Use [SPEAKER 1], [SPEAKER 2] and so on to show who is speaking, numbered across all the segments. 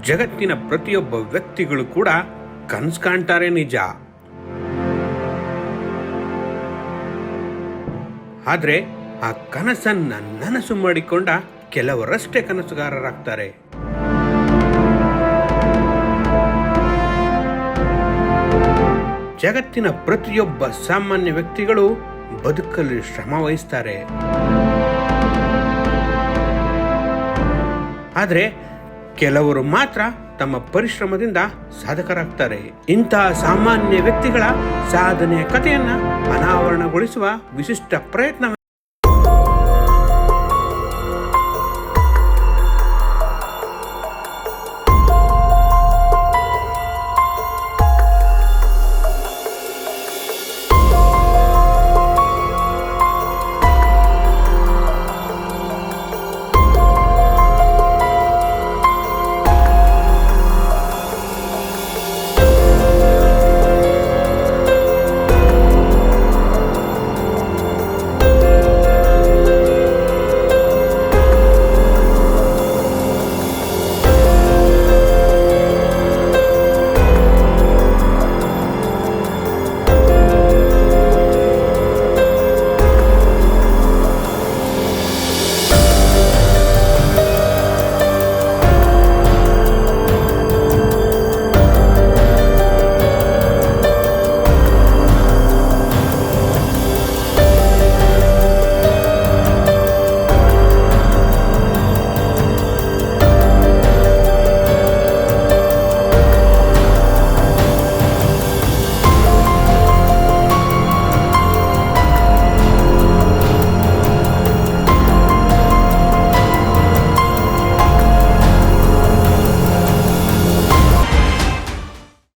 [SPEAKER 1] ಜಗತ್ತಿನ ಪ್ರತಿಯೊಬ್ಬ ವ್ಯಕ್ತಿಗಳು ಕೂಡ ಕನಸು ಕಾಣ್ತಾರೆ ನಿಜ. ಆದ್ರೆ ಆ ಕನಸನ್ನ ನನಸು ಮಾಡಿಕೊಂಡ ಕೆಲವರಷ್ಟೇ ಕನಸುಗಾರರಾಗ್ತಾರೆ. ಜಗತ್ತಿನ ಪ್ರತಿಯೊಬ್ಬ ಸಾಮಾನ್ಯ ವ್ಯಕ್ತಿಗಳು ಬದುಕಲು ಶ್ರಮ ವಹಿಸ್ತಾರೆ. ಆದ್ರೆ ಕೆಲವರು ಮಾತ್ರ ತಮ್ಮ ಪರಿಶ್ರಮದಿಂದ ಸಾಧಕರಾಗ್ತಾರೆ. ಇಂತಹ ಸಾಮಾನ್ಯ ವ್ಯಕ್ತಿಗಳ ಸಾಧನೆಯ ಕಥೆಯನ್ನ ಅನಾವರಣಗೊಳಿಸುವ ವಿಶಿಷ್ಟ ಪ್ರಯತ್ನ.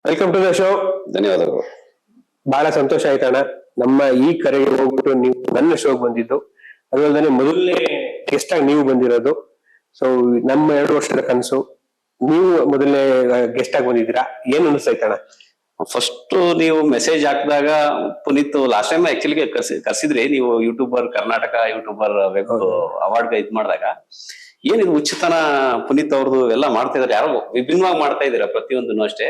[SPEAKER 2] Welcome to the show.
[SPEAKER 3] ಧನ್ಯವಾದಗಳು.
[SPEAKER 2] ಬಹಳ ಸಂತೋಷ ಆಯ್ತಣ್ಣ, ನಮ್ಮ ಈ ಕರೆಗೆ ಹೋಗ್ಬಿಟ್ಟು ನೀವು ನನ್ನ ಶೋಗೆ ಬಂದಿದ್ದು, ಅದಲ್ಲದೆ ಮೊದಲನೇ ಗೆಸ್ಟ್ ಆಗಿ ನೀವು ಬಂದಿರೋದು. ಸೊ ನಮ್ಮ 2 ವರ್ಷದ ಕನಸು, ನೀವು ಮೊದಲನೇ ಗೆಸ್ಟ್ ಆಗಿ ಬಂದಿದ್ದೀರಾ, ಏನ್ ಅನಿಸ್ತೈತಣ್ಣ?
[SPEAKER 3] ಫಸ್ಟ್ ನೀವು ಮೆಸೇಜ್ ಹಾಕಿದಾಗ ಪುನೀತ್ ಲಾಸ್ಟ್ ಟೈಮ್ ಆಕ್ಚುಲಿ ಕರ್ಸಿದ್ರಿ ನೀವು, YouTuber Karnataka YouTuber web award ಇದ್ ಮಾಡಿದಾಗ, ಏನಿದು ಉಚಿತನ ಪುನೀತ್ ಅವ್ರದ್ದು ಎಲ್ಲ ಮಾಡ್ತಾ ಇದಾರೆ, ಯಾರೋ ವಿಭಿನ್ನವಾಗಿ ಮಾಡ್ತಾ ಇದೀರಾ ಪ್ರತಿಯೊಂದನ್ನು ಅಷ್ಟೇ.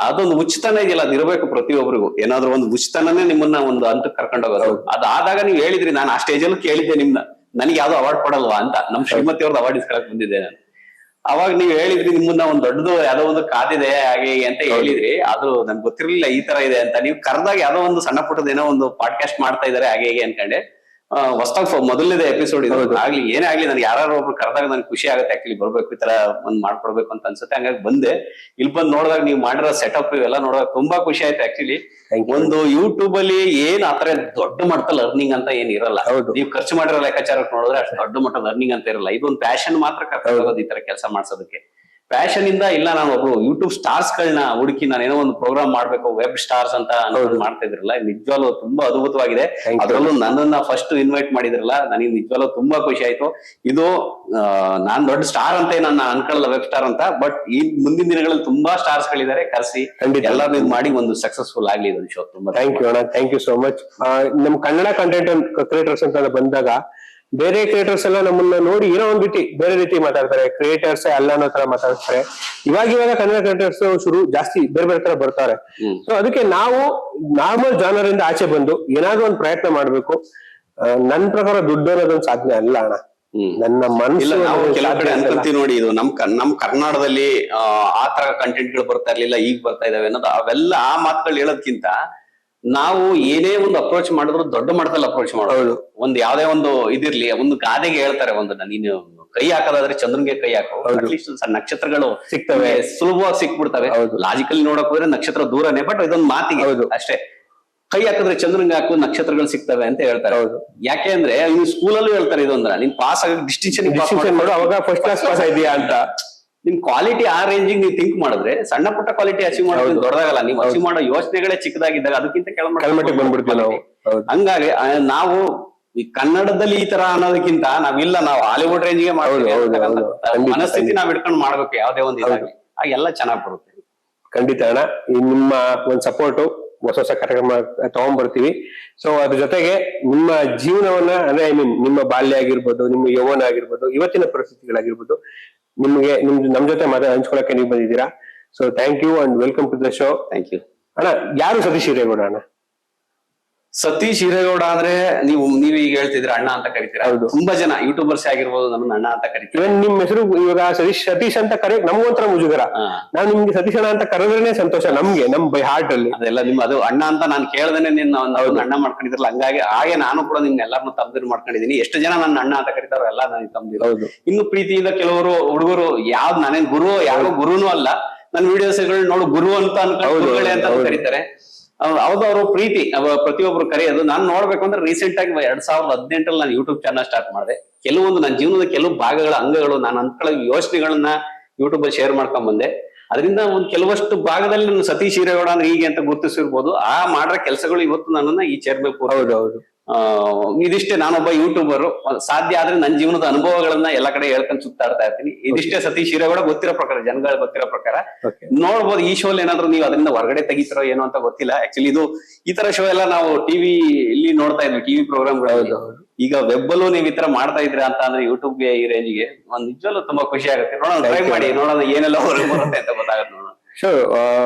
[SPEAKER 3] ಅದೊಂದು ಉಚಿತನ ಇದೆಯಲ್ಲ, ಅದಿರ್ಬೇಕು ಪ್ರತಿಯೊಬ್ಬರಿಗೂ. ಏನಾದ್ರು ಒಂದು ಉಚಿತನೇ ನಿಮ್ಮನ್ನ ಒಂದು ಹಂತಕ್ಕೆ ಕರ್ಕೊಂಡು ಹೋಗೋದು. ಅದಾದಾಗ ನೀವು ಹೇಳಿದ್ರಿ, ನಾನು ಆ ಸ್ಟೇಜಲ್ಲೂ ಕೇಳಿದ್ದೆ ನಿಮ್ನ, ನನಗೆ ಯಾವ್ದು ಅವಾರ್ಡ್ ಕೊಡಲ್ವಾ ಅಂತ. ನಮ್ ಶ್ರೀಮತಿ ಅವ್ರದ್ದು ಅವಾರ್ಡ್ ಇಸ್ಕೊಳಕ್ ಬಂದಿದ್ದೆ ನಾನು. ಅವಾಗ ನೀವ್ ಹೇಳಿದ್ರಿ ನಿಮ್ಮನ್ನ ಒಂದ್ ದೊಡ್ಡದು ಯಾವ್ದೋ ಒಂದು ಕಾದಿದೆ ಹಾಗೆ ಅಂತ ಹೇಳಿದ್ರಿ. ಅದು ನನ್ಗೆ ಗೊತ್ತಿರ್ಲಿಲ್ಲ ಈ ತರ ಇದೆ ಅಂತ. ನೀವು ಕರೆದಾಗ ಯಾವ್ದೋ ಒಂದು ಸಣ್ಣ ಪುಟ್ಟದ ಏನೋ ಒಂದು ಪಾಡ್ಕಾಸ್ಟ್ ಮಾಡ್ತಾ ಇದಾರೆ ಹಾಗೆ ಹೇಗೆ ಅನ್ಕೊಂಡೆ. ಹೊಸದಾಗಿ ಮೊದಲನೇದೇ ಎಪಿಸೋಡ್ ಇದು. ಆಗ್ಲಿ ಏನೇ ಆಗ್ಲಿ, ನನ್ಗೆ ಯಾರು ಒಬ್ರು ಕರೆದಾಗ ನನ್ಗೆ ಖುಷಿ ಆಗುತ್ತೆ ಆಕ್ಚುಲಿ, ಬರ್ಬೇಕು ಈ ತರ ಒಂದ್ ಮಾಡ್ಕೊಡ್ಬೇಕು ಅಂತ ಅನ್ಸುತ್ತೆ. ಹಂಗಾಗಿ ಬಂದೆ. ಇಲ್ಲಿ ಬಂದ್ ನೋಡಿದಾಗ ನೀವು ಮಾಡಿರೋ ಸೆಟಪ್ ಇವೆಲ್ಲ ನೋಡಿದಾಗ ತುಂಬಾ ಖುಷಿ ಆಯ್ತು ಆಕ್ಚುಲಿ. ಒಂದು ಯೂಟ್ಯೂಬ್ ಅಲ್ಲಿ ಏನ್ ಆತರ ದೊಡ್ಡ ಮಟ್ಟದಲ್ಲಿ ಅರ್ನಿಂಗ್ ಅಂತ ಏನ್ ಇರಲ್ಲ. ನೀವು ಖರ್ಚು ಮಾಡಿರೋ ಲೆಕ್ಕಾಚಾರಕ್ಕೆ ನೋಡಿದ್ರೆ ಅಷ್ಟು ದೊಡ್ಡ ಮಟ್ಟದ ಅರ್ನಿಂಗ್ ಅಂತ ಇರಲ್ಲ. ಇದೊಂದು ಪ್ಯಾಷನ್ ಮಾತ್ರ ಕರ್ಕೊಂಡು ಹೋಗೋದು ಈ ತರ ಕೆಲಸ ಮಾಡ್ಸೋದಕ್ಕೆ. ಪ್ಯಾಷನ್ ಇಂದ ಇಲ್ಲ, ನಾನು ಒಬ್ರು ಯೂಟ್ಯೂಬ್ ಸ್ಟಾರ್ಸ್ ಗಳನ್ನ ಹುಡುಕಿ ನಾನು ಏನೋ ಒಂದು ಪ್ರೋಗ್ರಾಮ್ ಮಾಡ್ಬೇಕು, ವೆಬ್ ಸ್ಟಾರ್ಸ್ ಅಂತ ಮಾಡ್ತಾ ಇದ್ರಲ್ಲ, ನಿಜವಾಗ್ಲೂ ತುಂಬಾ ಅದ್ಭುತವಾಗಿದೆ. ಅದ್ರಲ್ಲೂ ನನ್ನನ್ನ ಫಸ್ಟ್ ಇನ್ವೈಟ್ ಮಾಡಿದ್ರಲ್ಲ, ನನಗೆ ನಿಜವಾಗ್ಲೂ ತುಂಬಾ ಖುಷಿ ಆಯ್ತು. ಇದು ನಾನ್ ದೊಡ್ಡ ಸ್ಟಾರ್ ಅಂತ ನನ್ನ ಅನ್ಕೊಳ್ಳಲ್ಲ, ವೆಬ್ ಸ್ಟಾರ್ ಅಂತ. ಬಟ್ ಈ ಮುಂದಿನ ದಿನಗಳಲ್ಲಿ ತುಂಬಾ ಸ್ಟಾರ್ಸ್ ಗಳಿದ್ದಾರೆ, ಕರ್ಸಿ ಎಲ್ಲರೂ ಮಾಡಿ ಒಂದು ಸಕ್ಸಸ್ಫುಲ್ ಆಗ್ಲಿ ಇದೊಂದು ಶೋ. ತುಂಬಾ
[SPEAKER 2] ಥ್ಯಾಂಕ್ ಯು ಅಣ್ಣ, ಥ್ಯಾಂಕ್ ಯು ಸೋ ಮಚ್. ನಮ್ ಕನ್ನಡ ಕಂಟೆಂಟ್ ಕ್ರಿಯೇಟರ್ಸ್ ಅಂತ ಬಂದಾಗ ಬೇರೆ ಕ್ರಿಯೇಟರ್ಸ್ ಎಲ್ಲ ನಮ್ಮನ್ನ ನೋಡಿ ಏನೋ ಒಂದ್ ರೀತಿ ಬೇರೆ ರೀತಿ ಮಾತಾಡ್ತಾರೆ, ಕ್ರಿಯೇಟರ್ಸ್ ಅಲ್ಲ ಅನ್ನೋ ತರ ಮಾತಾಡ್ತಾರೆ. ಇವಾಗ ಕನ್ನಡ ಕ್ರಿಯೇಟರ್ಸ್ ಜಾಸ್ತಿ ಬೇರೆ ಬೇರೆ ತರ ಬರ್ತಾರೆ. ಸೊ ಅದಕ್ಕೆ ನಾವು ನಾರ್ಮಲ್ ಜಾನರ್ ಇಂದ ಆಚೆ ಬಂದು ಏನಾದ್ರು ಒಂದು ಪ್ರಯತ್ನ ಮಾಡ್ಬೇಕು. ನನ್ ಪ್ರಕಾರ ದುಡ್ಡು ಅನ್ನೋದೊಂದು ಸಾಧನೆ ಅಲ್ಲ ಅಣ್ಣ, ನನ್ನ ಮನಸ್ಸು.
[SPEAKER 3] ನಾವು ಕೆಲವು ಕಡೆ ಅನ್ಕೊಂತೀವಿ ನೋಡಿ, ಇದು ನಮ್ ಕರ್ನಾಟಕದಲ್ಲಿ ಆ ತರ ಕಂಟೆಂಟ್ ಗಳು ಬರ್ತಾ ಇರ್ಲಿಲ್ಲ, ಈಗ ಬರ್ತಾ ಇದಾವೆ ಅನ್ನೋದು. ಅವೆಲ್ಲ ಆ ಮಾತುಗಳು ಹೇಳೋದ್ಕಿಂತ ನಾವು ಏನೇ ಒಂದು ಅಪ್ರೋಚ್ ಮಾಡಿದ್ರು ದೊಡ್ಡ ಮಟ್ಟದಲ್ಲಿ ಅಪ್ರೋಚ್ ಮಾಡೋದು. ಒಂದು ಯಾವ್ದೇ ಒಂದು ಇದಿರ್ಲಿ, ಒಂದು ಗಾದೆಗೆ ಹೇಳ್ತಾರೆ, ಒಂದು ನೀನು ಕೈ ಹಾಕೋದಾದ್ರೆ ಚಂದ್ರನ್ಗೆ ಕೈ ಹಾಕೋ, ಅಟ್ಲೀಸ್ಟ್ ನಕ್ಷತ್ರಗಳು ಸಿಗ್ತವೆ, ಸುಲಭವಾಗಿ ಸಿಕ್ಬಿಡ್ತವೆ. ಲಾಜಿಕಲ್ ನೋಡಕ್ ಹೋದ್ರೆ ನಕ್ಷತ್ರ ದೂರನೇ, ಬಟ್ ಇದೊಂದು ಮಾತಿಗೆ ಅಷ್ಟೇ. ಕೈ ಹಾಕಿದ್ರೆ ಚಂದ್ರನ್ಗೆ ಹಾಕು, ನಕ್ಷತ್ರಗಳು ಸಿಗ್ತವೆ ಅಂತ ಹೇಳ್ತಾರೆ. ಯಾಕೆ ಅಂದ್ರೆ ಇನ್ನು ಸ್ಕೂಲಲ್ಲೂ ಹೇಳ್ತಾರೆ ಇದೊಂದ್ರ, ನೀನ್ ಪಾಸ್ ಆಗ ಡಿಸ್ಟಿಂಕ್ಷನ್
[SPEAKER 2] ಮಾಡು, ಅವಾಗ ಫಸ್ಟ್ ಕ್ಲಾಸ್ ಪಾಸ್ ಇದೆಯಾ ಅಂತ.
[SPEAKER 3] ನಿಮ್ ಕ್ವಾಲಿಟಿ ಆ ರೇಂಜಿಗೆ ನೀವು ಥಿಂಕ್ ಮಾಡಿದ್ರೆ ಸಣ್ಣ ಪುಟ್ಟ ಕ್ವಾಲಿಟಿ ಅಚೀವ್ ಮಾಡೋದು ದೊಡ್ಡದಾಗಲ್ಲ. ನೀವು ಅಚೀವ್ ಮಾಡೋ ಯೋಚನೆಗಳೇ ಚಿಕ್ಕದಾಗಿದ್ದಾಗ ಅದಕ್ಕಿಂತ ಕೆಳಮಟ್ಟಕ್ಕೆ ಬಂದ್ಬಿಡ್ತೀವಿ ನಾವು. ಹಂಗಾಗಿ ನಾವು ಈ ಕನ್ನಡದಲ್ಲಿ ಈ ತರ ಅನ್ನೋದಕ್ಕಿಂತ ನಾವಿಲ್ಲ, ನಾವು ಹಾಲಿವುಡ್ ರೇಂಜ್ಗೆ ಮಾಡ್ತೀವಿ. ಮನಸ್ಥಿತಿ ನಾವ್ ಇಟ್ಕೊಂಡು ಮಾಡ್ಬೇಕು ಯಾವ್ದೇ ಒಂದು ಇದಾಗಲಿ, ಆಗೆಲ್ಲ ಚೆನ್ನಾಗ್ ಬರುತ್ತೆ.
[SPEAKER 2] ಖಂಡಿತ ಅಣ್ಣ, ನಿಮ್ಮ ಒಂದ್ ಸಪೋರ್ಟು ಹೊಸ ಕಾರ್ಯಕ್ರಮ ತಗೊಂಡ್ಬರ್ತೀವಿ. ಸೊ ಅದ್ರ ಜೊತೆಗೆ ನಿಮ್ಮ ಜೀವನವನ್ನ, ಅಂದ್ರೆ ಐ ಮೀನ್ ನಿಮ್ಮ ಬಾಲ್ಯ ಆಗಿರ್ಬೋದು, ನಿಮ್ಮ ಯೌವನ ಆಗಿರ್ಬೋದು, ಇವತ್ತಿನ ಪರಿಸ್ಥಿತಿಗಳಾಗಿರ್ಬೋದು, ನಿಮ್ಗೆ ನಮ್ ಜೊತೆ ಹಂಚ್ಕೊಳಕ್ಕೆ ನೀವು ಬಂದಿದ್ದೀರಾ. So thank you and welcome to the show.
[SPEAKER 3] Thank you.
[SPEAKER 2] ಅಣ್ಣ, ಯಾರು ಸತೀಶ್ ಹಿರೇಗೌಡ ಅಣ್ಣ?
[SPEAKER 3] ಸತೀಶ್ ಹಿರೇಗೌಡ ಅಂದ್ರೆ ನೀವು ಈಗ ಹೇಳ್ತಿದ್ರೆ ಅಣ್ಣ ಅಂತ ಕರಿತೀರಾ.
[SPEAKER 2] ಹೌದು.
[SPEAKER 3] ತುಂಬಾ ಜನ ಯೂಟ್ಯೂಬರ್ಸ್ ಆಗಿರ್ಬೋದು ನಮ್ಮನ್ನ ಅಣ್ಣ ಅಂತ ಕರಿತೀವಿ.
[SPEAKER 2] ಇವನ್ ನಿಮ್ ಹೆಸರು ಇವಾಗ ಸತೀಶ್ ಅಂತ ಕರೆಯಕ್ ನಮ್ಗೊಂಥರ ಮುಜುಗರ. ನಾವ್ ನಿಮ್ಗೆ ಸತೀಶ್ ಅಣ್ಣ ಅಂತ ಕರೆದ್ರೇನೆ ಸಂತೋಷ ನಮ್ಗೆ, ನಮ್ ಬೈ ಹಾರ್ಟ್ ಅಲ್ಲಿ.
[SPEAKER 3] ಅದೆಲ್ಲ ಅದು ಅಣ್ಣ ಅಂತ ನಾನು ಕೇಳ್ದೇನೆ ನಿನ್ನ ಅಣ್ಣ ಮಾಡ್ಕೊಂಡಿದ್ರಲ್ಲ, ಹಂಗಾಗಿ ಹಾಗೆ ನಾನು ಕೂಡ ನಿಮ್ನ ಎಲ್ಲಾರನ್ನೂ ತಮ್ದಿರ್ ಮಾಡ್ಕೊಂಡಿದೀನಿ. ಎಷ್ಟು ಜನ ನನ್ನ ಅಣ್ಣ ಅಂತ ಕರಿತಾರೋ ಎಲ್ಲ ನನಗೆ ತಮ್ದಿರು.
[SPEAKER 2] ಹೌದು.
[SPEAKER 3] ಇನ್ನು ಪ್ರೀತಿಯಿಂದ ಕೆಲವರು ಹುಡುಗರು ಯಾವ್ದು ನಾನೇನ್ ಗುರು ಯಾರು ಗುರುನು ಅಲ್ಲ, ನನ್ನ ವಿಡಿಯೋಸ್ಗಳು ನೋಡು ಗುರು ಅಂತ ಅನ್ಕೊಂಡು ಅಂತ ಕರೀತಾರೆ. ಹೌದು, ಅವರು ಪ್ರೀತಿ ಪ್ರತಿಯೊಬ್ರು ಕರೆಯೋದು. ನಾನು ನೋಡ್ಬೇಕು ಅಂದ್ರೆ ರೀಸೆಂಟ್ ಆಗಿ 2018 ನಾನು ಯೂಟ್ಯೂಬ್ ಚಾನಲ್ ಸ್ಟಾರ್ಟ್ ಮಾಡಿದೆ. ಕೆಲವೊಂದು ನನ್ನ ಜೀವನದ ಕೆಲವು ಭಾಗಗಳ ಅಂಗಗಳು ನಾನು ಅಂದ್ಕೊಳ್ಳೋ ಯೋಚನೆಗಳನ್ನ ಯೂಟ್ಯೂಬ್ ಅಲ್ಲಿ ಶೇರ್ ಮಾಡ್ಕೊಂಡ್ ಬಂದೆ. ಅದರಿಂದ ಒಂದು ಕೆಲವಷ್ಟು ಭಾಗದಲ್ಲಿ ನಾನು ಸತೀಶ್ ಹಿರೇಗೌಡ ಅಂದ್ರೆ ಹೀಗೆ ಅಂತ ಗುರುತಿಸಿರ್ಬೋದು. ಆ ಮಾಡೋ ಕೆಲಸಗಳು ಇವತ್ತು ನನ್ನನ್ನ ಈ ಚೇರ್ ಮೇಲೆ
[SPEAKER 2] ಹೌದು.
[SPEAKER 3] ಇದಿಷ್ಟೇ, ನಾನೊಬ್ಬ ಯೂಟ್ಯೂಬರ್. ಸಾಧ್ಯ ಆದ್ರೆ ನನ್ನ ಜೀವನದ ಅನುಭವಗಳನ್ನ ಎಲ್ಲಾ ಕಡೆ ಹೇಳ್ಕೊಂಡು ಸುತ್ತಾಡ್ತಾ ಇರ್ತೀನಿ. ಇದಿಷ್ಟೇ ಸತೀಶ್ ಹಿರೇಗೌಡ ಗೊತ್ತಿರೋ ಪ್ರಕಾರ, ಜನಗಳು ಗೊತ್ತಿರೋ ಪ್ರಕಾರ. ನೋಡ್ಬೋದು ಈ ಶೋ ಏನಾದ್ರು ನೀವು ಅದರಿಂದ ಹೊರಗಡೆ ತೆಗಿತಾರೋ ಏನೋ ಅಂತ ಗೊತ್ತಿಲ್ಲ. ಆಕ್ಚುಲಿ ಈ ತರ ಶೋ ಎಲ್ಲ ನಾವು ಟಿವಿ ಇಲ್ಲಿ ನೋಡ್ತಾ ಇದ್ವಿ, ಟಿವಿ ಪ್ರೋಗ್ರಾಮ್ಗಳು. ಈಗ ವೆಬ್ ಅಲ್ಲೂ ನೀವು ಈ ತರ ಮಾಡ್ತಾ ಇದ್ರಿ ಅಂತ ಅಂದ್ರೆ ಯೂಟ್ಯೂಬ್ಗೆ ಈ ರೇಂಜ್ಗೆ ಒಂದ್ ನಿಜವಲ್ಲೂ ತುಂಬಾ ಖುಷಿ ಆಗುತ್ತೆ. ನೋಡೋಣ, ಟ್ರೈ ಮಾಡಿ ನೋಡೋಣ ಏನೆಲ್ಲ ಹೊರಗೆ ಬರುತ್ತೆ ಅಂತ ಗೊತ್ತಾಗುತ್ತೆ. ನೋಡೋಣ.
[SPEAKER 2] ಸೊ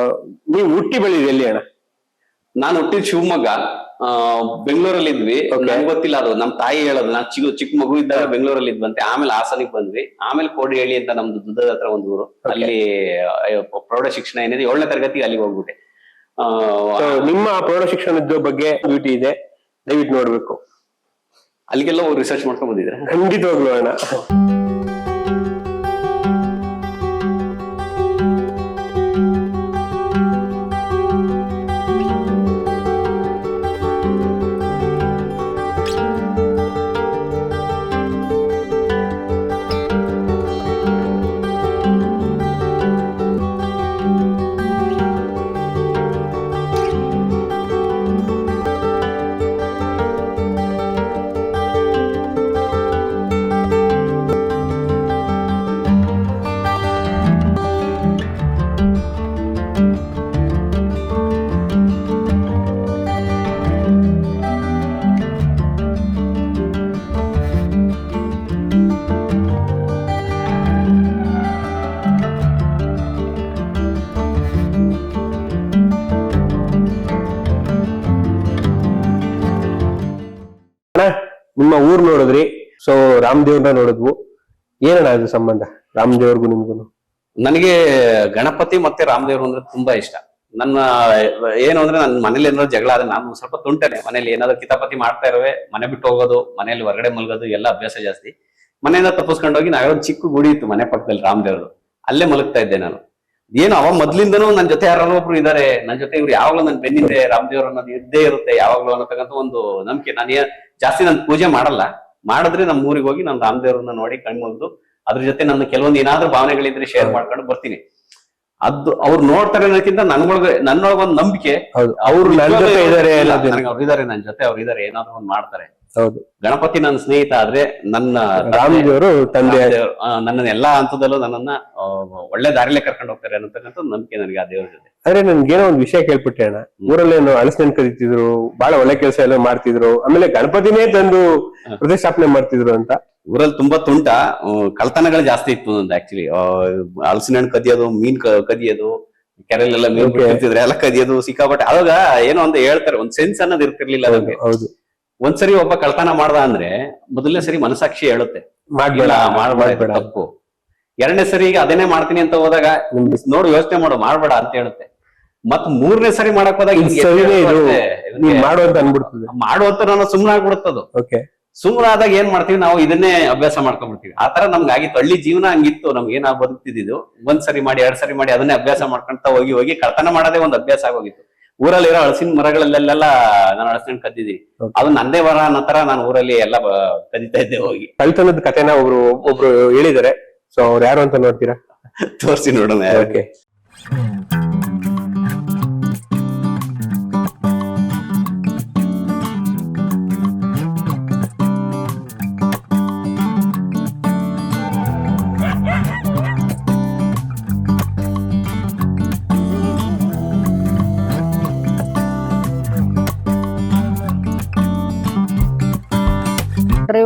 [SPEAKER 2] ನೀವು ಹುಟ್ಟಿ ಬೆಳೆದಿದೆ ಎಲ್ಲಿ ಅಣ್ಣ?
[SPEAKER 3] ನಾನು ಹುಟ್ಟಿದ ಶಿವಮೊಗ್ಗ, ಬೆಂಗಳೂರಲ್ಲಿ ಇದ್ವಿ. ನಂಗೆ ಗೊತ್ತಿಲ್ಲ ಅದು, ನಮ್ ತಾಯಿ ಹೇಳೋದು. ನಾನ್ ಚಿಕ್ಕ ಮಗು ಇದ್ದಾಗ ಬೆಂಗಳೂರಲ್ಲಿ ಇದ್ವಂತೆ. ಆಮೇಲೆ ಹಾಸನಿಗೆ ಬಂದ್ವಿ. ಆಮೇಲೆ ಕೋಡಿಹಳ್ಳಿ ಅಂತ ನಮ್ದು ದುದ್ದದ ಹತ್ರ ಒಂದು ಊರು, ಅಲ್ಲಿ ಪ್ರೌಢ ಶಿಕ್ಷಣ ಏನಿದೆ 7ನೇ ತರಗತಿಗೆ ಅಲ್ಲಿಗೆ ಹೋಗ್ಬಿಟ್ಟೆ.
[SPEAKER 2] ನಿಮ್ಮ ಪ್ರೌಢ ಶಿಕ್ಷಣದ ಬಗ್ಗೆ ಡ್ಯೂಟಿ ಇದೆ, ದಯವಿಟ್ಟು ನೋಡ್ಬೇಕು.
[SPEAKER 3] ಅಲ್ಲಿಗೆಲ್ಲ ಹೋಗಿ ರಿಸರ್ಚ್ ಮಾಡ್ಕೊಂಡ್ ಬಂದಿದ್ರೆ
[SPEAKER 2] ಖಂಡಿತವಾಗ್ಲು ಅಣ್ಣ. ನಿಮ್ಮ ಊರ್ ನೋಡಿದ್ರಿ, ಸೊ ರಾಮದೇವ್ರನ್ನ ನೋಡಿದ್ವು. ಏನಣ್ಣ ಅದು ಸಂಬಂಧ ರಾಮದೇವ್ರಿಗೂ ನಿಮ್ಗೂ?
[SPEAKER 3] ನನಗೆ ಗಣಪತಿ ಮತ್ತೆ ರಾಮದೇವ್ರು ಅಂದ್ರೆ ತುಂಬಾ ಇಷ್ಟ. ನನ್ನ ಏನು ಅಂದ್ರೆ ನನ್ನ ಮನೇಲಿ ಏನಾದ್ರು ಜಗಳ ಆದ್ರೆ ನಾನು ಸ್ವಲ್ಪ ತುಂಟನೆ. ಮನೇಲಿ ಏನಾದ್ರು ಕಿತಾಪತಿ ಮಾಡ್ತಾ ಇರುವೆ, ಮನೆ ಬಿಟ್ಟು ಹೋಗೋದು, ಮನೇಲಿ ಹೊರಗಡೆ ಮಲಗೋದು ಎಲ್ಲ ಅಭ್ಯಾಸ ಜಾಸ್ತಿ. ಮನೆಯಿಂದ ತಪ್ಪಿಸ್ಕೊಂಡು ಹೋಗಿ ನಾವೊಂದು ಚಿಕ್ಕ ಗುಡಿ ಇತ್ತು ಮನೆ ಪಕ್ಕದಲ್ಲಿ ರಾಮದೇವ್ರದು, ಅಲ್ಲೇ ಮಲಗ್ತಾ ಇದ್ದೆ ನಾನು. ಏನು ಅವ ಮೊದ್ಲಿಂದನೂ ನನ್ನ ಜೊತೆ ಯಾರೋ ಒಬ್ರು ಇದಾರೆ, ನನ್ನ ಜೊತೆ ಇವ್ರು ಯಾವಾಗ್ಲೂ ನನ್ ಬೆನ್ನಿಂದೆ ರಾಮದೇವ್ರು ಅನ್ನೋದು ಇದ್ದೇ ಇರುತ್ತೆ ಯಾವಾಗ್ಲೂ ಅನ್ನತಕ್ಕಂಥ ಒಂದು ನಂಬಿಕೆ. ನಾನು ಜಾಸ್ತಿ ನಾನು ಪೂಜೆ ಮಾಡಲ್ಲ, ಮಾಡಿದ್ರೆ ನಮ್ಮ ಊರಿಗೆ ಹೋಗಿ ನಾನು ರಾಮದೇವ್ರನ್ನ ನೋಡಿ ಕಣ್ಮುಗ್ದು ಅದ್ರ ಜೊತೆ ನನ್ನ ಕೆಲವೊಂದು ಏನಾದ್ರೂ ಭಾವನೆಗಳಿದ್ರೆ ಶೇರ್ ಮಾಡ್ಕೊಂಡು ಬರ್ತೀನಿ. ಅದು ಅವ್ರು ನೋಡ್ತಾರೆ ಅನ್ನೋಕ್ಕಿಂತ ನನ್ನೊಳಗೊಂದು ನಂಬಿಕೆ, ಅವ್ರು ಇದಾರೆ ನನ್ನ ಜೊತೆ, ಅವ್ರು ಇದಾರೆ, ಏನಾದ್ರು ಒಂದು ಮಾಡ್ತಾರೆ.
[SPEAKER 2] ಹೌದು.
[SPEAKER 3] ಗಣಪತಿ ನನ್ನ ಸ್ನೇಹಿತ ಆದ್ರೆ ನನ್ನ
[SPEAKER 2] ರಾಮದೇವರು ತಂದೆ,
[SPEAKER 3] ನನ್ನ ಎಲ್ಲಾ ಹಂತದಲ್ಲೂ ನನ್ನನ್ನ ಒಳ್ಳೆ ದಾರಿಲೇ ಕರ್ಕೊಂಡು ಹೋಗ್ತಾರೆ ಅನ್ನತಕ್ಕಂಥ ನಂಬಿಕೆ ನನಗೆ ಆ ದೇವ್ರ ಜೊತೆ.
[SPEAKER 2] ಆದ್ರೆ ನನ್ಗೇನೋ ಒಂದ್ ವಿಷಯ ಕೇಳ್ಬಿಟ್ಟೆ ಅಣ್ಣ. ಊರಲ್ಲೇನು ಹಲಸಿನ ಕರಿತಿದ್ರು, ಬಹಳ ಒಳ್ಳೆ ಕೆಲಸ ಎಲ್ಲ ಮಾಡ್ತಿದ್ರು, ಆಮೇಲೆ ಗಣಪತಿನೇ ತಂದು ಪ್ರತಿಷ್ಠಾಪನೆ ಮಾಡ್ತಿದ್ರು ಅಂತ.
[SPEAKER 3] ಊರಲ್ಲಿ ತುಂಬಾ ತುಂಟ, ಕಳ್ತನಗಳು ಜಾಸ್ತಿ ಇತ್ತು ನಂದು. ಆಕ್ಚುಲಿ ಹಲಸಿನ ಹಣ್ಣು ಕದಿಯೋದು, ಮೀನ್ ಕದಿಯೋದು, ಕೆರೆಲೆಲ್ಲ ಮೀನ್ ಬಿಟ್ಟಿರ್ತಿದ್ರೆ ಎಲ್ಲ ಕದಿಯೋದು ಸಿಕ್ಕಾಪಟ್ಟೆ. ಅವಾಗ ಏನೋ ಒಂದು ಹೇಳ್ತಾರೆ, ಒಂದ್ ಸೆನ್ಸ್ ಅನ್ನೋದು ಇರ್ತಿರ್ಲಿಲ್ಲ ನಮ್ಗೆ.
[SPEAKER 2] ಹೌದು.
[SPEAKER 3] ಒಂದ್ಸರಿ ಒಬ್ಬ ಕಳ್ತನ ಮಾಡ್ದ ಅಂದ್ರೆ ಮೊದಲನೇ ಸರಿ ಮನಸಾಕ್ಷಿ ಹೇಳುತ್ತೆ ಮಾಡ್ಬೇಡ ತಪ್ಪು. 2ನೇ ಸರಿ ಈಗ ಅದನ್ನೇ ಮಾಡ್ತೀನಿ ಅಂತ ಹೋದಾಗ ನೋಡು ಯೋಚನೆ ಮಾಡು ಮಾಡ್ಬೇಡ ಅಂತ ಹೇಳುತ್ತೆ. ಮತ್ 3ನೇ ಸರಿ ಮಾಡಕ್ ಹೋದಾಗ ಮಾಡುವಂತ ನಾನು ಸುಮ್ನೆ ಆಗ್ಬಿಡುತ್ತದು. ಸುಮ್ನಾದಾಗ ಏನ್ ಮಾಡ್ತೀವಿ ನಾವು, ಇದನ್ನೇ ಅಭ್ಯಾಸ ಮಾಡ್ಕೊಂಡ್ಬಿಡ್ತೀವಿ. ಆತರ ನಮ್ಗೆ ಆಗಿತ್ತು, ಹಳ್ಳಿ ಜೀವನ ಹಂಗಿತ್ತು. ನಮ್ಗೆ ನಾವು ಬದುಕ್ತಿದ್ದು 1 ಸರಿ ಮಾಡಿ 2 ಸರಿ ಮಾಡಿ ಅದನ್ನೇ ಅಭ್ಯಾಸ ಮಾಡ್ಕೊಂತ ಹೋಗಿ ಕಳ್ತನ ಮಾಡೋದೇ ಒಂದು ಅಭ್ಯಾಸ ಆಗೋಗಿತ್ತು. ಊರಲ್ಲಿರೋ ಹಲಸಿನ ಮರಗಳಲ್ಲೆಲ್ಲ ನಾನು ಹಲಸಿನ ಕದ್ದಿದ್ದೀನಿ. ಅದು ನಂದೇ ಮರ ಅನ್ನೋ ತರ ನಾನು ಊರಲ್ಲಿ ಎಲ್ಲ ಕದಿತಾ ಇದ್ದೆ ಹೋಗಿ.
[SPEAKER 2] ಕಳ್ತನದ ಕಥೆನ ಒಬ್ರು ಹೇಳಿದಾರೆ, ಸೊ ಅವ್ರು ಯಾರು ಅಂತ ನೋಡ್ತೀರಾ?
[SPEAKER 3] ತೋರಿಸಿ ನೋಡೋಣ.
[SPEAKER 2] ಓಕೆ.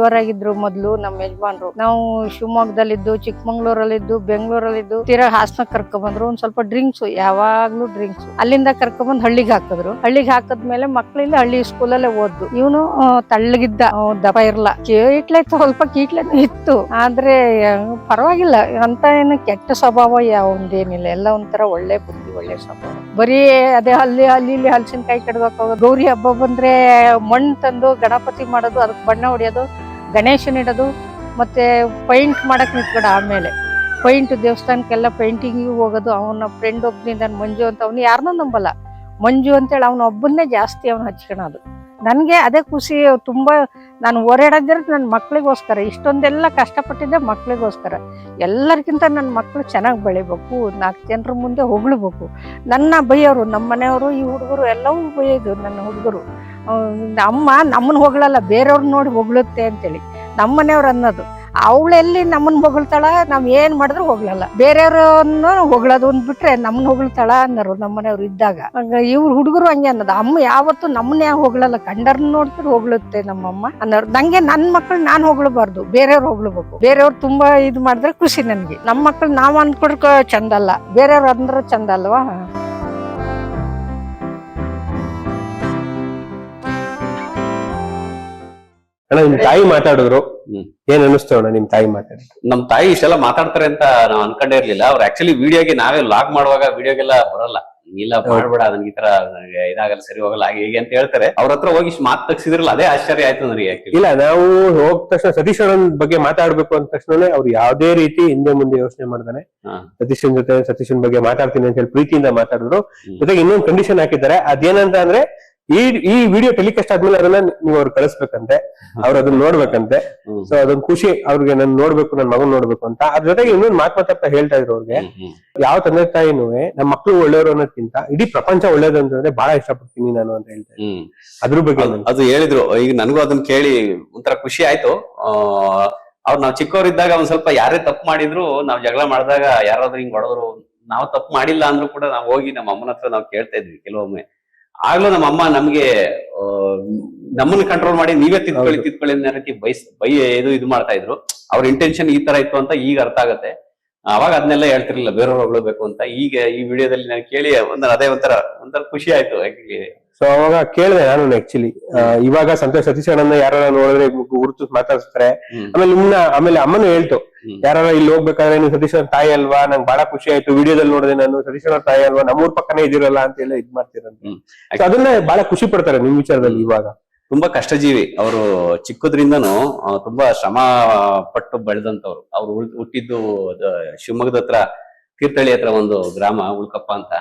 [SPEAKER 4] ಡ್ರೈವರ್ ಆಗಿದ್ರು ಮೊದ್ಲು ನಮ್ಮ ಯಜಮಾನ್ರು. ನಾವು ಶಿವಮೊಗ್ಗದಲ್ಲಿದ್ದು, ಚಿಕ್ಕಮಂಗ್ಳೂರಲ್ಲಿದ್ದು, ಬೆಂಗಳೂರಲ್ಲಿದ್ದು, ತೀರಾ ಹಾಸನಕ್ಕೆ ಕರ್ಕೊಂಡ್ಬಂದ್ರು. ಒಂದ್ ಸ್ವಲ್ಪ ಡ್ರಿಂಕ್ಸ್, ಯಾವಾಗ್ಲೂ ಡ್ರಿಂಕ್ಸ್. ಅಲ್ಲಿಂದ ಕರ್ಕೊಂಡ್ಬಂದ್ ಹಳ್ಳಿಗೆ ಹಾಕಿದ್ರು. ಹಳ್ಳಿಗೆ ಹಾಕದ್ಮೇಲೆ ಮಕ್ಳಿಲ್ಲ ಹಳ್ಳಿ ಸ್ಕೂಲಲ್ಲೇ ಓದ್ದು. ಇವನು ತಳ್ಳಗಿದ್ದ, ದಪ್ಪ ಇರ್ಲ, ಕೀಟ್ಲೆ ಸ್ವಲ್ಪ ಕೀಟ್ಲೆನೂ ಇತ್ತು. ಆದ್ರೆ ಪರವಾಗಿಲ್ಲ, ಅಂತ ಏನು ಕೆಟ್ಟ ಸ್ವಭಾವ ಯಾವಂದೇನಿಲ್ಲ. ಎಲ್ಲ ಒಂಥರ ಒಳ್ಳೆ ಬುದ್ಧಿ, ಒಳ್ಳೆ ಸ್ವಭಾವ. ಬರೀ ಅದೇ ಅಲ್ಲಿ ಇಲ್ಲಿ ಹಲಸಿನಕಾಯಿ ಕಡ್ಬೇಕು. ಗೌರಿ ಹಬ್ಬ ಬಂದ್ರೆ ಮಣ್ಣು ತಂದು ಗಣಪತಿ ಮಾಡೋದು, ಅದಕ್ಕೆ ಬಣ್ಣ ಹೊಡಿಯೋದು, ಗಣೇಶನ್ ಇಡೋದು, ಮತ್ತೆ ಪೈಂಟ್ ಮಾಡಕ್ ನಿಂತ್ಕಡ. ಆಮೇಲೆ ಪೈಂಟ್, ದೇವಸ್ಥಾನಕ್ಕೆಲ್ಲ ಪೈಂಟಿಂಗಿಗೆ ಹೋಗೋದು. ಅವನ ಫ್ರೆಂಡ್ ಒಬ್ಬನಿಂದ ಮಂಜು ಅಂತ, ಅವ್ನು ಯಾರನ್ನೂ ನಂಬಲ್ಲ, ಮಂಜು ಅಂತೇಳಿ ಅವನ ಒಬ್ಬನ್ನೇ ಜಾಸ್ತಿ ಅವನು ಹಚ್ಕೊಳೋದು. ನನಗೆ ಅದೇ ಖುಷಿ. ತುಂಬಾ ನಾನು ಓಡಾಡಿದ್ರೆ ನನ್ನ ಮಕ್ಳಿಗೋಸ್ಕರ, ಇಷ್ಟೊಂದೆಲ್ಲ ಕಷ್ಟಪಟ್ಟಿದ್ದೆ ಮಕ್ಳಿಗೋಸ್ಕರ. ಎಲ್ಲರಿಗಿಂತ ನನ್ನ ಮಕ್ಕಳು ಚೆನ್ನಾಗಿ ಬೆಳಿಬೇಕು, 4 ಜನರ ಮುಂದೆ ಹೊಗಳ್ಬೇಕು. ನನ್ನ ಬೈಯೋರು, ನಮ್ಮ ಮನೆಯವರು, ಈ ಹುಡುಗರು ಎಲ್ಲವೂ ಬೈಯೋದು. ನನ್ನ ಹುಡುಗರು, ಅಮ್ಮ ನಮ್ಮನ್ನ ಹೊಗಳಲ್ಲ, ಬೇರೆಯವ್ರನ್ನ ನೋಡಿ ಹೊಗಳುತ್ತೆ ಅಂತೇಳಿ ನಮ್ಮ ಮನೆಯವ್ರು ಅನ್ನೋದು. ಅವಳೆಲ್ಲಿ ನಮ್ಮನ್ನ ಹೊಗಳ್ತಾಳ, ನಾವ್ ಏನ್ ಮಾಡಿದ್ರು ಹೊಗಳಲ್ಲ. ಬೇರೆಯವ್ರನ್ನ ಹೊಗಳೋದು ಅಂದ್ಬಿಟ್ರೆ ನಮ್ಮನ್ನ ಹೊಗಳ್ತಾಳ ಅನ್ನೋರು ನಮ್ಮ ಮನೆಯವ್ರು ಇದ್ದಾಗ. ಇವ್ರು ಹುಡುಗರು ಹಂಗೆ ಅನ್ನೋದು. ಅಮ್ಮ ಯಾವತ್ತು ನಮ್ಮನ್ನ ಯಾವ ಹೊಗಳಲ್ಲ, ಕಂಡರ್ನ ನೋಡ್ತಿರು ಹೊಗಳುತ್ತೆ ನಮ್ಮಮ್ಮ ಅನ್ನೋರು. ನಂಗೆ ನನ್ ಮಕ್ಳು ನಾನ್ ಹೊಗಳಬಾರ್ದು, ಬೇರೆಯವ್ರು ಹೊಗಳ್ಬೇಕು. ಬೇರೆಯವ್ರು ತುಂಬಾ ಇದು ಮಾಡಿದ್ರೆ ಖುಷಿ ನನ್ಗೆ. ನಮ್ಮ ಮಕ್ಳು ನಾವ್ ಅನ್ಕೊಡ್ಕೊ ಚಂದ ಅಲ್ಲ, ಬೇರೆಯವ್ರು ಅಂದ್ರೆ ಚಂದ ಅಲ್ವಾ.
[SPEAKER 2] ಅಣ್ಣ, ನಿಮ್ ತಾಯಿ ಮಾತಾಡಿದ್ರು, ಏನ್ ಅನಿಸ್ತು ಅಣ್ಣ ನಿಮ್ ತಾಯಿ ಮಾತಾಡಿ?
[SPEAKER 3] ನಮ್ ತಾಯಿ ಇಷ್ಟೆಲ್ಲ ಮಾತಾಡ್ತಾರೆ ಅಂತ ನಾವ್ ಅನ್ಕೊಂಡೇ ಇರ್ಲಿಲ್ಲ. ಅವ್ರು ಆಕ್ಚುಲಿ ವಿಡಿಯೋಗೆ ನಾವೇ ಲಾಗ್ ಮಾಡುವಾಗ ವಿಡಿಯೋಗೆಲ್ಲ ಬರಲ್ಲ, ಇಲ್ಲ ಮಾಡ್ಬೇಡ, ನನ್ಗೆ ಈ ತರ ಇದಾಗಲ್ಲ, ಸರಿ ಹೋಗಲ್ಲ, ಹಾಗೆ ಹೇಗೆ ಅಂತ ಹೇಳ್ತಾರೆ. ಅವ್ರ ಹತ್ರ ಹೋಗಿ ಮಾತು ತಗ್ಸಿದ್ರಲ್ಲ, ಅದೇ ಆಶ್ಚರ್ಯ ಆಯ್ತು ನನಗೆ.
[SPEAKER 2] ಇಲ್ಲ, ನಾವು ಹೋದ ತಕ್ಷಣ ಸತೀಶ್ ಅಣ್ಣನ್ ಬಗ್ಗೆ ಮಾತಾಡ್ಬೇಕು ಅಂದ ತಕ್ಷಣ ಅವ್ರು ಯಾವ್ದೇ ರೀತಿ ಹಿಂದೆ ಮುಂದೆ ಯೋಚನೆ ಮಾಡ್ದಾನೆ ಸತೀಶನ್ ಜೊತೆ, ಸತೀಶನ್ ಬಗ್ಗೆ ಮಾತಾಡ್ತೀನಿ ಅಂತ ಹೇಳಿ ಪ್ರೀತಿಯಿಂದ ಮಾತಾಡಿದ್ರು. ಜೊತೆಗೆ ಇನ್ನೊಂದು ಕಂಡೀಷನ್ ಹಾಕಿದ್ದಾರೆ. ಅದೇನಂತ ಅಂದ್ರೆ, ಈ ವಿಡಿಯೋ ಟೆಲಿಕಾಸ್ಟ್ ಆದ್ಮೇಲೆ ಅದನ್ನ ನೀವು ಅವ್ರು ಕಳಿಸ್ಬೇಕಂತೆ, ಅವ್ರು ಅದನ್ನ ನೋಡ್ಬೇಕಂತೆ. ಸೊ ಅದೊಂದು ಖುಷಿ ಅವ್ರಿಗೆ, ನನ್ ನೋಡ್ಬೇಕು, ನನ್ ಮಗನ್ ನೋಡ್ಬೇಕು ಅಂತ. ಅದ್ರ ಜೊತೆಗೆ ಇನ್ನೊಂದು ಮಾತಾಡ್ತಾ ಹೇಳ್ತಾ ಇದ್ರು ಅವ್ರಿಗೆ, ಯಾವ ತಂದೆ ತಾಯಿನೂ ನಮ್ಮ ಮಕ್ಳು ಒಳ್ಳೆಯವರು ಅನ್ನೋದಕ್ಕಿಂತ ಇಡೀ ಪ್ರಪಂಚ ಒಳ್ಳೇದು ಅಂತಂದ್ರೆ ಬಹಳ ಇಷ್ಟಪಡ್ತೀನಿ ನಾನು ಅಂತ ಹೇಳ್ತಾರೆ. ಅದ್ರ ಬಗ್ಗೆ
[SPEAKER 3] ಅದು ಹೇಳಿದ್ರು. ಈಗ ನನಗೂ ಅದನ್ನ ಕೇಳಿ ಒಂಥರ ಖುಷಿ ಆಯ್ತು. ಅವ್ರು ನಾವ್ ಚಿಕ್ಕವರಿದ್ದಾಗ ಒಂದ್ ಸ್ವಲ್ಪ ಯಾರೇ ತಪ್ಪು ಮಾಡಿದ್ರು, ನಾವ್ ಜಗಳ ಮಾಡಿದಾಗ ಯಾರಾದ್ರೂ ಹಿಂಗ್ ಹೊಡೆದ್ರು, ನಾವು ತಪ್ಪು ಮಾಡಿಲ್ಲ ಅಂದ್ರೂ ಕೂಡ ನಾವ್ ಹೋಗಿ ನಮ್ಮ ಅಮ್ಮನ ಹತ್ರ ನಾವ್ ಕೇಳ್ತಾ ಇದ್ವಿ ಕೆಲವೊಮ್ಮೆ. ಆಗ್ಲೂ ನಮ್ಮ ಅಮ್ಮ ನಮ್ಗೆ ನಮ್ಮನ್ನ ಕಂಟ್ರೋಲ್ ಮಾಡಿ ನೀವೇ ತಿದ್ಕೊಳ್ಳಿ ಅನ್ನೋ ರೀತಿ ಇದು ಮಾಡ್ತಾ ಇದ್ರು. ಅವ್ರ ಇಂಟೆನ್ಷನ್ ಈ ತರ ಇತ್ತು ಅಂತ ಈಗ ಅರ್ಥ ಆಗತ್ತೆ. ಅವಾಗ ಅದನ್ನೆಲ್ಲ ಹೇಳ್ತಿರ್ಲಿಲ್ಲ, ಬೇರೆಯವ್ರು ಹೊಗಳಬೇಕು ಅಂತ. ಈಗ ಈ ವಿಡಿಯೋದಲ್ಲಿ ನಾನು ಕೇಳಿ ಅದೇ ಒಂಥರ ಖುಷಿ ಆಯ್ತು ಆಕ್ಚುಲಿ.
[SPEAKER 2] ಸೊ ಅವಾಗ ಕೇಳಿದೆ ನಾನು ಆಕ್ಚುಲಿ, ಇವಾಗ ಸಂತೋಷ್ ಸತೀಶ್ ಅಣ್ಣನ ಯಾರು ನೋಡಿದ್ರೆ ಗುರುತು ಮಾತಾಡ್ತಾರೆ. ಆಮೇಲೆ ಅಮ್ಮನು ಹೇಳ್ತು, ಯಾರು ಇಲ್ಲಿ ಹೋಗ್ಬೇಕಾದ್ರೆ ನೀವು ಸತೀಶ್ ಅವ್ರ ತಾಯಿ ಅಲ್ವಾ, ನಂಗೆ ಬಹಳ ಖುಷಿ ಆಯ್ತು ವಿಡಿಯೋದಲ್ಲಿ ನೋಡಿದೆ, ನಾನು ಸತೀಶ್ ಅವ್ರ ತಾಯಿ ಅಲ್ವಾ, ನಮ್ಮೂರ್ ಪಕ್ಕನೇ ಇದಿರಲ್ಲ ಅಂತ ಎಲ್ಲ ಇದ್ ಮಾಡ್ತೀರಂತೆ. ಅದನ್ನ ಬಹಳ ಖುಷಿ ಪಡ್ತಾರೆ ನಿಮ್ ವಿಚಾರದಲ್ಲಿ. ಇವಾಗ
[SPEAKER 3] ತುಂಬಾ ಕಷ್ಟಜೀವಿ ಅವರು, ಚಿಕ್ಕದ್ರಿಂದನೂ ತುಂಬಾ ಶ್ರಮ ಪಟ್ಟು ಬೆಳೆದಂತವ್ರು. ಅವ್ರು ಹುಟ್ಟಿದ್ದು ಶಿವಮೊಗ್ಗದ ಹತ್ರ ತೀರ್ಥಹಳ್ಳಿ ಹತ್ರ ಒಂದು ಗ್ರಾಮ ಉಳ್ಕಪ್ಪ ಅಂತ.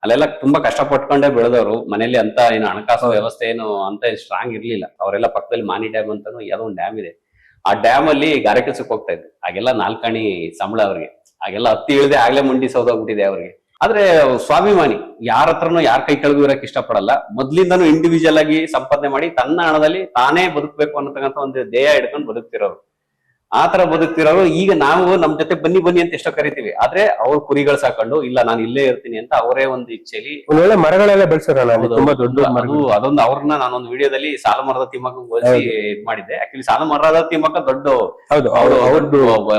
[SPEAKER 3] ಅಲ್ಲೆಲ್ಲ ತುಂಬಾ ಕಷ್ಟ ಪಟ್ಕೊಂಡೇ ಬೆಳೆದವರು. ಮನೇಲಿ ಅಂತ ಏನು ಹಣಕಾಸು ವ್ಯವಸ್ಥೆ ಏನು ಅಂತ ಸ್ಟ್ರಾಂಗ್ ಇರ್ಲಿಲ್ಲ. ಅವರೆಲ್ಲ ಪಕ್ಕದಲ್ಲಿ ಮಾನಿ ಡ್ಯಾಮ್ ಅಂತಾನು ಯಾವ್ದೋ ಒಂದು ಡ್ಯಾಮ್ ಇದೆ, ಆ ಡ್ಯಾಮ್ ಅಲ್ಲಿ ಗಾರೆ ಕೆಲ್ಸಕ್ಕೆ ಹೋಗ್ತಾ ಇದ್ರು. ಆಗೆಲ್ಲ 4 ಆಣಿ ಸಂಬಳ ಅವ್ರಿಗೆ. ಆಗೆಲ್ಲ ಹತ್ತಿ ಇಳಿದೆ ಆಗ್ಲೇ ಮುಂಡಿ ಸೌದೋಗ್ಬಿಟ್ಟಿದೆ ಅವ್ರಿಗೆ. ಆದ್ರೆ ಸ್ವಾಭಿಮಾನಿ, ಯಾರ ಹತ್ರನೂ ಯಾರ ಕೈ ಕೆಳಗೂ ಇರಕ್ ಇಷ್ಟಪಡಲ್ಲ. ಮೊದ್ಲಿಂದಾನು ಇಂಡಿವಿಜುವಲ್ ಆಗಿ ಸಂಪಾದನೆ ಮಾಡಿ ತನ್ನ ಹಣದಲ್ಲಿ ತಾನೇ ಬದುಕ್ಬೇಕು ಅನ್ನತಕ್ಕಂಥ ಒಂದು ಧ್ಯೇಯ ಹಿಡ್ಕೊಂಡು ಬದುಕ್ತಿರೋರು. ಆತರ ಬದುಕ್ತಿರೋರು. ಈಗ ನಾವು ನಮ್ ಜೊತೆ ಬನ್ನಿ ಅಂತ ಎಷ್ಟೋ ಕರಿತೀವಿ, ಆದ್ರೆ ಅವ್ರು ಕುರಿಗಳು ಸಾಕೊಂಡು, ಇಲ್ಲ ನಾನು ಇಲ್ಲೇ ಇರ್ತೀನಿ ಅಂತ ಅವರೇ ಒಂದು ಇಚ್ಛೆಲಿ
[SPEAKER 2] ಒಳ್ಳೆ ಮರಗಳೆಲ್ಲ ಬೆಳೆಸೋರಲ್ಲ.
[SPEAKER 3] ಅದೊಂದು ಅವ್ರನ್ನ ನಾನೊಂದು ವಿಡಿಯೋದಲ್ಲಿ ಸಾಲು ಮರದ ತಿಮ್ಮಕ್ಕ ಹೋಲಿಸಿ ಇದ್ ಮಾಡಿದ್ದೆ. ಆಕ್ಚುಲಿ ಸಾಲು ಮರದ ತಿಮ್ಮಕ್ಕ ದೊಡ್ಡ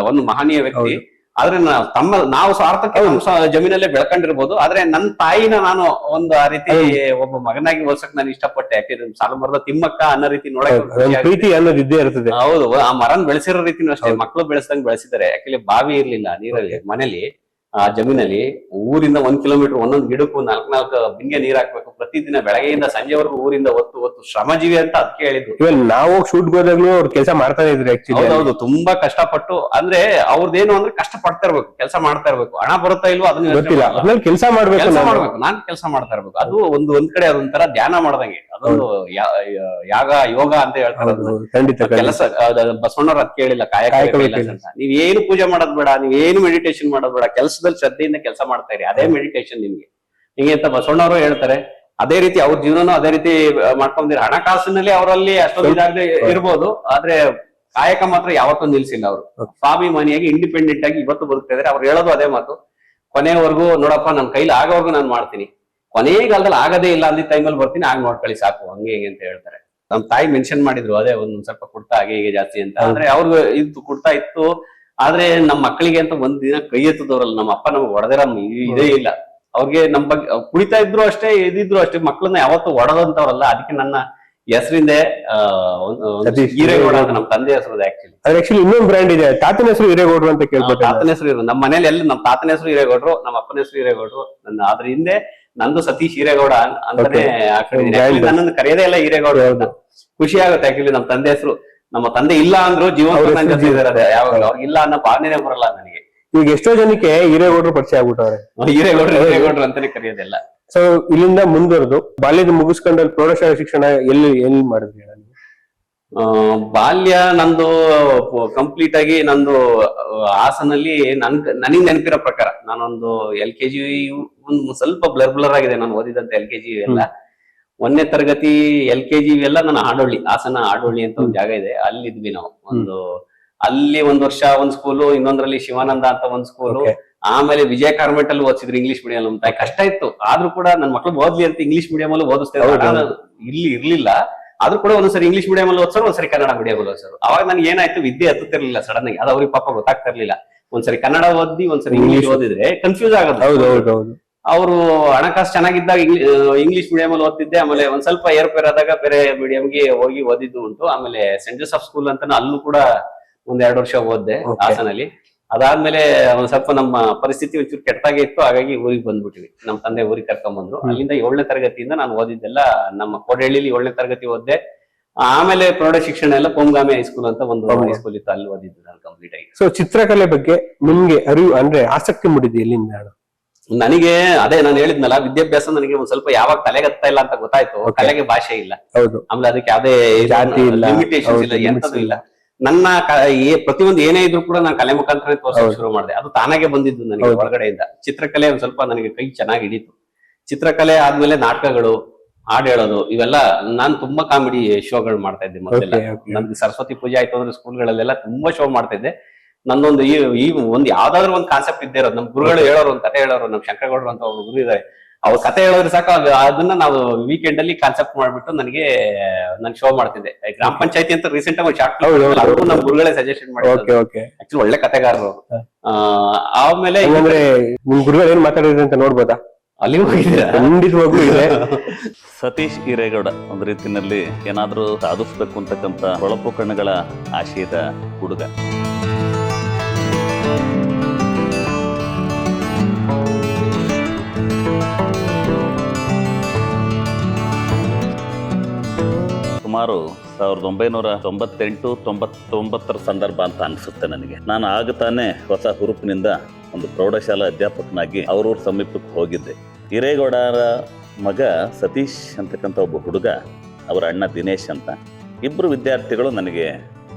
[SPEAKER 3] ಒಂದು ಮಹನೀಯ ವ್ಯಕ್ತಿ. ಆದ್ರೆ ನಾವು ಸ್ವಾರ್ಥಕ್ಕೆ ಜಮೀನಲ್ಲೇ ಬೆಳ್ಕೊಂಡಿರ್ಬೋದು, ಆದ್ರೆ ನನ್ನ ತಾಯಿನ ನಾನು ಒಂದು ಆ ರೀತಿ ಒಬ್ಬ ಮಗನಾಗಿ ಹೋಲ್ಸಕ್ ನಾನು ಇಷ್ಟಪಟ್ಟೆ. ಯಾಕೆಂದ್ರೆ ಸಾಲು ಮರದ ತಿಮ್ಮಕ್ಕ ಅನ್ನೋ ರೀತಿ ನೋಡಕ್ ಹೌದು, ಆ ಮರನ್ ಬೆಳೆಸಿರೋ ರೀತಿನೂ ಅಷ್ಟೇ ಮಕ್ಳು ಬೆಳೆಸ್ದಂಗ್ ಬೆಳೆಸಿದ್ದಾರೆ. ಯಾಕೆಂದ್ರೆ ಬಾವಿ ಇರ್ಲಿಲ್ಲ ನೀರಲ್ಲಿ, ಮನೇಲಿ ಆ ಜಮೀನಲ್ಲಿ ಊರಿಂದ 1 ಕಿಲೋಮೀಟರ್ ಒಂದೊಂದು ಗಿಡಕ್ಕೂ 4 ಬಿಂಗೆ ನೀರ್ ಹಾಕ್ಬೇಕು ಪ್ರತಿದಿನ, ಬೆಳಗ್ಗೆಯಿಂದ ಸಂಜೆವರೆಗೂ ಊರಿಂದ ಹೊತ್ತು ಶ್ರಮಜೀವಿ ಅಂತ ಅದಕ್ಕೆ ಹೇಳಿದ್ರು.
[SPEAKER 2] ನಾವು ಶೂಟ್ ಹೋದಾಗ್ಲೂ ಅವ್ರು ಕೆಲಸ ಮಾಡ್ತಾ ಇದ್ರು.
[SPEAKER 3] ಹೌದು, ತುಂಬಾ ಕಷ್ಟಪಟ್ಟು, ಅಂದ್ರೆ ಅವ್ರದ್ದೇನು ಅಂದ್ರೆ ಕಷ್ಟ ಪಡ್ತಾ ಇರ್ಬೇಕು, ಕೆಲಸ ಮಾಡ್ತಾ ಇರ್ಬೇಕು. ಹಣ ಬರುತ್ತಾ ಇಲ್ವೋ ಅದನ್ನ
[SPEAKER 2] ಕೆಲಸ ಮಾಡ್ಬೇಕು,
[SPEAKER 3] ನಾನ್ ಕೆಲಸ ಮಾಡ್ತಾ ಇರ್ಬೇಕು. ಅದು ಒಂದ್ ಕಡೆ ಅದೊಂಥರ ಧ್ಯಾನ ಮಾಡ್ದಂಗೆ, ಅದೊಂದು ಯೋಗ ಅಂತ ಹೇಳ್ತಾರೆ. ಕೆಲಸ ಬಸವಣ್ಣವ್ರು ಅದ್ ಕೇಳಿಲ್ಲ, ಕಾಯಕ ಅಂತ. ನೀವೇನು ಪೂಜೆ ಮಾಡೋದ್ ಬೇಡ, ನೀವೇನು ಮೆಡಿಟೇಷನ್ ಮಾಡೋದ್ ಬೇಡ, ಕೆಲಸದಲ್ಲಿ ಶ್ರದ್ಧೆಯಿಂದ ಕೆಲಸ ಮಾಡ್ತಾ ಇರಿ, ಅದೇ ಮೆಡಿಟೇಷನ್ ನಿಮ್ಗೆ. ಹಿಂಗೆ ಅಂತ ಬಸವಣ್ಣವರು ಹೇಳ್ತಾರೆ. ಅದೇ ರೀತಿ ಅವ್ರ ಜೀವನನು ಅದೇ ರೀತಿ ಮಾಡ್ಕೊಂಡಿರ. ಹಣಕಾಸಿನಲ್ಲಿ ಅವರಲ್ಲಿ ಅಷ್ಟೊಂದು ಇದಾಗದೆ ಇರ್ಬೋದು, ಆದ್ರೆ ಕಾಯಕ ಮಾತ್ರ ಯಾವತ್ತೂ ನಿಲ್ಸಿಲ್ಲ. ಅವರು ಸ್ವಾಭಿಮಾನಿಯಾಗಿ ಇಂಡಿಪೆಂಡೆಂಟ್ ಆಗಿ ಇವತ್ತು ಬದುಕ್ತಾ ಇದಾರೆ. ಅವ್ರು ಹೇಳೋದು ಅದೇ ಮಾತು, ಕೊನೆವರೆಗೂ ನೋಡಪ್ಪ ನನ್ ಕೈಲಿ ಆಗೋವರೆಗೂ ನಾನು ಮಾಡ್ತೀನಿ, ಕೊನೆಗಾಲದಲ್ಲಿ ಆಗದೇ ಇಲ್ಲ ಅಂದಿದ್ದ ಟೈಮಲ್ಲಿ ಬರ್ತೀನಿ, ಆಗ ನೋಡ್ಕೊಳ್ಳಿ ಸಾಕು, ಹಂಗೆ ಹಿಂಗೆ ಅಂತ ಹೇಳ್ತಾರೆ. ನಮ್ ತಾಯಿ ಮೆನ್ಷನ್ ಮಾಡಿದ್ರು, ಅದೇ ಒಂದ್ ಸ್ವಲ್ಪ ಕುಡ್ತಾ ಹಾಗೆ ಹೀಗೆ ಜಾಸ್ತಿ ಅಂತ. ಆದ್ರೆ ಅವ್ರಿಗೆ ಇದು ಕುಡ್ತಾ ಇತ್ತು. ಆದ್ರೆ ನಮ್ಮ ಮಕ್ಕಳಿಗೆ ಅಂತ ಒಂದ್ ದಿನ ಕೈ ಎತ್ತದವ್ರಲ್ಲ. ನಮ್ಮ ಅಪ್ಪ ನಮ್ಗೆ ಹೊಡೆದಿರ ಇದೇ ಇಲ್ಲ. ಅವ್ರಿಗೆ ನಮ್ ಬಗ್ಗೆ ಕುಡಿತಾ ಇದ್ರು ಅಷ್ಟೇ, ಇದಿದ್ರು ಅಷ್ಟೇ, ಮಕ್ಕಳನ್ನ ಯಾವತ್ತೂ ಹೊಡೆದಂತವ್ರಲ್ಲ. ಅದಕ್ಕೆ ನನ್ನ ಹೆಸರಿಂದೆ ಹಿರೇಗೌಡ ಅಂತ ನಮ್ಮ ತಂದೆ ಹೆಸರು.
[SPEAKER 2] ಆಕ್ಚುಲಿ ಇನ್ನೊಂದು ಬ್ರ್ಯಾಂಡ್ ಇದೆ, ತಾತನ ಹೆಸರು ಹಿರೇಗೌಡರು ಅಂತ ಕೇಳ್ಬೋದು.
[SPEAKER 3] ತಾತನ ಹೆಸರು ಇರೋದು ನಮ್ಮ ಮನೇಲಿ ಎಲ್ಲ. ನಮ್ಮ ತಾತನ ಹೆಸರು ಹಿರೇಗೌಡರು, ನಮ್ಮ ಅಪ್ಪನ ಹೆಸರು ಹಿರೇಗೌಡರು. ಅದ್ರ ಹಿಂದೆ ನಂದು ಸತೀಶ್ ಹಿರೇಗೌಡ ಅಂತಾನೆ ಹಾಕಿದ್ದೀನಿ. ನನ್ನನ್ನು ಕರೆಯೋದೇ ಇಲ್ಲ ಹಿರೇಗೌಡ ಅಂತ. ಖುಷಿ ಆಗುತ್ತೆ ಆಕ್ಚುಲಿ. ನಮ್ಮ ತಂದೆ ಹೆಸರು, ನಮ್ಮ ತಂದೆ ಇಲ್ಲ ಅಂದ್ರು ಜೀವನ ಜೊತೆ ಇದಾರೆ. ಯಾವಾಗ ಅವ್ರಿಗಿಲ್ಲ ಅನ್ನೋ ಭಾವನೆ ಬರಲ್ಲ ನನಗೆ.
[SPEAKER 2] ಈಗ ಎಷ್ಟೋ ಜನಕ್ಕೆ ಹಿರೇಗೌಡರು ಪರಿಚಯ ಆಗ್ಬಿಟ್ಟವ್ರೆ.
[SPEAKER 3] ಹಿರೇಗೌಡರು ಅಂತಾನೆ ಕರೆಯೋದಿಲ್ಲ.
[SPEAKER 2] ಸೊ ಇಲ್ಲಿಂದ ಮುಂದುವರೆದು ಬಾಲ್ಯದ ಮುಗಿಸ್ಕೊಂಡು ಪ್ರೌಢಶಾಲಾ ಶಿಕ್ಷಣ ಎಲ್ಲಿ ಮಾಡಿದ್ರಿ?
[SPEAKER 3] ಬಾಲ್ಯ ನಂದು ಕಂಪ್ಲೀಟ್ ಆಗಿ ನಂದು ಹಾಸನಲ್ಲಿ ನನಗ್ ನೆನಪಿರೋ ಪ್ರಕಾರ ನಾನೊಂದು LKG ಒಂದು ಸ್ವಲ್ಪ ಬ್ಲರ್ ಆಗಿದೆ ನಾನು ಓದಿದಂತ LKG ಎಲ್ಲ. 1ನೇ ತರಗತಿ LKG ಎಲ್ಲ ನಾನು ಆಡೋಳ್ಳಿ, ಹಾಸನ ಆಡೋಳ್ಳಿ ಅಂತ ಒಂದು ಜಾಗ ಇದೆ, ಅಲ್ಲಿದ್ವಿ ನಾವು. ಅಲ್ಲಿ ಒಂದ್ ವರ್ಷ ಒಂದ್ ಸ್ಕೂಲು, ಇನ್ನೊಂದ್ರಲ್ಲಿ ಶಿವಾನಂದ ಅಂತ ಒಂದ್ ಸ್ಕೂಲು, ಆಮೇಲೆ ವಿಜಯ ಕಾರ್ಮೆಂಟ್ ಅಲ್ಲಿ ಓದಿಸಿದ್ರು ಇಂಗ್ಲಿಷ್ ಮೀಡಿಯಂ. ನಮ್ ತಾಯಿ ಕಷ್ಟ ಇತ್ತು, ಆದ್ರೂ ಕೂಡ ನನ್ ಮಕ್ಳು ಓದ್ಲಿ ಅಂತ ಇಂಗ್ಲಿಷ್ ಮೀಡಿಯಂ ಅಲ್ಲಿ ಓದಿಸ್ತಾ ಇಲ್ಲಿ ಇರ್ಲಿಲ್ಲ. ಆದ್ರೂ ಕೂಡ ಒಂದ್ಸರಿ ಇಂಗ್ಲಿಷ್ ಮೀಡಿಯಂ ಅಲ್ಲಿ ಓದ್ಸರು, ಒಂದ್ಸರಿ ಕನ್ನಡ ಮೀಡಿಯಂ ಅಲ್ಲಿ ಓದ್ಸರು. ಅವಾಗ ನನ್ಗೆ ಏನಾಯ್ತು, ವಿದ್ಯೆ ಹತ್ತುತ್ತಿರ್ಲಿಲ್ಲ ಸಡನ್ ಆಗಿ. ಅದು ಅವ್ರಿಗೆ ಪಾಪ ಗೊತ್ತಾಗ್ತಿರ್ಲಿಲ್ಲ. ಒಂದ್ಸರಿ ಕನ್ನಡ ಓದಿ ಒಂದ್ಸರಿ ಇಂಗ್ಲಿಷ್ ಓದಿದ್ರೆ ಕನ್ಫ್ಯೂಸ್ ಆಗೋದು. ಅವರು ಹಣಕಾಸು ಚೆನ್ನಾಗಿದ್ದಾಗ ಇಂಗ್ಲಿಷ್ ಮೀಡಿಯಂ ಅಲ್ಲಿ ಓದ್ತಿದ್ದೆ. ಆಮೇಲೆ ಒಂದ್ ಸ್ವಲ್ಪ ಏರ್ಪೇರ್ ಆದಾಗ ಬೇರೆ ಮೀಡಿಯಂಗೆ ಹೋಗಿ ಓದಿದ್ದು ಉಂಟು. ಆಮೇಲೆ ಸೆಂಟ್ ಜೋಸೆಫ್ ಸ್ಕೂಲ್ ಅಂತ ಅಲ್ಲೂ ಕೂಡ ಒಂದ್ 2 ವರ್ಷ ಓದ್ದೆ ಹಾಸನಲ್ಲಿ. ಅದಾದ್ಮೇಲೆ ಒಂದ್ ಸ್ವಲ್ಪ ನಮ್ಮ ಪರಿಸ್ಥಿತಿ ಒಂಚೂರು ಕೆಟ್ಟಾಗೆ ಇತ್ತು, ಹಾಗಾಗಿ ಊರಿಗೆ ಬಂದ್ಬಿಟ್ವಿ. ನಮ್ಮ ತಂದೆ ಊರಿಗೆ ಕರ್ಕೊಂಡ್ ಬಂದ್ರು. ಅಲ್ಲಿಂದ 7ನೇ ತರಗತಿಯಿಂದ ನಾನು ಓದಿದ್ದೆಲ್ಲ ನಮ್ಮ ಕೋಡಹಳ್ಳಿಲಿ 7ನೇ ತರಗತಿ ಓದ್ದೆ. ಆಮೇಲೆ ಪ್ರೌಢ ಶಿಕ್ಷಣ ಎಲ್ಲ ಪೊಂಗಾಮಿ ಹೈಸ್ಕೂಲ್ ಅಂತ ಒಂದು ಹೈಸ್ಕೂಲ್ ಇತ್ತು, ಅಲ್ಲಿ ಓದಿದ್ದು ನಾನು ಕಂಪ್ಲೀಟ್ ಆಗಿ.
[SPEAKER 2] ಸೊ ಚಿತ್ರಕಲೆ ಬಗ್ಗೆ ನಿಮ್ಗೆ ಅರಿವು ಅಂದ್ರೆ ಆಸಕ್ತಿ ಮೂಡಿದೆ ಎಲ್ಲಿಂದ?
[SPEAKER 3] ನನಗೆ ಅದೇ ನಾನು ಹೇಳಿದ್ನಲ್ಲ, ವಿದ್ಯಾಭ್ಯಾಸ ನನಗೆ ಒಂದ್ ಸ್ವಲ್ಪ ಯಾವಾಗ ತಲೆಗತ್ತಾ ಇಲ್ಲ ಅಂತ ಗೊತ್ತಾಯ್ತು. ಕಲೆಗೆ ಭಾಷೆ ಇಲ್ಲ, ಆಮೇಲೆ ಅದಕ್ಕೆ ಯಾವ್ದೇ ಲಿಮಿಟೇಷನ್ಸ್ ಇಲ್ಲ, ಎಂತದೂ ಇಲ್ಲ. ನನ್ನ ಪ್ರತಿಯೊಂದು ಏನೇ ಇದ್ರು ಕೂಡ ನಾನು ಕಲೆ ಮುಖಾಂತರ ತೋರ್ಸೋಕೆ ಶುರು ಮಾಡಿದೆ. ಅದು ತಾನಾಗೆ ಬಂದಿದ್ದು ನನಗೆ ಒಳಗಡೆಯಿಂದ. ಚಿತ್ರಕಲೆ ಒಂದ್ ಸ್ವಲ್ಪ ನನಗೆ ಕೈ ಚೆನ್ನಾಗಿ ಹಿಡಿತು. ಚಿತ್ರಕಲೆ ಆದ್ಮೇಲೆ ನಾಟಕಗಳು, ಹಾಡು ಹೇಳೋದು, ಇವೆಲ್ಲ ನಾನು ತುಂಬಾ ಕಾಮಿಡಿ ಶೋಗಳು ಮಾಡ್ತಾ ಇದ್ದೆ ಮೊದಲೆಲ್ಲ. ನಮ್ಗೆ ಸರಸ್ವತಿ ಪೂಜೆ ಆಯ್ತು ಅಂದ್ರೆ ಸ್ಕೂಲ್ಗಳಲ್ಲೆಲ್ಲ ತುಂಬಾ ಶೋ ಮಾಡ್ತಾ ಇದ್ದೆ. ನಂದೊಂದು ಈ ಒಂದ್ ಯಾವ್ದಾದ್ರು ಒಂದು ಕಾನ್ಸೆಪ್ಟ್ ಇದ್ದೇ ಇರೋದು. ನಮ್ ಗುರುಗಳು ಹೇಳೋರು, ಒಂದು ಕತೆ ಹೇಳೋರು, ನಮ್ ಶಂಕರಗೌಡರು ಅಂತ ಒಬ್ರು ಗುರು ಇದ್ದಾರೆ. ಅವ್ರ ಕತೆ ಹೇಳೋದ್ರೆ ಸಾಕು, ಅದನ್ನ ನಾವು ವೀಕೆಂಡ್ ಅಲ್ಲಿ ಕಾನ್ಸೆಪ್ಟ್ ಮಾಡ್ಬಿಟ್ಟು ನನ್ ಶೋ ಮಾಡ್ತಿದ್ದೆ. ಗ್ರಾಮ ಪಂಚಾಯತಿ ಅಂತ ರೀಸೆಂಟ್ ಆಗಿ ಶಾರ್ಟ್ ಫಿಲ್ಮ್ ನಮ್ ಗುರುಗಳೇ ಸಜೆಷನ್ ಮಾಡಿದ್ರು. ಆಕ್ಚುಲಿ ಒಳ್ಳೆ ಕತೆಗಾರರು. ಆಮೇಲೆ
[SPEAKER 2] ನಿಮ್ ಗುರುಗಳು ಏನ್ ಮಾತಾಡಿದ್ರು ಅಂತ ನೋಡ್ಬೋದಾ?
[SPEAKER 3] ಅಲ್ಲಿ ಹೋಗಿದ್ದೀರಾ?
[SPEAKER 2] ಖಂಡಿತವಾಗ್ಲೂ ಇದೆ.
[SPEAKER 5] ಸತೀಶ್ ಹಿರೇಗೌಡ ಒಂದು ರೀತಿಯಲ್ಲಿ ಏನಾದ್ರೂ ಸಾಧಿಸ್ಬೇಕು ಅಂತಕ್ಕಂಥ ಹೊಳಪು ಕಣ್ಣುಗಳ ಆಶಯದ ಹುಡುಗ. ಸುಮಾರು 1998-99 ಸಂದರ್ಭ ಅಂತ ಅನ್ಸುತ್ತೆ ನನಗೆ. ನಾನು ಆಗ ತಾನೇ ಹೊಸ ಹುರುಪಿನಿಂದ ಒಂದು ಪ್ರೌಢಶಾಲಾ ಅಧ್ಯಾಪಕನಾಗಿ ಅವ್ರವ್ರ ಸಮೀಪಕ್ಕೆ ಹೋಗಿದ್ದೆ. ಹಿರೇಗೌಡರ ಮಗ ಸತೀಶ್ ಅಂತಕ್ಕಂಥ ಒಬ್ಬ ಹುಡುಗ, ಅವರ ಅಣ್ಣ ದಿನೇಶ್ ಅಂತ, ಇಬ್ಬರು ವಿದ್ಯಾರ್ಥಿಗಳು ನನಗೆ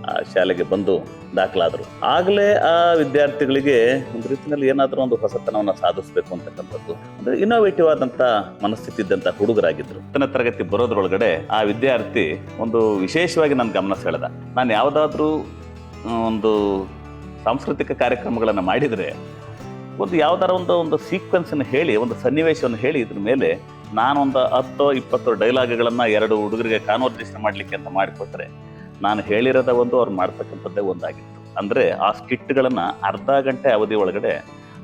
[SPEAKER 5] ಆ ಶಾಲೆಗೆ ಬಂದು ದಾಖಲಾದರು. ಆಗಲೇ ಆ ವಿದ್ಯಾರ್ಥಿಗಳಿಗೆ ಒಂದು ರೀತಿಯಲ್ಲಿ ಏನಾದರೂ ಒಂದು ಹೊಸತನವನ್ನು ಸಾಧಿಸಬೇಕು ಅಂತಕ್ಕಂಥದ್ದು, ಅಂದ್ರೆ ಇನ್ನೋವೇಟಿವ್ ಆದಂಥ ಮನಸ್ಥಿತಿ ಇದ್ದಂಥ ಹುಡುಗರಾಗಿದ್ದರು. 10ನೇ ತರಗತಿ ಬರೋದ್ರೊಳಗಡೆ ಆ ವಿದ್ಯಾರ್ಥಿ ಒಂದು ವಿಶೇಷವಾಗಿ ನನ್ನ ಗಮನ ಸೆಳೆದ. ನಾನು ಯಾವುದಾದ್ರೂ ಒಂದು ಸಾಂಸ್ಕೃತಿಕ ಕಾರ್ಯಕ್ರಮಗಳನ್ನು ಮಾಡಿದರೆ ಯಾವ್ದಾರ ಒಂದು ಸೀಕ್ವೆನ್ಸನ್ನು ಹೇಳಿ, ಒಂದು ಸನ್ನಿವೇಶವನ್ನು ಹೇಳಿ, ಇದ್ರ ಮೇಲೆ ನಾನೊಂದು 10-20 ಡೈಲಾಗ್ಗಳನ್ನು 2 ಹುಡುಗರಿಗೆ ಕಾನ್ವರ್ಸೇಷನ್ ಮಾಡಲಿಕ್ಕೆ ಅಂತ ಮಾಡಿಕೊಟ್ರೆ ನಾನು ಹೇಳಿರೋದ ಒಂದು, ಅವ್ರು ಮಾಡ್ತಕ್ಕಂಥದ್ದೇ ಒಂದಾಗಿತ್ತು. ಅಂದರೆ ಆ ಸ್ಕಿಟ್ಗಳನ್ನು ಅರ್ಧ ಗಂಟೆ ಅವಧಿ ಒಳಗಡೆ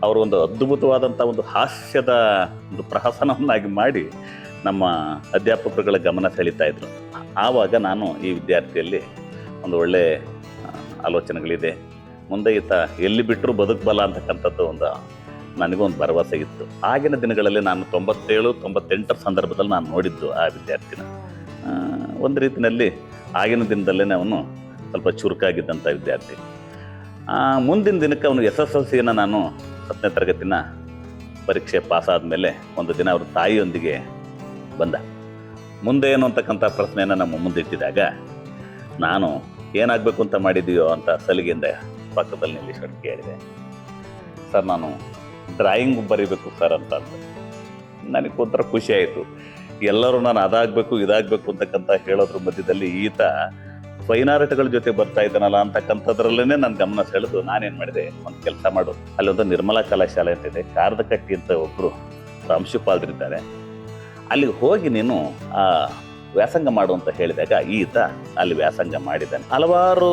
[SPEAKER 5] ಅವರು ಒಂದು ಅದ್ಭುತವಾದಂಥ ಒಂದು ಹಾಸ್ಯದ ಒಂದು ಪ್ರಹಸನವನ್ನಾಗಿ ಮಾಡಿ ನಮ್ಮ ಅಧ್ಯಾಪಕರುಗಳ ಗಮನ ಸೆಳೀತಾ ಇದ್ರು. ಆವಾಗ ನಾನು ಈ ವಿದ್ಯಾರ್ಥಿಯಲ್ಲಿ ಒಂದು ಒಳ್ಳೆ ಆಲೋಚನೆಗಳಿದೆ, ಮುಂದೆ ಈತ ಎಲ್ಲಿ ಬಿಟ್ಟರೂ ಬದುಕಬಲ್ಲ ಅಂತಕ್ಕಂಥದ್ದು ಒಂದು ನನಗೊಂದು ಭರವಸೆ ಇತ್ತು. ಆಗಿನ ದಿನಗಳಲ್ಲಿ ನಾನು 97-98 ಸಂದರ್ಭದಲ್ಲಿ ನಾನು ನೋಡಿದ್ದು ಆ ವಿದ್ಯಾರ್ಥಿನ. ಒಂದು ರೀತಿಯಲ್ಲಿ ಆಗಿನ ದಿನದಲ್ಲೇ ಅವನು ಸ್ವಲ್ಪ ಚುರುಕಾಗಿದ್ದಂಥ ವಿದ್ಯಾರ್ಥಿ. ಮುಂದಿನ ದಿನಕ್ಕೆ ಅವನು SSLCಯನ್ನು ನಾನು 10ನೇ ತರಗತಿನ ಪರೀಕ್ಷೆ ಪಾಸಾದ ಮೇಲೆ ಒಂದು ದಿನ ಅವ್ರ ತಾಯಿಯೊಂದಿಗೆ ಬಂದ. ಮುಂದೆ ಏನು ಅಂತಕ್ಕಂಥ ಪ್ರಶ್ನೆಯನ್ನು ನಮ್ಮ ಮುಂದಿಟ್ಟಿದಾಗ ನಾನು ಏನಾಗಬೇಕು ಅಂತ ಮಾಡಿದೀಯೋ ಅಂತ ಸಲಿಗೆಯಿಂದ ಪಕ್ಕದಲ್ಲಿ ನಿಲ್ಲಿಸ್ಕೊಂಡು ಕೇಳಿದೆ. ಸರ್, ನಾನು ಡ್ರಾಯಿಂಗ್ ಬರೀಬೇಕು ಸರ್ ಅಂತ. ನನಗೆ ಒಂಥರ ಖುಷಿ ಆಯಿತು. ಎಲ್ಲರೂ ನಾನು ಅದಾಗಬೇಕು ಇದಾಗಬೇಕು ಅಂತಕ್ಕಂಥ ಹೇಳೋದ್ರ ಮಧ್ಯದಲ್ಲಿ ಈತ ಫೈನ್ ಆರ್ಟ್ಗಳ ಜೊತೆ ಬರ್ತಾ ಇದ್ದಾನಲ್ಲ ಅಂತಕ್ಕಂಥದ್ರಲ್ಲೇ ನನ್ನ ಗಮನ ಸೆಳೆದು ನಾನೇನು ಮಾಡಿದೆ, ಒಂದು ಕೆಲಸ ಮಾಡು, ಅಲ್ಲೊಂದು ನಿರ್ಮಲಾ ಕಲಾಶಾಲೆ ಅಂತ ಇದೆ, ಕಾರದಕಟ್ಟಿ ಅಂತ ಒಬ್ಬರು ಪ್ರಾಂಶುಪಾಲರಿದ್ದಾರೆ, ಅಲ್ಲಿಗೆ ಹೋಗಿ ನೀನು ಆ ವ್ಯಾಸಂಗ ಮಾಡು ಅಂತ ಹೇಳಿದಾಗ ಈತ ಅಲ್ಲಿ ವ್ಯಾಸಂಗ ಮಾಡಿದ್ದಾನೆ. ಹಲವಾರು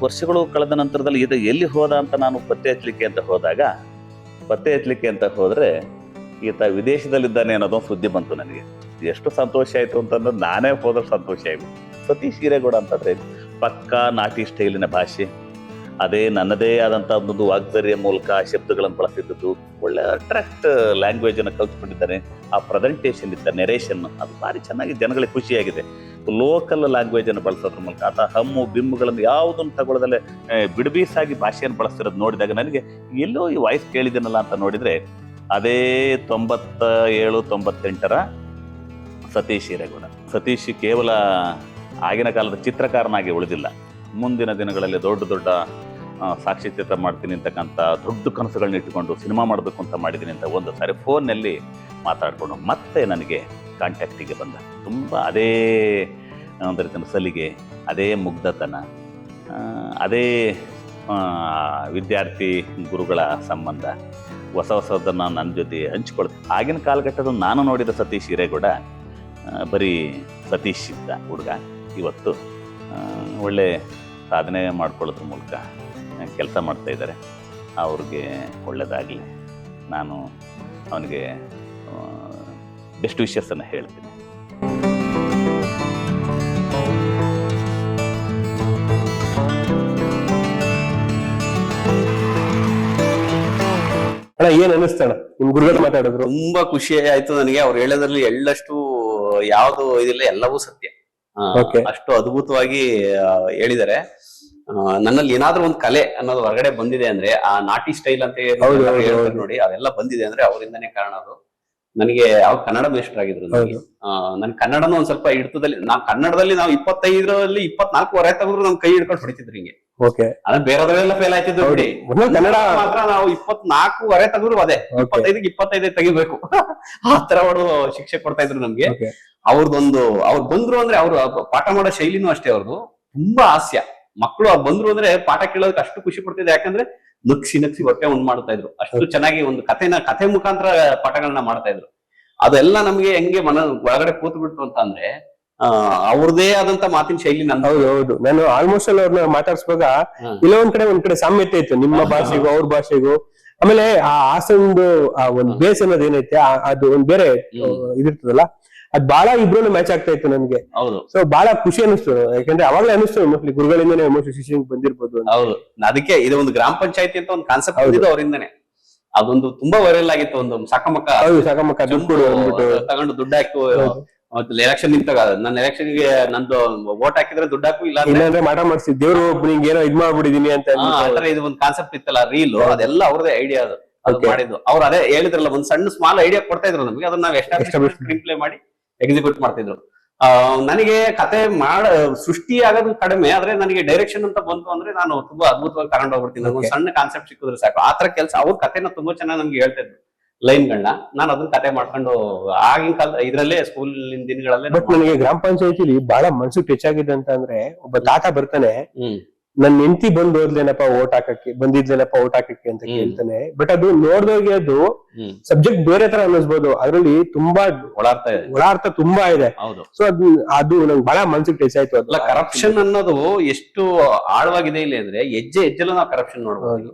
[SPEAKER 5] ವರ್ಷಗಳು ಕಳೆದ ನಂತರದಲ್ಲಿ ಇದು ಎಲ್ಲಿ ಹೋದ ಅಂತ ನಾನು ಪತ್ತೆ ಹಚ್ಚಲಿಕ್ಕೆ ಅಂತ ಹೋದ್ರೆ ಈತ ವಿದೇಶದಲ್ಲಿದ್ದಾನೆ ಅನ್ನೋದೊಂದು ಸುದ್ದಿ ಬಂತು ನನಗೆ. ಎಷ್ಟು ಸಂತೋಷ ಆಯ್ತು ಅಂತಂದ್ರೆ ನಾನೇ ಹೋದ್ರೆ ಸಂತೋಷ ಆಯ್ತು. ಸತೀಶ್ ಹಿರೇಗೌಡ ಅಂತಂದ್ರೆ ಪಕ್ಕಾ ನಾಟಿ ಸ್ಟೈಲಿನ ಭಾಷೆ, ಅದೇ ನನ್ನದೇ ಆದಂಥ ಒಂದು ವಾಗ್ದಾರಿಯ ಮೂಲಕ ಶಬ್ದಗಳನ್ನು ಬಳಸಿದ್ದು, ಒಳ್ಳೆ ಅಟ್ರಾಕ್ಟ್ ಲ್ಯಾಂಗ್ವೇಜ್ ಅನ್ನು ಕಲ್ತ್ಕೊಂಡಿದ್ದಾನೆ. ಆ ಪ್ರೆಸೆಂಟೇಷನ್ ಇದ್ದ ನೆರೇಷನ್ ಅದು ಭಾರಿ ಚೆನ್ನಾಗಿ ಜನಗಳಿಗೆ ಖುಷಿಯಾಗಿದೆ. ಲೋಕಲ್ ಲ್ಯಾಂಗ್ವೇಜ್ ಅನ್ನು ಬಳಸೋದ್ರ ಮೂಲಕ ಆತ ಹಮ್ಮು ಬಿಮ್ಮುಗಳನ್ನು ಯಾವುದನ್ನು ತಗೊಳ್ಳದಲ್ಲೇ ಬಿಡುಬೀಸಾಗಿ ಭಾಷೆಯನ್ನು ಬಳಸ್ತಿರೋದು ನೋಡಿದಾಗ ನನಗೆ ಎಲ್ಲೋ ಈ ವಾಯ್ಸ್ ಕೇಳಿದ್ದೀನಲ್ಲ ಅಂತ ನೋಡಿದ್ರೆ ಅದೇ 97-98ರ ಸತೀಶ್ ಹಿರೇಗೌಡ. ಸತೀಶ್ ಕೇವಲ ಆಗಿನ ಕಾಲದ ಚಿತ್ರಕಾರನಾಗಿ ಉಳಿದಿಲ್ಲ, ಮುಂದಿನ ದಿನಗಳಲ್ಲಿ ದೊಡ್ಡ ಸಾಕ್ಷ್ಯಚಿತ್ರ ಮಾಡ್ತೀನಿ ಅಂತಕ್ಕಂಥ ದೊಡ್ಡ ಕನಸುಗಳನ್ನ ಇಟ್ಟುಕೊಂಡು ಸಿನಿಮಾ ಮಾಡಬೇಕು ಅಂತ ಮಾಡಿದ್ದೀನಿ ಅಂತ ಒಂದು ಸಾರಿ ಫೋನ್ನಲ್ಲಿ ಮಾತಾಡಿಕೊಂಡು ಮತ್ತೆ ನನಗೆ ಕಾಂಟ್ಯಾಕ್ಟಿಗೆ ಬಂದ. ತುಂಬ ಅದೇ ಒಂದು ರೀತಿಯ ಸಲಿಗೆ, ಅದೇ ಮುಗ್ಧತನ, ಅದೇ ವಿದ್ಯಾರ್ಥಿ ಗುರುಗಳ ಸಂಬಂಧ, ಹೊಸದನ್ನು ನನ್ನ ಜೊತೆ ಹಂಚ್ಕೊಳ್ತೀನಿ. ಆಗಿನ ಕಾಲಘಟ್ಟದ ನಾನು ನೋಡಿದ ಸತೀಶ್ ಹಿರೇಗೌಡ ಬರೀ ಸತೀಶ್ ಇದ್ದ ಹುಡುಗ. ಇವತ್ತು ಒಳ್ಳೆ ಸಾಧನೆ ಮಾಡ್ಕೊಳ್ಳೋದ್ರ ಮೂಲಕ ಕೆಲಸ ಮಾಡ್ತಾ ಇದ್ದಾರೆ. ಅವ್ರಿಗೆ ಒಳ್ಳೆಯದಾಗಲಿ. ನಾನು ಅವನಿಗೆ ಬೆಸ್ಟ್ ವಿಶಸ್ಸನ್ನು ಹೇಳ್ತೀನಿ.
[SPEAKER 2] ಅಣ್ಣ ಏನ್ ಅನಿಸ್ತಣ ನಿಮ್ ಗುರುಗಳು ಮಾತಾಡಿದ್ರು?
[SPEAKER 3] ತುಂಬಾ ಖುಷಿ ಆಯ್ತು ನನಗೆ. ಅವ್ರು ಹೇಳೋದ್ರಲ್ಲಿ ಎಳ್ಳಷ್ಟು ಯಾವ್ದು ಇದಿಲ್ಲ, ಎಲ್ಲವೂ ಸತ್ಯ. ಅಷ್ಟು ಅದ್ಭುತವಾಗಿ ಹೇಳಿದ್ದಾರೆ. ನನ್ನಲ್ಲಿ ಏನಾದ್ರೂ ಒಂದು ಕಲೆ ಅನ್ನೋದು ಹೊರಗಡೆ ಬಂದಿದೆ ಅಂದ್ರೆ ಆ ನಾಟಿ ಸ್ಟೈಲ್ ಅಂತ ಹೇಳ್ತಾರೆ ನೋಡಿ, ಅವೆಲ್ಲ ಬಂದಿದೆ ಅಂದ್ರೆ ಅವರಿಂದಾನೇ ಕಾರಣ. ಅದು ನನಗೆ ಅವ್ರು ಕನ್ನಡ ಮೇಸ್ಟರ್ ಆಗಿದ್ರು. ನನ್ ಕನ್ನಡನೂ ಒಂದ್ ಸ್ವಲ್ಪ ಹಿಡಿತದಲ್ಲಿ, ಕನ್ನಡದಲ್ಲಿ ನಾವು 25ರಲ್ಲಿ 24 ಹೊರೆ ತಗೊಂಡ್ರು ನಮ್ ಕೈ ಹಿಡ್ಕೊಂಡು ಹೊಡಿತಿದ್ರು ಹಿಂಗೆ. ಅದ್ರ ಬೇರೆದ್ರೆಲ್ಲ ಫೇಲ್ ಆಯ್ತಿದ್ರು ನೋಡಿ. ಕನ್ನಡ ಮಾತ್ರ ನಾವು 24 ಹೊರೆ ತಗೊಂಡ್ರು ಅದೇ 25 ತೆಗಿಬೇಕು ಆ ತರ ಅವರು ಶಿಕ್ಷೆ ಕೊಡ್ತಾ ಇದ್ರು ನಮ್ಗೆ. ಅವ್ರದ್ದೊಂದು ಅವ್ರು ಬಂದ್ರು ಅಂದ್ರೆ ಅವ್ರು ಪಾಠ ಮಾಡೋ ಶೈಲಿನೂ ಅಷ್ಟೇ. ಅವ್ರದ್ದು ತುಂಬಾ ಹಾಸ್ಯ. ಮಕ್ಕಳು ಅವ್ರು ಬಂದ್ರು ಅಂದ್ರೆ ಪಾಠ ಕೇಳೋದಕ್ಕೆ ಅಷ್ಟು ಖುಷಿ ಪಡ್ತಿದ್ದೆ. ಯಾಕಂದ್ರೆ ನಗ್ಸಿ ಹೊಟ್ಟೆ ಉಂಡ್ ಮಾಡ್ತಾ ಇದ್ರು. ಅಷ್ಟು ಚೆನ್ನಾಗಿ ಒಂದು ಕಥೆ ಮುಖಾಂತರ ಪಾಠಗಳನ್ನ ಮಾಡ್ತಾ ಇದ್ರು. ಅದೆಲ್ಲ ನಮ್ಗೆ ಹೆಂಗೆ ಒಳಗಡೆ ಕೂತ್ ಬಿಡ್ತು ಅಂತ ಅಂದ್ರೆ ಅವ್ರದೇ ಆದಂತ ಮಾತಿನ ಶೈಲಿ ನಂದು.
[SPEAKER 2] ಹೌದು. ನಾನು ಆಲ್ಮೋಸ್ಟ್ ಅವ್ರನ್ನ ಮಾತಾಡ್ಸುವಾಗ ಇಲ್ಲ ಒಂದ್ ಕಡೆ ಸಾಮ್ಯತೆ ಇತ್ತು, ನಿಮ್ಮ ಭಾಷೆಗೂ ಅವ್ರ ಭಾಷೆಗೂ. ಆಮೇಲೆ ಆ ಹಾಸನದು ಆ ಒಂದ್ ಬೇಸ್ ಅನ್ನೋದು ಏನೈತೆ ಅದು ಒಂದ್ ಬೇರೆ ಇದಿರ್ತದಲ್ಲ, ಅದ್ ಬಹಳ ಇಬ್ರು ಮ್ಯಾಚ್ ಆಗ್ತಾ ಇತ್ತು ನನ್ಗೆ. ಸೊ ಬಹಳ ಖುಷಿ ಅನಿಸ್ತು. ಯಾಕಂದ್ರೆ ಅವಾಗಲೇ ಅನಿಸ್ತು ಮೋಸ್ಟ್ಲಿ ಗುರುಗಳಿಂದಾನೆ ಶಿಷ್ಯಂಗ್ ಬಂದಿರ್ಬೋದು.
[SPEAKER 3] ಹೌದು, ಅದಕ್ಕೆ ಇದು ಒಂದು ಗ್ರಾಮ ಪಂಚಾಯತಿ ಅಂತ ಒಂದು ಕಾನ್ಸೆಪ್ಟ್ ಬಂದಿದ್ದು ಅವರಿಂದಾನೆ. ಅದೊಂದು ತುಂಬಾ ವೈರಲ್ ಆಗಿತ್ತು. ಒಂದು ಸಾಕಮಕ್ಕ ತಗೊಂಡು ದುಡ್ಡು ಹಾಕು ಎಲೆಕ್ಷನ್ ನಿಂತಾಗ, ನನ್ನ ಎಲೆಕ್ಷನ್ಗೆ ನಂದು ವೋಟ್ ಹಾಕಿದ್ರೆ ದುಡ್ಡು ಹಾಕು, ಇಲ್ಲ
[SPEAKER 2] ಮಾಟ ಮಾಡಿಸಿ ದೇವ್ರು ಏನೋ ಇದ್ ಮಾಡ್ಬಿಟ್ಟಿದೀನಿ ಅಂತ
[SPEAKER 3] ಆತರ ಇದು ಒಂದು ಕಾನ್ಸೆಪ್ಟ್ ಇತ್ತಲ್ಲ ರೀಲ್, ಅದೆಲ್ಲ ಅವ್ರದೇ ಐಡಿಯಾ. ಅದು ಮಾಡಿದ್ದು ಅವ್ರು. ಅದೇ ಹೇಳಿದ್ರಲ್ಲ, ಒಂದ್ ಸಣ್ಣ ಸ್ಮಾಲ್ ಐಡಿಯಾ ಕೊಡ್ತಾ ಇದ್ರು ನಮ್ಗೆ. ಅದನ್ನ ನಾವು ಎಸ್ಟಾಬ್ಲಿಷ್ ಸ್ಕ್ರೀನ್ ಪ್ಲೇ ಮಾಡಿ ಎಕ್ಸಿಕ್ಯೂಟ್ ಮಾಡ್ತಿದ್ರು. ನನಗೆ ಕತೆ ಸೃಷ್ಟಿ ಆಗೋದು ಕಡಿಮೆ, ಆದ್ರೆ ನನಗೆ ಡೈರೆಕ್ಷನ್ ಅಂತ ಬಂತು ಅಂದ್ರೆ ನಾನು ತುಂಬಾ ಅದ್ಭುತವಾಗಿ ತಗೊಂಡ್ ಹೋಗ್ಬಿಡ್ತೀನಿ. ನನಗೆ ಸಣ್ಣ ಕಾನ್ಸೆಪ್ಟ್ ಸಿಕ್ಕಿದ್ರೆ ಸಾಕು. ಆತರ ಕೆಲಸ ಅವ್ರ ಕಥೆನ ತುಂಬಾ ಚೆನ್ನಾಗಿ ನಮ್ಗೆ ಹೇಳ್ತಾ ಇದ್ರು ಲೈನ್ಗಳನ್ನ. ನಾನು ಅದನ್ನ ಕತೆ ಮಾಡ್ಕೊಂಡು ಆಗಿನ ಕಾಲ ಇದ್ರಲ್ಲೇ ಸ್ಕೂಲ್ ದಿನಗಳಲ್ಲೇ.
[SPEAKER 2] ಬಟ್ ನನಗೆ ಗ್ರಾಮ ಪಂಚಾಯತಿಲಿ ಬಹಳ ಮನ್ಸು ಟಚ್ ಆಗಿದೆ ಅಂತ ಅಂದ್ರೆ, ಒಬ್ಬ ತಾತ ಬರ್ತಾನೆ, ನನ್ ಹೆಂಡತಿ ಬಂದ್ ಹೋದ್ಲೇನಪ್ಪ ಓಟ್ ಹಾಕಕ್ಕೆ ಅಂತ ಕೇಳ್ತಾನೆ. ಬಟ್ ಅದು ನೋಡ್ದೋಗಿ ಅದು ಸಬ್ಜೆಕ್ಟ್ ಬೇರೆ ತರ ಅನ್ನಿಸ್ಬೋದು, ಅದ್ರಲ್ಲಿ ತುಂಬಾ ಒಳಾರ್ಥ ತುಂಬಾ ಇದೆ. ಸೊ ಅದು ನಂಗೆ ಬಹಳ ಮನ್ಸಿಗೆ ಟಚ್ ಆಯ್ತು.
[SPEAKER 3] ಅಲ್ಲ, ಕರಪ್ಷನ್ ಅನ್ನೋದು ಎಷ್ಟು ಆಳವಾಗಿದೆ ಇಲ್ಲಿ ಅಂದ್ರೆ ಹೆಜ್ಜೆಲ್ಲೂ ನಾವು ಕರಪ್ಷನ್ ನೋಡ್ಬೋದು.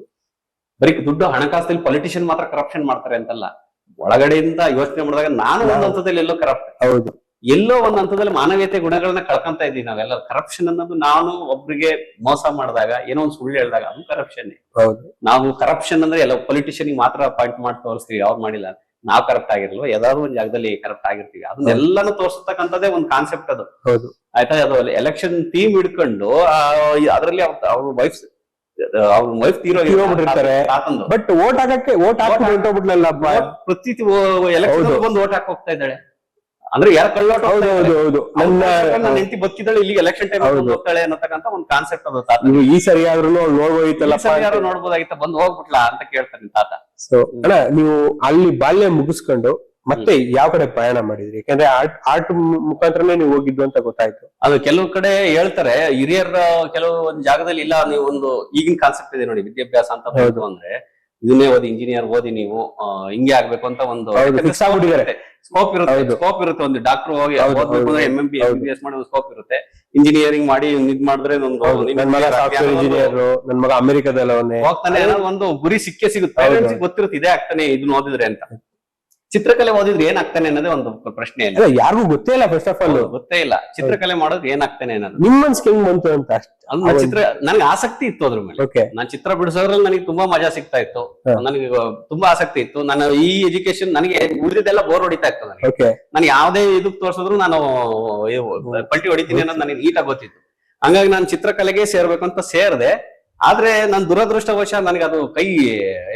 [SPEAKER 3] ಬರೀ ದುಡ್ಡು ಹಣಕಾಸಲ್ಲಿ ಪೊಲಿಟಿಷಿಯನ್ ಮಾತ್ರ ಕರಪ್ಷನ್ ಮಾಡ್ತಾರೆ ಅಂತಲ್ಲ, ಒಳಗಡೆಯಿಂದ ಯೋಚನೆ ಮಾಡಿದಾಗ ನಾನು ಒಂದ್ ಹಂತದಲ್ಲಿ ಎಲ್ಲೋ ಕರಪ್ಟ್, ಹೌದು, ಎಲ್ಲೋ ಒಂದ್ ಹಂತದಲ್ಲಿ ಮಾನವೀಯತೆ ಗುಣಗಳನ್ನ ಕಳ್ಕೊಂತ ಇದೀವಿ ನಾವೆಲ್ಲ. ಕರಪ್ಷನ್ ಅನ್ನೋದು ನಾನು ಒಬ್ರಿಗೆ ಮೋಸ ಮಾಡಿದಾಗ, ಏನೋ ಒಂದ್ ಸುಳ್ಳು ಹೇಳಿದಾಗ ಅದು ಕರಪ್ಷನ್. ನಾವು ಕರಪ್ಷನ್ ಅಂದ್ರೆ ಎಲ್ಲ ಪೊಲಿಟಿಷಿಯನ್ ಮಾತ್ರ ಪಾಯಿಂಟ್ ಮಾಡಿ ತೋರಿಸ್ತೀವಿ, ಅವ್ರು ಮಾಡಿಲ್ಲ, ನಾವ್ ಕರಪ್ಟ್ ಆಗಿರ್ಲ್ವ, ಯಾವ್ದಾದ್ರು ಒಂದ್ ಜಾಗದಲ್ಲಿ ಕರಪ್ಟ್ ಆಗಿರ್ತೀವಿ. ಅದನ್ನೆಲ್ಲಾನು ತೋರಿಸ್ತಕ್ಕಂಥದ್ದೇ ಒಂದ್ ಕಾನ್ಸೆಪ್ಟ್ ಅದು. ಆಯ್ತಾ? ಅದು ಎಲೆಕ್ಷನ್ ಥೀಮ್ ಹಿಡ್ಕೊಂಡು ಅದರಲ್ಲಿ ಅವ್ರ ವೈಫ್ ತೀರೋಗಿರ್ತಾರೆ.
[SPEAKER 2] ಬಟ್ ವೋಟ್ ಹಾಕಕ್ಕೆ
[SPEAKER 3] ಪ್ರತಿ ಎಲೆಕ್ಷನ್ ಬಂದು ವೋಟ್ ಹಾಕಿ ಹೋಗ್ತಾ ಇದ್ದಾಳೆ ಅಂದ್ರೆ ಯಾರು ಕಳ್ಳೋಟ ನನ್ನ ಹೆಂಡತಿ ಬದುಕಿದ್ದಾಳೆ, ಇಲ್ಲಿ ಎಲೆಕ್ಷನ್ ಟೈಮ್ ಹೋಗ್ತಾಳೆ ಅನ್ನತಕ್ಕಂತ ಒಂದು ಕಾನ್ಸೆಪ್ಟ್ ಅದು.
[SPEAKER 2] ಈ ಸರಿ ಆದ್ರೂ
[SPEAKER 3] ನೋಡ್ಬೋದಾಗಿತ್ತ, ಬಂದು ಹೋಗ್ಬಿಟ್ಲಾ ಅಂತ ಕೇಳ್ತಾರೆ ತಾತ.
[SPEAKER 2] ಸೊ ಅಣ್ಣ, ನೀವು ಅಲ್ಲಿ ಬಾಲ್ಯ ಮುಗಿಸ್ಕೊಂಡು ಮತ್ತೆ ಯಾವ ಕಡೆ ಪ್ರಯಾಣ ಮಾಡಿದ್ರಿ? ಯಾಕಂದ್ರೆ ಆರ್ಟ್ ಮುಖಾಂತರನೇ ನೀವು ಹೋಗಿದ್ದು ಅಂತ ಗೊತ್ತಾಯ್ತು.
[SPEAKER 3] ಅದು ಕೆಲವು ಕಡೆ ಹೇಳ್ತಾರೆ ಹಿರಿಯರ ಕೆಲವು ಒಂದು ಜಾಗದಲ್ಲಿ ಇಲ್ಲ, ನೀವು ಒಂದು ಈಗಿನ ಕಾನ್ಸೆಪ್ಟ್ ಇದೆ ನೋಡಿ, ವಿದ್ಯಾಭ್ಯಾಸ ಅಂತ ಬಂತು ಅಂದ್ರೆ ಇದನ್ನೇ ಓದಿ ಇಂಜಿನಿಯರ್ ಓದಿ ನೀವು ಹಿಂಗೆ ಆಗ್ಬೇಕು ಅಂತ ಒಂದು
[SPEAKER 2] fix ಆಗ್ಬಿಟ್ಟಿದ್ದಾರೆ.
[SPEAKER 3] ಸ್ಕೋಪ್ ಇರುತ್ತೆ,
[SPEAKER 2] ಹೌದು.
[SPEAKER 3] ಸ್ಕೋಪ್ ಇರುತ್ತೆ. ಒಂದು ಡಾಕ್ಟರ್ ಹೋಗಿ
[SPEAKER 2] ಹೌದು,
[SPEAKER 3] ಓದ್ಬೇಕು ಅಂದ್ರೆ
[SPEAKER 2] ಹೌದು.
[SPEAKER 3] MBBS ಮಾಡಿ ಒಂದು ಸ್ಕೋಪ್ ಇರುತ್ತೆ. ಇಂಜಿನಿಯರಿಂಗ್ ಮಾಡಿ ಇದ್ ಮಾಡಿದ್ರೆ
[SPEAKER 2] ನನ್ ಮಗ ಸಾಫ್ಟ್ವೇರ್ ಇಂಜಿನಿಯರ್, ನನ್ ಮಗ ಅಮೆರಿಕದಲ್ಲವನ್ನೇ
[SPEAKER 3] ಹೋಗ್ತಾನೆ ಅನ್ನೋ ಒಂದು ಗುರಿ ಸಿಕ್ಕೇ ಸಿಗುತ್ತೆ.
[SPEAKER 2] ಹೌದು.
[SPEAKER 3] Parents ಗೆ ಗೊತ್ತಿರುತ್ತೆ ಇದೇ ಆಗ್ತಾನೆ ಇದನ್ನ ಓದಿದ್ರೆ ಅಂತ. ಚಿತ್ರಕಲೆ ಓದಿದ್ರೆ ಏನಾಗ್ತಾನೆ ಅನ್ನೋದೇ ಒಂದು ಪ್ರಶ್ನೆ ಇಲ್ಲ.
[SPEAKER 2] ಅಲ್ಲ, ಯಾರಿಗೂ ಗೊತ್ತೇ ಇಲ್ಲ ಫಸ್ಟ್ ಆಫ್ ಆಲ್.
[SPEAKER 3] ಗೊತ್ತೇ ಇಲ್ಲ ಚಿತ್ರಕಲೆ ಮಾಡೋದು ಏನಾಗ್ತಾನೆ ಅನ್ನೋದು.
[SPEAKER 2] ನಿಮ್ ಮನ್ಸ್ಗೆ ಹೆಂಗ್ ಬಂತು ಅಂತ ಅಷ್ಟೇ.
[SPEAKER 3] ಚಿತ್ರ ನನ್ಗೆ ಆಸಕ್ತಿ ಇತ್ತು ಅದ್ರ ಮೇಲೆ.
[SPEAKER 2] ಓಕೆ,
[SPEAKER 3] ನಾನ್ ಚಿತ್ರ ಬಿಡಿಸೋದ್ರಲ್ಲಿ ನನಗೆ ತುಂಬಾ ಮಜಾ ಸಿಗ್ತಾ ಇತ್ತು. ನನಗೆ ತುಂಬಾ ಆಸಕ್ತಿ ಇತ್ತು. ನಾನು ಈ ಎಜುಕೇಶನ್ ನನಗೆ ಉಳಿದಿದ್ದೆಲ್ಲ ಬೋರ್ ಹೊಡಿತಾ ಇತ್ತು ನನಗೆ.
[SPEAKER 2] ಓಕೆ,
[SPEAKER 3] ನಾನು ಯಾವ್ದೇ ಇದಕ್ ತೋರ್ಸಿದ್ರು ನಾನು ಪಲ್ಟಿ ಹೊಡಿತೀನಿ ಅನ್ನೋದು ನನಗೆ ನೀಟಾಗಿ ಗೊತ್ತಿತ್ತು. ಹಂಗಾಗಿ ನಾನು ಚಿತ್ರಕಲೆಗೆ ಸೇರ್ಬೇಕು ಅಂತ ಸೇರ್ದೆ. ಆದ್ರೆ ನನ್ ದುರದೃಷ್ಟವಶ ನನಗೆ ಅದು ಕೈ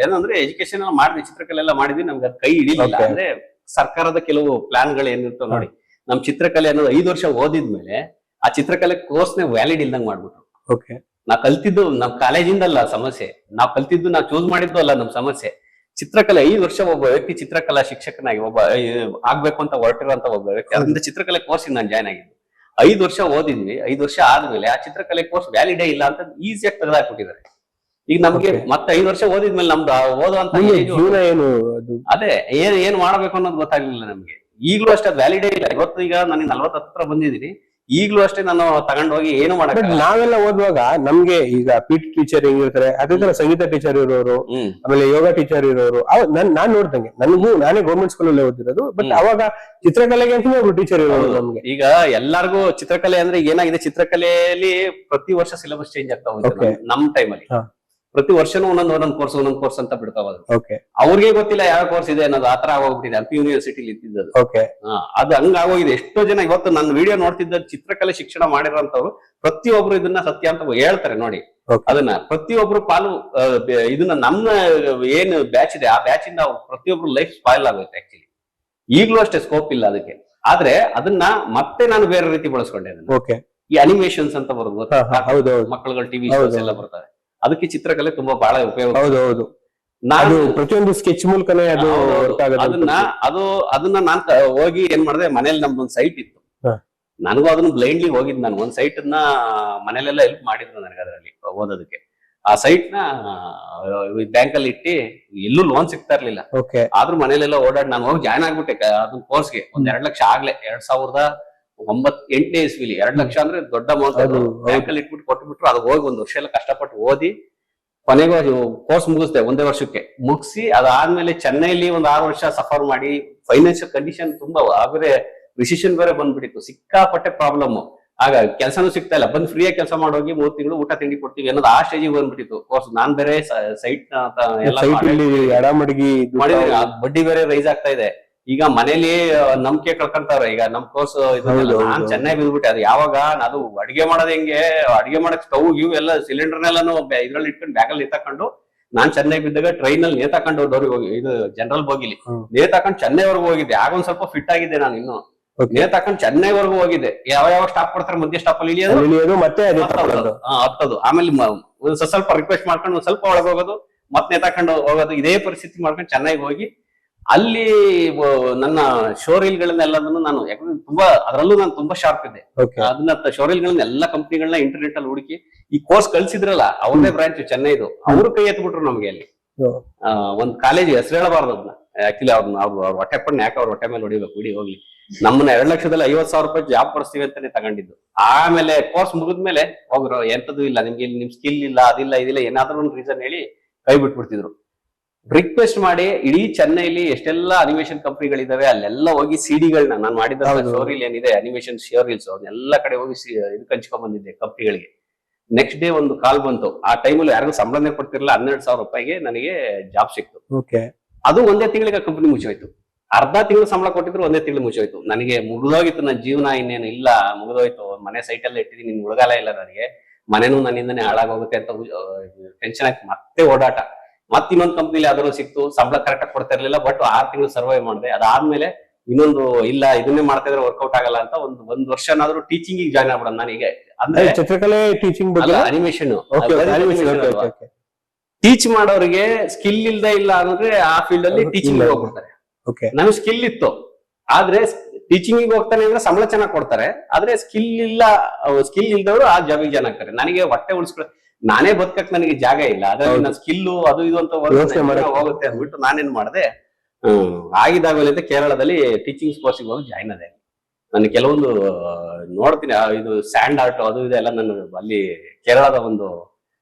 [SPEAKER 3] ಏನಂದ್ರೆ ಎಜುಕೇಶನ್ ಎಲ್ಲ ಮಾಡಿದ್ವಿ, ಚಿತ್ರಕಲೆ ಎಲ್ಲ ಮಾಡಿದ್ವಿ, ನಮ್ಗೆ ಅದು ಕೈ ಹಿಡಿಲಿಲ್ಲ.
[SPEAKER 2] Okay.
[SPEAKER 3] ಅಂದ್ರೆ ಸರ್ಕಾರದ ಕೆಲವು ಪ್ಲಾನ್ಗಳು ಏನಿರ್ತೋ ನೋಡಿ, ನಮ್ ಚಿತ್ರಕಲೆ ಅನ್ನೋದು 5 ವರ್ಷ ಓದಿದ್ಮೇಲೆ ಆ ಚಿತ್ರಕಲೆ ಕೋರ್ಸ್ನೇ ವ್ಯಾಲಿಡ್ ಇಲ್ದಂಗ್ ಮಾಡ್ಬಿಟ್ರು.
[SPEAKER 2] ಓಕೆ,
[SPEAKER 3] ನಾವ್ ಕಲ್ತಿದ್ದು ನಮ್ ಕಾಲೇಜಿಂದಲ್ಲ ಸಮಸ್ಯೆ, ನಾವ್ ಕಲ್ತಿದ್ದು ನಾವ್ ಚೂಸ್ ಮಾಡಿದ್ದು ಅಲ್ಲ ನಮ್ ಸಮಸ್ಯೆ. ಚಿತ್ರಕಲೆ 5 ವರ್ಷ ಒಬ್ಬ ವ್ಯಕ್ತಿ ಚಿತ್ರಕಲಾ ಶಿಕ್ಷಕನಾಗಿ ಒಬ್ಬ ಆಗ್ಬೇಕು ಅಂತ ಹೊರಟಿರುವಂತ ಒಬ್ಬ ವ್ಯಕ್ತಿ ಅದರಿಂದ ಚಿತ್ರಕಲೆ ಕೋರ್ಸ್ ನಾನು ಜಾಯ್ನ್ ಆಗಿದ್ದು. 5 ವರ್ಷ ಓದಿದ್ವಿ. 5 ವರ್ಷ ಆದ್ಮೇಲೆ ಆ ಚಿತ್ರಕಲೆ ಕೋರ್ಸ್ ವ್ಯಾಲಿಡೇ ಇಲ್ಲ ಅಂತ ಈಸಿಯಾಗಿ ತೆಗೆದಾಕ್ಬಿಟ್ಟಿದ್ದಾರೆ. ಈಗ ನಮ್ಗೆ ಮತ್ತೆ 5 ವರ್ಷ ಓದಿದ್ಮೇಲೆ ನಮ್ದು ಓದುವಂತ
[SPEAKER 2] ಜೀವನ ಏನು ಅದು?
[SPEAKER 3] ಅದೇ ಏನ್ ಮಾಡ್ಬೇಕು ಅನ್ನೋದು ಗೊತ್ತಾಗ್ಲಿಲ್ಲ ನಮ್ಗೆ. ಈಗ್ಲೂ ಅಷ್ಟೇ ಅದು ವ್ಯಾಲಿಡೇ ಇಲ್ಲ. ಇವತ್ತು ಈಗ ನನಗೆ 40 ಹತ್ರ ಬಂದಿದ್ದೀನಿ, ಈಗ್ಲೂ ಅಷ್ಟೇ ನಾನು ತಗೊಂಡೋಗಿ ಏನು
[SPEAKER 2] ಬಟ್
[SPEAKER 3] ಮಾಡಕ್.
[SPEAKER 2] ನಾವೆಲ್ಲ ಓದುವಾಗ ನಮ್ಗೆ ಈಗ PT ಟೀಚರ್ ಹೆಂಗಿರ್ತಾರೆ ಅದೇ ತರ ಸಂಗೀತ ಟೀಚರ್ ಇರೋರು, ಆಮೇಲೆ ಯೋಗ ಟೀಚರ್ ಇರೋರು, ನಾನ್ ನೋಡ್ದಂಗೆ ನಾನೇ ಗೌರ್ಮೆಂಟ್ ಸ್ಕೂಲ್ ಅಲ್ಲೇ ಓದಿರೋದು. ಬಟ್ ಅವಾಗ ಚಿತ್ರಕಲೆಗೆ ಅಂತ ಒಬ್ರು ಟೀಚರ್ ಇರೋರು ನಮ್ಗೆ.
[SPEAKER 3] ಈಗ ಎಲ್ಲಾರ್ಗು ಚಿತ್ರಕಲೆ ಅಂದ್ರೆ ಏನಾಗಿದೆ, ಚಿತ್ರಕಲೆಯಲ್ಲಿ ಪ್ರತಿ ವರ್ಷ ಸಿಲೆಬಸ್ ಚೇಂಜ್ ಆಗ್ತಾ ಹೋಗುತ್ತೆ.
[SPEAKER 2] Okay.
[SPEAKER 3] ನಮ್ ಟೈಮಲ್ಲಿ
[SPEAKER 2] ಹಾ.
[SPEAKER 3] ಪ್ರತಿ ವರ್ಷನೂ ಒಂದೊಂದ್ ಕೋರ್ಸ್ ಅಂತ ಬಿಡ್ತಾ ಹೋದ್ರು.
[SPEAKER 2] ಓಕೆ,
[SPEAKER 3] ಅವ್ರಿಗೆ ಗೊತ್ತಿಲ್ಲ ಯಾವ ಕೋರ್ಸ್ ಇದೆ ಅನ್ನೋದು. ಆತರ ಆಗೋಗ್ಬಿಟ್ಟಿದೆ. ಅಲ್ಪಿ ಯೂನಿವರ್ಸಿಟಿಲಿ ಇತ್ತಿದ್ದದು.
[SPEAKER 2] ಓಕೆ,
[SPEAKER 3] ಅದು ಹಂಗಾಗೋಗಿದೆ. ಎಷ್ಟೋ ಜನ ಇವತ್ತು ನನ್ನ ವಿಡಿಯೋ ನೋಡ್ತಿದ್ದ ಚಿತ್ರಕಲೆ ಶಿಕ್ಷಣ ಮಾಡಿರೋಂಥವ್ರು ಪ್ರತಿಯೊಬ್ರು ಇದನ್ನ ಸತ್ಯ ಅಂತ ಹೇಳ್ತಾರೆ ನೋಡಿ.
[SPEAKER 2] Okay.
[SPEAKER 3] ಅದನ್ನ ಪ್ರತಿಯೊಬ್ರು ಪಾಲು ಇದನ್ನ ನಮ್ಮ ಏನ್ ಬ್ಯಾಚ್ ಇದೆ ಆ ಬ್ಯಾಚ್ ಇಂದ ಪ್ರತಿಯೊಬ್ರು ಲೈಫ್ ಸ್ಪಾಯ್ಲ್ ಆಗುತ್ತೆ ಆಕ್ಚುಲಿ. ಈಗ್ಲೂ ಅಷ್ಟೇ ಸ್ಕೋಪ್ ಇಲ್ಲ ಅದಕ್ಕೆ. ಆದ್ರೆ ಅದನ್ನ ಮತ್ತೆ ನಾನು ಬೇರೆ ರೀತಿ ಬಳಸ್ಕೊಂಡೆ.
[SPEAKER 2] ಓಕೆ,
[SPEAKER 3] ಈ ಅನಿಮೇಷನ್ಸ್ ಅಂತ ಬರೋದು
[SPEAKER 2] ಹೌದು,
[SPEAKER 3] ಮಕ್ಕಳುಗಳ ಟಿವಿ ಶೋಸ್ ಎಲ್ಲ ಬರ್ತವೆ. ಅದಕ್ಕೆ ಚಿತ್ರಕಲೆ ತುಂಬಾ ಬಹಳ ಉಪಯೋಗ.
[SPEAKER 2] ಹೌದು.
[SPEAKER 3] ನಾನು
[SPEAKER 2] ಪ್ರತಿಯೊಂದು ಸ್ಕೆಚ್ ಮೂಲಕನೇ ಅದು ವರ್ಕ್ ಆಗೋದು.
[SPEAKER 3] ಅದನ್ನ ನಾನ್ ಹೋಗಿ ಏನ್ ಮಾಡಿದೆ, ಮನೇಲಿ ನಮ್ದೊಂದು ಸೈಟ್ ಇತ್ತು. ನನಗೂ ಅದನ್ನ ಬ್ಲೈಂಡ್ಲಿ ಹೋಗಿದ್. ನಾನು ಒಂದ್ ಸೈಟ್ ನ ಮನೇಲೆಲ್ಲ ಹೆಲ್ಪ್ ಮಾಡಿದ್ರು ನನಗೆ ಅದರಲ್ಲಿ ಓದೋದಕ್ಕೆ. ಆ ಸೈಟ್ ನ ಬ್ಯಾಂಕ್ ಅಲ್ಲಿ ಇಟ್ಟು ಎಲ್ಲೂ ಲೋನ್ ಸಿಗ್ತಾ ಇರ್ಲಿಲ್ಲ.
[SPEAKER 2] ಓಕೆ,
[SPEAKER 3] ಆದ್ರೂ ಮನೇಲೆಲ್ಲ ಓಡಾಡಿ ನಾನು ಹೋಗಿ ಜಾಯ್ನ್ ಆಗ್ಬಿಟ್ಟೆ ಅದನ್ನ ಕೋರ್ಸ್ಗೆ. ಒಂದ್ 2 ಲಕ್ಷ ಆಗ್ಲೇ 2008ನೇ ಇಸ್ವಿಲಿ 2 ಲಕ್ಷ ಅಂದ್ರೆ ದೊಡ್ಡ ಅಮೌಂಟ್. ಅದು ಬ್ಯಾಂಕ್ ಅಲ್ಲಿ ಇಟ್ಬಿಟ್ಟು ಕೊಟ್ಬಿಟ್ರು. ಅದು ಹೋಗಿ 1 ವರ್ಷ ಎಲ್ಲ ಕಷ್ಟಪಟ್ಟು ಓದಿ ಕೊನೆಗೂ ಕೋರ್ಸ್ ಮುಗಿಸ್ದೆ 1 ವರ್ಷಕ್ಕೆ. ಮುಗಿಸಿ ಅದಾದ್ಮೇಲೆ ಚೆನ್ನೈಲಿ ಒಂದ್ 6 ವರ್ಷ ಸಫರ್ ಮಾಡಿ ಫೈನಾನ್ಷಿಯಲ್ ಕಂಡೀಷನ್ ತುಂಬಾ ಆದ್ರೆ ರಿಸಿಷನ್ ಬೇರೆ ಬಂದ್ಬಿಟ್ಟಿತ್ತು. ಸಿಕ್ಕಾಪಟ್ಟೆ ಪ್ರಾಬ್ಲಮ್. ಆಗ ಕೆಲಸನೂ ಸಿಗ್ತಾ ಇಲ್ಲ. ಬಂದ್ ಫ್ರೀಯಾಗಿ ಕೆಲಸ ಮಾಡೋಗಿ 3 ತಿಂಗಳು ಊಟ ತಿಂಡಿ ಕೊಡ್ತೀವಿ ಅನ್ನೋದು ಆ ಸ್ಟೇಜಿಗೆ ಬಂದ್ಬಿಟ್ಟಿತ್ತು ಕೋರ್ಸ್. ನಾನ್ ಬೇರೆ ಸೈಟ್ ಮಾಡಿದ್ರೆ ಬಡ್ಡಿ ಬೇರೆ ರೈಸ್ ಆಗ್ತಾ ಇದೆ. ಈಗ ಮನೇಲಿ ನಂಬಿಕೆ ಕಳ್ಕೊಂತಾವ್ರೆ. ಈಗ ನಮ್ ಕೋರ್ಸ್ ನಾನ್ ಚೆನ್ನಾಗಿ ಬಿದ್ಬಿಟ್ಟೆ. ಅದು ಯಾವಾಗ ಅದು ಅಡಿಗೆ ಮಾಡೋದ್ ಹೆಂಗೆ, ಅಡಿಗೆ ಮಾಡಕ್ ಸ್ಟವ್ ಇವು ಎಲ್ಲ ಸಿಲಿಂಡರ್ನೆಲ್ಲಾನು ಇದ್ರಲ್ಲಿ ಇಟ್ಕೊಂಡು ಬ್ಯಾಗಲ್ಲಿ ನೇತಾಕೊಂಡು ನಾನ್ ಚೆನ್ನೈ ಬಿದ್ದಾಗ ಟ್ರೈನ್ ಅಲ್ಲಿ ನೇತಾಕೊಂಡು ಡೋರಿಗೆ ಹೋಗಿ ಇದು ಜನರಲ್ ಬೋಗಿಲಿ ನೇತಾಕೊಂಡು ಚೆನ್ನೈವರೆಗೂ ಹೋಗಿದ್ದೆ. ಆಗ ಒಂದ್ ಸ್ವಲ್ಪ ಫಿಟ್ ಆಗಿದ್ದೆ ನಾನು. ಇನ್ನು ನೇತಾಕೊಂಡು ಚೆನ್ನೈವರೆಗೂ ಹೋಗಿದ್ದೆ. ಯಾವ ಸ್ಟಾಪ್ ಕೊಡ್ತಾರೆ ಮಧ್ಯ ಸ್ಟಾಪ್ ಅಲ್ಲಿ ಇಳಿಯೋದು
[SPEAKER 2] ಮತ್ತೆ
[SPEAKER 3] ಹತ್ತದು. ಆಮೇಲೆ ಸ್ವಲ್ಪ ರಿಕ್ವೆಸ್ಟ್ ಮಾಡ್ಕೊಂಡು ಒಂದ್ ಸ್ವಲ್ಪ ಒಳಗೆ ಹೋಗೋದು, ಮತ್ತೆ ನೇತಾಕೊಂಡು ಹೋಗೋದು. ಇದೇ ಪರಿಸ್ಥಿತಿ ಮಾಡ್ಕೊಂಡು ಚೆನ್ನೈಗೆ ಹೋಗಿ ಅಲ್ಲಿ ನನ್ನ ಶೋರೀಲ್ಗಳನ್ನೆಲ್ಲದನ್ನು ನಾನು ಯಾಕಂದ್ರೆ ಅದರಲ್ಲೂ ನಾನು ತುಂಬಾ ಶಾರ್ಪ್ ಇದ್ದೆ. ಅದನ್ನ ಶೋರೀಲ್ಗಳನ್ನ ಎಲ್ಲಾ ಕಂಪ್ನಿಗಳನ್ನ ಇಂಟರ್ನೆಟ್ ಅಲ್ಲಿ ಹುಡುಕಿ ಈ ಕೋರ್ಸ್ ಕಳ್ಸಿದ್ರಲ್ಲ ಅವ್ರದೇ ಬ್ರಾಂಚ್ ಚೆನ್ನೈದು, ಅವ್ರು ಕೈ ಎತ್ಬಿಟ್ರು ನಮ್ಗೆ. ಅಲ್ಲಿ ಒಂದ್ ಕಾಲೇಜ್ ಹೆಸರು ಹೇಳಬಾರ್ದು ಅದನ್ನ. ಆಕ್ಚುಲಿ ಅವ್ರ ಹೊಟ್ಟೆ ಪಣ್ಣ ಯಾಕೆ ಅವ್ರ ಹೊಟ್ಟೆ ಮೇಲೆ ಹೊಡಿಬೇಕು, ಬಿಡಿ ಹೋಗ್ಲಿ. ನಮ್ಮನ್ನ 2 ಲಕ್ಷದಲ್ಲಿ 50,000 ರೂಪಾಯಿ ಜಾಬ್ ಕೊಡಿಸ್ತೀವಿ ಅಂತಾನೆ ತಗೊಂಡಿದ್ದು. ಆಮೇಲೆ ಕೋರ್ಸ್ ಮುಗಿದ್ಮೇಲೆ ಹೋಗ್ರು ಎಂತದ್ದು ಇಲ್ಲ ನಿಮ್ಗೆ, ನಿಮ್ ಸ್ಕಿಲ್ ಇಲ್ಲ, ಅದಿಲ್ಲ ಇದಿಲ್ಲ ಏನಾದ್ರೂ ಒಂದು ರೀಸನ್ ಹೇಳಿ ಕೈ ಬಿಟ್ಬಿಡ್ತಿದ್ರು. ರಿಕ್ವೆಸ್ಟ್ ಮಾಡಿ ಇಡೀ ಚೆನ್ನೈಲಿ ಎಷ್ಟೆಲ್ಲ ಅನಿಮೇಷನ್ ಕಂಪ್ನಿಗಳಿದಾವೆ ಅಲ್ಲೆಲ್ಲ ಹೋಗಿ ಸಿಡಿಗಳನ್ನ ನಾನು ಮಾಡಿದ ಶೋರೀಲ್ ಏನಿದೆ ಅನಿಮೇಷನ್ ಶೋರೀಲ್ಸ್ ಅವನ್ನೆಲ್ಲ ಕಡೆ ಹೋಗಿ ಇದಕ್ಕೆ ಹಂಚ್ಕೊಂಡ್ ಬಂದಿದ್ದೆ ಕಂಪ್ನಿಗಳಿಗೆ. ನೆಕ್ಸ್ಟ್ ಡೇ ಒಂದು ಕಾಲ್ ಬಂತು. ಆ ಟೈಮಲ್ಲಿ ಯಾರಿಗೂ ಸಂಬಳನೇ ಕೊಡ್ತಿರ್ಲಿಲ್ಲ. 12,000 ರೂಪಾಯಿಗೆ ನನಗೆ ಜಾಬ್ ಸಿಕ್ತು. ಅದು 1 ತಿಂಗಳಿಗೆ ಕಂಪ್ನಿ ಮುಚ್ಚೋಯ್ತು. ಅರ್ಧ ತಿಂಗಳು ಸಂಬಳ ಕೊಟ್ಟಿದ್ರು 1 ತಿಂಗಳು ಮುಚ್ಚೋಯ್ತು. ನನಗೆ ಮುಗಿದೋಗಿತ್ತು ನನ್ನ ಜೀವನ, ಇನ್ನೇನು ಇಲ್ಲ ಮುಗಿದೋಯ್ತು. ಮನೆ ಸೈಟ್ ಎಲ್ಲ ಇಟ್ಟಿದ್ದೀನಿ, ನಿನ್ ಉಳಗಾಲ ಇಲ್ಲ ನನಗೆ, ಮನೆನೂ ನನ್ನಿಂದನೇ ಹಾಳಾಗೋಗುತ್ತೆ ಅಂತ ಟೆನ್ಷನ್ ಆಯ್ತು. ಮತ್ತೆ ಓಡಾಟ. ಮತ್ತೆ ಇನ್ನೊಂದು ಕಂಪ್ನಿಲಿ ಯಾವ್ದಾದ್ರು ಸಿಕ್ತು, ಸಂಬಳ ಕರೆಕ್ಟ್ ಆಗಿ ಕೊಡ್ತಾ ಇರ್ಲಿಲ್ಲ. ಬಟ್ 6 ತಿಂಗಳು ಸರ್ವೈವ್ ಮಾಡಿದೆ. ಅದಾದ್ಮೇಲೆ ಇನ್ನೊಂದು ಇಲ್ಲ ಇದನ್ನೇ ಮಾಡ್ತಾ ಇದ್ರೆ ವರ್ಕೌಟ್ ಆಗಲ್ಲ ಅಂತ ಒಂದ್ ವರ್ಷನಾದ್ರೂ ಟೀಚಿಂಗ್ ಜಾಯ್ನ್ ಆಗ್ಬಿಡ ನನಗೆ. ಅಂದ್ರೆ
[SPEAKER 2] ಚಿತ್ರಕಲೆ ಟೀಚಿಂಗ್
[SPEAKER 3] ಅನಿಮೇಷನ್ ಟೀಚ್ ಮಾಡೋರಿಗೆ ಸ್ಕಿಲ್ ಇಲ್ದೇ ಇಲ್ಲ ಅಂದ್ರೆ ಆ ಫೀಲ್ಡ್ ಅಲ್ಲಿ ಟೀಚಿಂಗ್ ಹೋಗ್ಬಿಡ್ತಾರೆ. ನಮ್ಗೆ ಸ್ಕಿಲ್ ಇತ್ತು, ಆದ್ರೆ ಟೀಚಿಂಗ್ ಹೋಗ್ತಾನೆ ಅಂದ್ರೆ ಸಂಬಳ ಚೆನ್ನಾಗಿ ಕೊಡ್ತಾರೆ. ಆದ್ರೆ ಸ್ಕಿಲ್ ಇಲ್ದವರು ಆ ಜಾಬಿಗೆ ಜನ ಆಗ್ತಾರೆ. ನನಗೆ ಹೊಟ್ಟೆ ಉಳಿಸ್ಕೊಳ್ಳೋ ನಾನೇ ಬದುಕಕ್ ನನಗೆ ಜಾಗ ಇಲ್ಲ, ಅದ್ರಲ್ಲಿ ನನ್ನ ಸ್ಕಿಲ್ಲು ಅದು ಇದು ಅಂತ ಹೋಗುತ್ತೆ ಅಂದ್ಬಿಟ್ಟು ನಾನೇನ್ ಮಾಡಿದೆ, ಆಗಿದ್ದಾಗಲೇ ಅಂತ ಕೇರಳದಲ್ಲಿ ಟೀಚಿಂಗ್ ಕೋರ್ಸಿಗೆ ಹೋಗಿ ಜಾಯ್ನ್ ಆದೆ. ನಾನು ಕೆಲವೊಂದು ನೋಡ್ತೀನಿ, ಇದು ಸ್ಯಾಂಡ್ ಆರ್ಟ್ ಅದು ಇದೆಲ್ಲ ನಾನು ಅಲ್ಲಿ ಕೇರಳದ ಒಂದು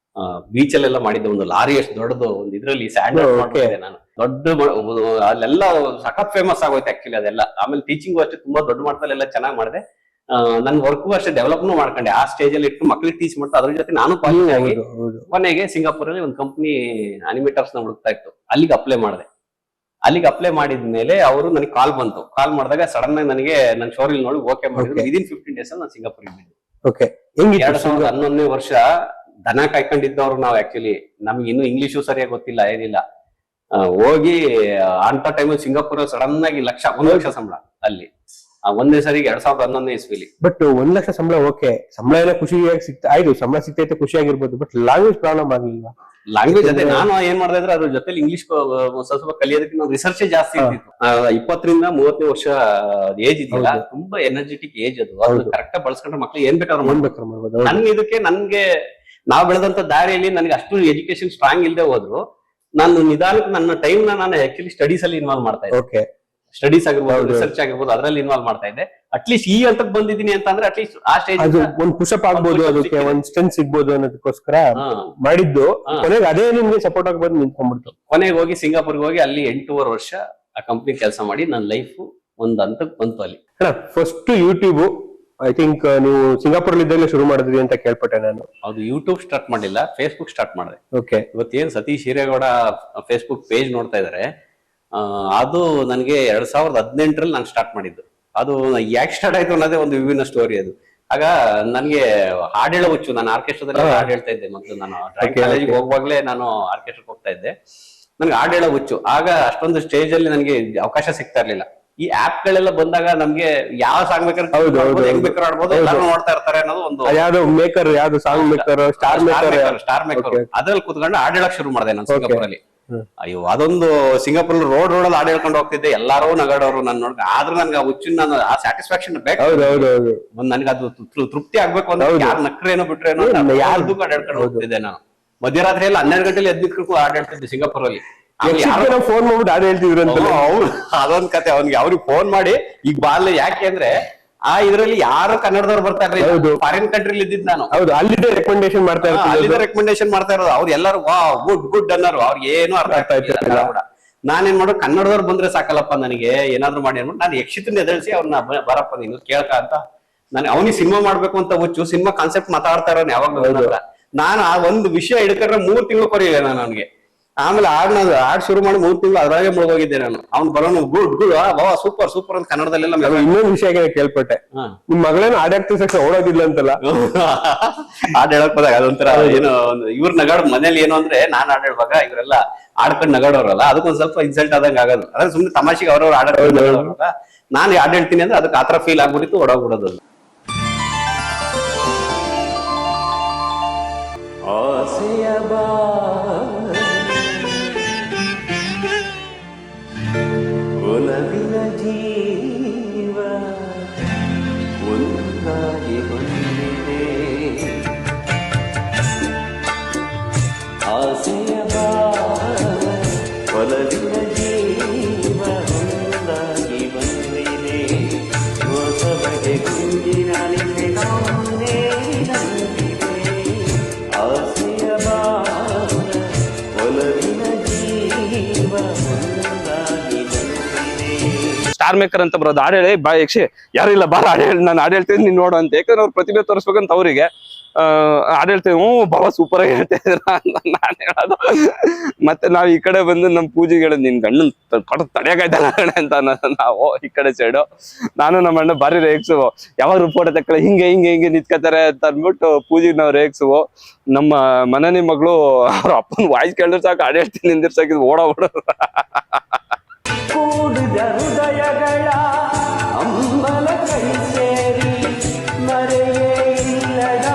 [SPEAKER 3] ಬೀಚ್ ಅಲ್ಲೆಲ್ಲ ಮಾಡಿದ್ದೆ. ಒಂದು ಲಾರಿ ಅಷ್ಟು ದೊಡ್ಡದು ಒಂದು ಇದ್ರಲ್ಲಿ ಸ್ಯಾಂಡ್ ಆರ್ಟ್ ಮಾಡಿದ್ದೆ ನಾನು. ಅಲ್ಲೆಲ್ಲ ಸಖತ್ ಫೇಮಸ್ ಆಗೋಯ್ತು ಆಕ್ಚುಲಿ ಅದೆಲ್ಲ. ಆಮೇಲೆ ಟೀಚಿಂಗು ಅಷ್ಟೇ ತುಂಬಾ ದೊಡ್ಡ ಮಟ್ಟದಲ್ಲೆಲ್ಲ ಚೆನ್ನಾಗಿ ಮಾಡಿದೆ. ನನ್ ವರ್ಕು ಅಷ್ಟೇ ಡೆವಲಪ್ನು ಮಾಡ್ಕೊಂಡೆ. ಆ ಸ್ಟೇಜ್ ಅಲ್ಲಿ ಇಟ್ಟು ಮಕ್ಳಿಗೆ ಟೀಚ್ ಮಾಡ್ತಾ ಅದ್ರ ಜೊತೆ ನಾನು ಕೊನೆಗೆ ಸಿಂಗಾಪುರ್ ಅಲ್ಲಿ ಒಂದು ಕಂಪ್ನಿ ಅನಿಮೇಟರ್ಸ್ ನ ಹುಡುಕ್ತಾ ಇತ್ತು, ಅಲ್ಲಿಗೆ ಅಪ್ಲೈ ಮಾಡಿದೆ. ಅಲ್ಲಿಗೆ ಅಪ್ಲೈ ಮಾಡಿದ್ಮೇಲೆ ಅವರು ನನಗೆ ಕಾಲ್ ಬಂತು. ಕಾಲ್ ಮಾಡಿದಾಗ ಸಡನ್ ಆಗಿ ನನಗೆ ನನ್ನ ಶೋರಿಲ್ ನೋಡಿ ಓಕೆ ಮಾಡಿದ್ರು. ವಿದಿನ್ 15 days ನಾನು ಸಿಂಗಾಪುರ್ಗೆ ಬಿದ್ದೆ. 2011ನೇ ವರ್ಷ ದನ ಕಾಯ್ಕೊಂಡಿದ್ದವ್ರು ನಾವು. ಆಕ್ಚುಲಿ ನಮ್ಗೆ ಇನ್ನು ಇಂಗ್ಲಿಷು ಸರಿಯಾಗಿ ಗೊತ್ತಿಲ್ಲ, ಏನಿಲ್ಲ. ಹೋಗಿ ಅಂತ ಟೈಮಲ್ಲಿ ಸಿಂಗಾಪುರ ಸಡನ್ ಆಗಿ 1 ಲಕ್ಷ ಸಂಬಳ ಅಲ್ಲಿ ಒಂದೇ ಸರಿಗೆ 2011ನೇ ಇಸ್ವಿಲಿ.
[SPEAKER 2] ಬಟ್ 1 ಲಕ್ಷ ಸಂಬಳ ಓಕೆ, ಸಂಬಳ ಎಲ್ಲ ಖುಷಿಯಾಗಿ ಸಿಗ್ತಾ ಆಯ್ತು, ಸಂಬಳ ಸಿಗ್ತೈತೆ ಖುಷಿಯಾಗಿರ್ಬೋದು. ಬಟ್ ಲ್ಯಾಂಗ್ವೇಜ್ ಪ್ರಾಬ್ಲಮ್ ಆಗಿಲ್ವಾ?
[SPEAKER 3] ಲ್ಯಾಂಗ್ವೇಜ್ ಅದೇ ನಾನು ಏನ್ ಮಾಡ್ದೆ ಅಂದ್ರೆ ಅದ್ರ ಜೊತೆ ಇಂಗ್ಲಿಷ್ ಸ್ವಲ್ಪ ಕಲಿಯೋದಕ್ಕೆ ನಾವು ರಿಸರ್ಚ್ ಜಾಸ್ತಿ ಇರ್ತಿತ್ತು. 20ರಿಂದ 30 ವರ್ಷ ಏಜ್ ಇದೆಯಲ್ಲ, ತುಂಬಾ ಎನರ್ಜೆಟಿಕ್ ಏಜ್ ಅದು. ಕರೆಕ್ಟ್ ಆಗಿ ಬಳಸ್ಕೊಂಡ್ರೆ ಮಕ್ಳು ಏನ್ ಬೇಕಾದ್ರೂ ಮಾಡ್ಬೋದು. ನನ್ಗೆ ನಾವ್ ಬೆಳೆದಂತ ದಾರಿಯಲ್ಲಿ ನನಗೆ ಅಷ್ಟು ಎಜುಕೇಶನ್ ಸ್ಟ್ರಾಂಗ್ ಇಲ್ಲದೆ ಹೋದ್ರು ನಾನು ನಿಧಾನಕ್ಕೆ ನನ್ನ ಟೈಮ್ ನಾನು ಆಕ್ಚುಲಿ ಸ್ಟಡೀಸ್ ಅಲ್ಲಿ ಇನ್ವಾಲ್ವ್ ಮಾಡ್ತಾ ಇದ್ದೆ. ಸ್ಟಡೀಸ್ ಆಗಿರ್ಬೋದು, ರಿಸರ್ಚ್ ಆಗಿರ್ಬೋದು, ಅದ್ರಲ್ಲಿ ಇನ್ವಾಲ್ವ್ ಮಾಡ್ತಾ ಇದ್ದೆ. ಅಟ್ಲೀಸ್ಟ್ ಈ ಹಂತಕ್ಕೆ ಬಂದಿದ್ದೀನಿ ಅಂತಂದ್ರೆ ಅಟ್ಲೀಸ್ಟ್ ಆ ಸ್ಟೇಜ್
[SPEAKER 2] ಒಂದು ಪುಷಪ್ ಆಗ್ಬೋದು, ಅದಕ್ಕೆ ಒಂದು ಸ್ಟ್ರೆಂತ್ ಸಿಗ್ಬೋದು ಅನ್ನೋದಕ್ಕೋಸ್ಕರ ಮಾಡಿದ್ದು. ಕೊನೆಗೆ ಅದೇ ನಿಮ್ಗೆ ಸಪೋರ್ಟ್ ಆಗಿ ಬಂದು ನಿಂತ್ಕೊಂಡ್ಬಿಡ್ತು.
[SPEAKER 3] ಕೊನೆಗೆ ಹೋಗಿ ಸಿಂಗಾಪುರ್ಗೆ ಹೋಗಿ ಅಲ್ಲಿ 8.5 ವರ್ಷ ಆ ಕಂಪ್ನಿ ಕೆಲಸ ಮಾಡಿ ನನ್ನ ಲೈಫ್ ಒಂದ್ ಹಂತಕ್ಕೆ ಬಂತು ಅಲ್ಲಿ.
[SPEAKER 2] ಫಸ್ಟ್ ಯೂಟ್ಯೂಬ್ ಐ ಥಿಂಕ್ ನೀವು ಸಿಂಗಾಪುರ್ ಇದ್ದಾಗಲೇ ಶುರು ಮಾಡಿದ್ರಿ ಅಂತ ಕೇಳ್ಪಟ್ಟೆ ನಾನು.
[SPEAKER 3] ಅದು ಯೂಟ್ಯೂಬ್ ಸ್ಟಾರ್ಟ್ ಮಾಡಿಲ್ಲ, ಫೇಸ್ಬುಕ್ ಸ್ಟಾರ್ಟ್ ಮಾಡಿದೆ.
[SPEAKER 2] ಓಕೆ.
[SPEAKER 3] ಇವತ್ತೇನ್ ಸತೀಶ್ ಹಿರೇಗೌಡ ಫೇಸ್ಬುಕ್ ಪೇಜ್ ನೋಡ್ತಾ ಇದಾರೆ, ಅದು ನನಗೆ 2018ರಲ್ಲಿ ನಾನು ಸ್ಟಾರ್ಟ್ ಮಾಡಿದ್ದು. ಅದು ಯಾಕೆ ಸ್ಟಾರ್ಟ್ ಆಯ್ತು ಅನ್ನೋದೇ ಒಂದು ವಿಭಿನ್ನ ಸ್ಟೋರಿ ಅದು. ಆಗ ನನಗೆ ಹಾಡು ಹೇಳೋ ಹುಚ್ಚು. ನಾನು ಆರ್ಕೆಸ್ಟ್ರಾದಲ್ಲಿ ಹಾಡು ಹೇಳ್ತಾ ಇದ್ದೆ ಮೊದಲು. ನಾನು ಕಾಲೇಜಿಗೆ ಹೋಗುವಾಗ್ಲೇ ನಾನು ಆರ್ಕೆಸ್ಟ್ರಾಕ್ಕೆ ಹೋಗ್ತಾ ಇದ್ದೆ. ನನ್ಗೆ ಹಾಡು ಹೇಳೋ ಹುಚ್ಚು. ಆಗ ಅಷ್ಟೊಂದು ಸ್ಟೇಜ್ ಅಲ್ಲಿ ನನಗೆ ಅವಕಾಶ ಸಿಗ್ತಾ ಇರ್ಲಿಲ್ಲ. ಈ ಆಪ್ ಗಳೆಲ್ಲ ಬಂದಾಗ ನಮ್ಗೆ ಯಾವ ಸಾಂಗ್ ಬೇಕಾದ್ರೆ ಹೆಂಗ್ ಬೇಕಾದ್ರೆ ಆಡ್ಬೋದು, ಎಲ್ಲರೂ ನೋಡ್ತಾ ಇರ್ತಾರೆ ಅನ್ನೋದು ಒಂದು.
[SPEAKER 2] ಯಾವ್ದು ಮೇಕರ್, ಯಾವ್ದು ಸಾಂಗ್ ಮೇಕರ್, ಸ್ಟಾರ್ ಮೇಕರ್
[SPEAKER 3] ಅದ್ರಲ್ಲಿ ಕುತ್ಕೊಂಡು ಹಾಡು ಹೇಳಕ್ ಶುರು ಮಾಡಿದೆ ನಾನು ಸಿಂಗಾಪುರಲ್ಲಿ. ಅಯ್ಯೋ, ಅದೊಂದು ಸಿಂಗಾಪುರ್ ರೋಡ್ ಅಲ್ಲಿ ಹಾಡು ಹೇಳ್ಕೊಂಡು ಹೋಗ್ತಿದ್ದೆ. ಎಲ್ಲಾರು ನಗಾಡೋರು ನಾನು ನೋಡ್. ಆದ್ರೂ ನನ್ಗೆ ಆ ಹುಚ್ಚಿನ ನಾನು ಆ ಸ್ಯಾಟಿಸ್ಫ್ಯಾಕ್ಷನ್ ಬೇಕು. ನನ್ಗೆ ಅದು ತೃಪ್ತಿ ಆಗ್ಬೇಕು ಅಂದ್ರೆ ಯಾರು ನಕ್ರೇನೋ ಬಿಟ್ರೇನೋ ಯಾರ್ದು ಹಾಡು ಹೇಳ್ಕೊಂಡು ಹೋಗ್ತಿದ್ದೆ ನಾನು. ಮಧ್ಯರಾತ್ರಿಯಲ್ಲಿ 12 ಗಂಟೆಲಿ ಎದ್ದಿಕ್ಕೂ ಹಾಡು ಹೇಳ್ತಿದ್ದೆ ಸಿಂಗಾಪುರಲ್ಲಿ.
[SPEAKER 2] ಫೋನ್ ಮಾಡ್ಬಿಟ್ಟು ಹಾಡು ಹೇಳ್ತಿದ್ರು ಅಂತ.
[SPEAKER 3] ಅದೊಂದ್ ಕತೆ. ಅವ್ರಿಗೆ ಫೋನ್ ಮಾಡಿ ಈಗ ಬಾಲ್ಯ ಯಾಕೆ ಅಂದ್ರೆ ಆ ಇದ್ರಲ್ಲಿ ಯಾರು ಕನ್ನಡದವ್ರು ಬರ್ತಾ ಇರ್ಲಿ, ಫಾರಿನ್ ಕಂಟ್ರಿಲಿ ಇದ್ದಿದ್ ನಾನು.
[SPEAKER 2] ಹೌದು, ಅಲ್ಲಿದೆ ರೆಕಮೆಂಡೇಶನ್ ಮಾಡ್ತಾ ಇರ್ತಾರೆ.
[SPEAKER 3] ಅಲ್ಲಿದೆ ರೆಕಮೆಂಡೇಶನ್ ಮಾಡ್ತಾ ಇರೋದು. ಅವ್ರು ಎಲ್ಲರೂ ವಾ ಗುಡ್ ಅನ್ನೋರು. ಅವ್ರಿಗೆ ಏನು ಅರ್ಥ ಆಗ್ತಾ ಇರ್ಲಿಲ್ಲ ಕೂಡ. ನಾನೇನ್ ಮಾಡೋ, ಕನ್ನಡದವ್ರು ಬಂದ್ರೆ ಸಾಕಲ್ಲಪ್ಪ ನನಗೆ ಏನಾದ್ರು ಮಾಡಿ ಅನ್ಬಿಟ್ಟು ನಾನು ಯಕ್ಷಿತನ ಎದಳಿಸಿ ಅವ್ರನ್ನ ಬರಪ್ಪ ನೀನು ಕೇಳ್ಕ ಅಂತ. ನಾನು ಅವನಿಗೆ ಸಿನಿಮಾ ಮಾಡ್ಬೇಕು ಅಂತ ಹುಚ್ಚು. ಸಿನಿಮಾ ಕಾನ್ಸೆಪ್ಟ್ ಮಾತಾಡ್ತಾ ಇರೋನು ಯಾವಾಗ್ಲೂ. ನಾನು ಆ ಒಂದು ವಿಷಯ ಹಿಡ್ಕೊಂಡ್ರೆ 3 ತಿಂಗಳು ಕೊರಿಲ್ಲ ನಾನು ಅವನಿಗೆ. ಆಮೇಲೆ ಹಾಡ್ ಶುರು ಮಾಡಿ 3 ತಿಂಗಳು ಅದ್ರಾಗೆ ಮುಳುಗೋಗಿದ್ದೆ ನಾನು. ಅವ್ನು ಬರೋನು ಗುಡ್ ಸೂಪರ್ ಅಂತ ಕನ್ನಡದಲ್ಲೆಲ್ಲ.
[SPEAKER 2] ಇನ್ನೊಂದು ವಿಷಯ ಕೇಳ್ಪಟ್ಟೆ, ನಿಮ್ ಮಗಳೇನು ಹಾಡಾಡ್ತಿದ ತಕ್ಷಣ ಓಡೋದಿಲ್ಲ ಅಂತಲ್ಲ?
[SPEAKER 3] ಹಾಡ್ ಹೇಳಕ್ ಹೋದಾಗ ಅದೊಂಥರ ಏನೋ ಇವ್ರ ನಗಾಡ್ ಮನೇಲಿ ಏನು ಅಂದ್ರೆ ನಾನ್ ಹಾಡ್ ಹೇಳುವಾಗ ಇವರೆಲ್ಲ ಆಡ್ಕೊಂಡ್ ನಗಾಡೋರಲ್ಲ, ಅದಕ್ಕೊಂದ್ ಸ್ವಲ್ಪ ಇನ್ಸಲ್ಟ್ ಆದಂಗ ಆಗೋದು. ಅದ್ರ ಸುಮ್ನೆ ತಮಾಷೆಗೆ ಅವ್ರವ್ರು ಆಡೋರಲ್ಲ. ನಾನು ಹಾಡ್ ಹೇಳ್ತೀನಿ ಅಂದ್ರೆ ಅದಕ್ಕೆ ಆತರ ಫೀಲ್ ಆಗ್ಬಿಟ್ಟಿತ್ತು, ಓಡೋಗ್ಬಿಡೋದು.
[SPEAKER 6] ಒಲವಿನ ಜೀವ ಒಂದಾಗಿ ಬಂದಿದೆ, ಆಸೆಯ ಒಲವಿನ ಜೀವ ಒಂದಾಗಿ ಬಂದಿದೆ, ಹೊಸ ಬಗೆ ಗುಂಡಿನ ನಿನ್ನೆ ನಂಬಿದೆ, ಆಸೆಯ ಒಲವಿನ ಜೀವ ಒಂದಾಗಿ
[SPEAKER 7] ಸ್ಟಾರ್ ಮೇಕರ್ ಅಂತ ಬರೋದು. ಹಾಡು ಹೇಳಿ ಬಾ ಯಕ್ಷಿ ಯಾರು ಇಲ್ಲ ಬಾರ ಹಾಡು ಹೇಳಿ, ನಾನು ಹಾಡು ಹೇಳ್ತೀನಿ ನೀನ್ ನೋಡು ಅಂತ. ಯಾಕಂದ್ರೆ ಅವ್ರ ಪ್ರತಿಭೆ ತೋರಿಸ್ಬೇಕಂತ ಅವ್ರಿಗೆ ಹಾಡು ಹೇಳ್ತೇವೆ. ಬಾಬಾ ಸೂಪರ್ ಆಗಿ ಹೇಳ್ತಾ ಇದ್ರ ನಾನು ಹೇಳೋದು. ಮತ್ತೆ ನಾವ್ ಈ ಕಡೆ ಬಂದು ನಮ್ ಪೂಜೆಗೆ ಹೇಳೋದು, ನಿನ್ ಗಂಡನ್ ಕೊಟ್ಟ ತಡೆಯಾಗಾಯ್ತಲ್ಲ ಅಂತ ನಾವು ಈ ಕಡೆ ಸೈಡು. ನಾನು ನಮ್ಮ ಅಣ್ಣ ಬಾರಿ ರೇಗ್ಸುವು, ಯಾವಾಗ ಫೋಟೋ ತಕ್ಕಳೆ ಹಿಂಗೆ ನಿಂತ್ಕೋತಾರೆ ಅಂತ ಅಂದ್ಬಿಟ್ಟು ಪೂಜೆಗೆ ನಾವು ರೇಗ್ಸುವು. ನಮ್ಮ ಮನೆ ಮಗಳು ಅವ್ರ ಅಪ್ಪನ ವಾಯ್ಸ್ ಕೇಳಿದ್ರೆ ಸಾಕು ಹಾಡು ಹೇಳ್ತೀನಿ ನಿಂದಿರ್ಸಾಕಿದ್ ಓಡೋಗ್ಬಿಡೋದು.
[SPEAKER 6] ಕೂಡಿದ ಹೃದಯಗಳ ಅಂಬಲ ಕೈ ಸೇರಿ ಮರೆಯೇ ಇಲ್ಲದ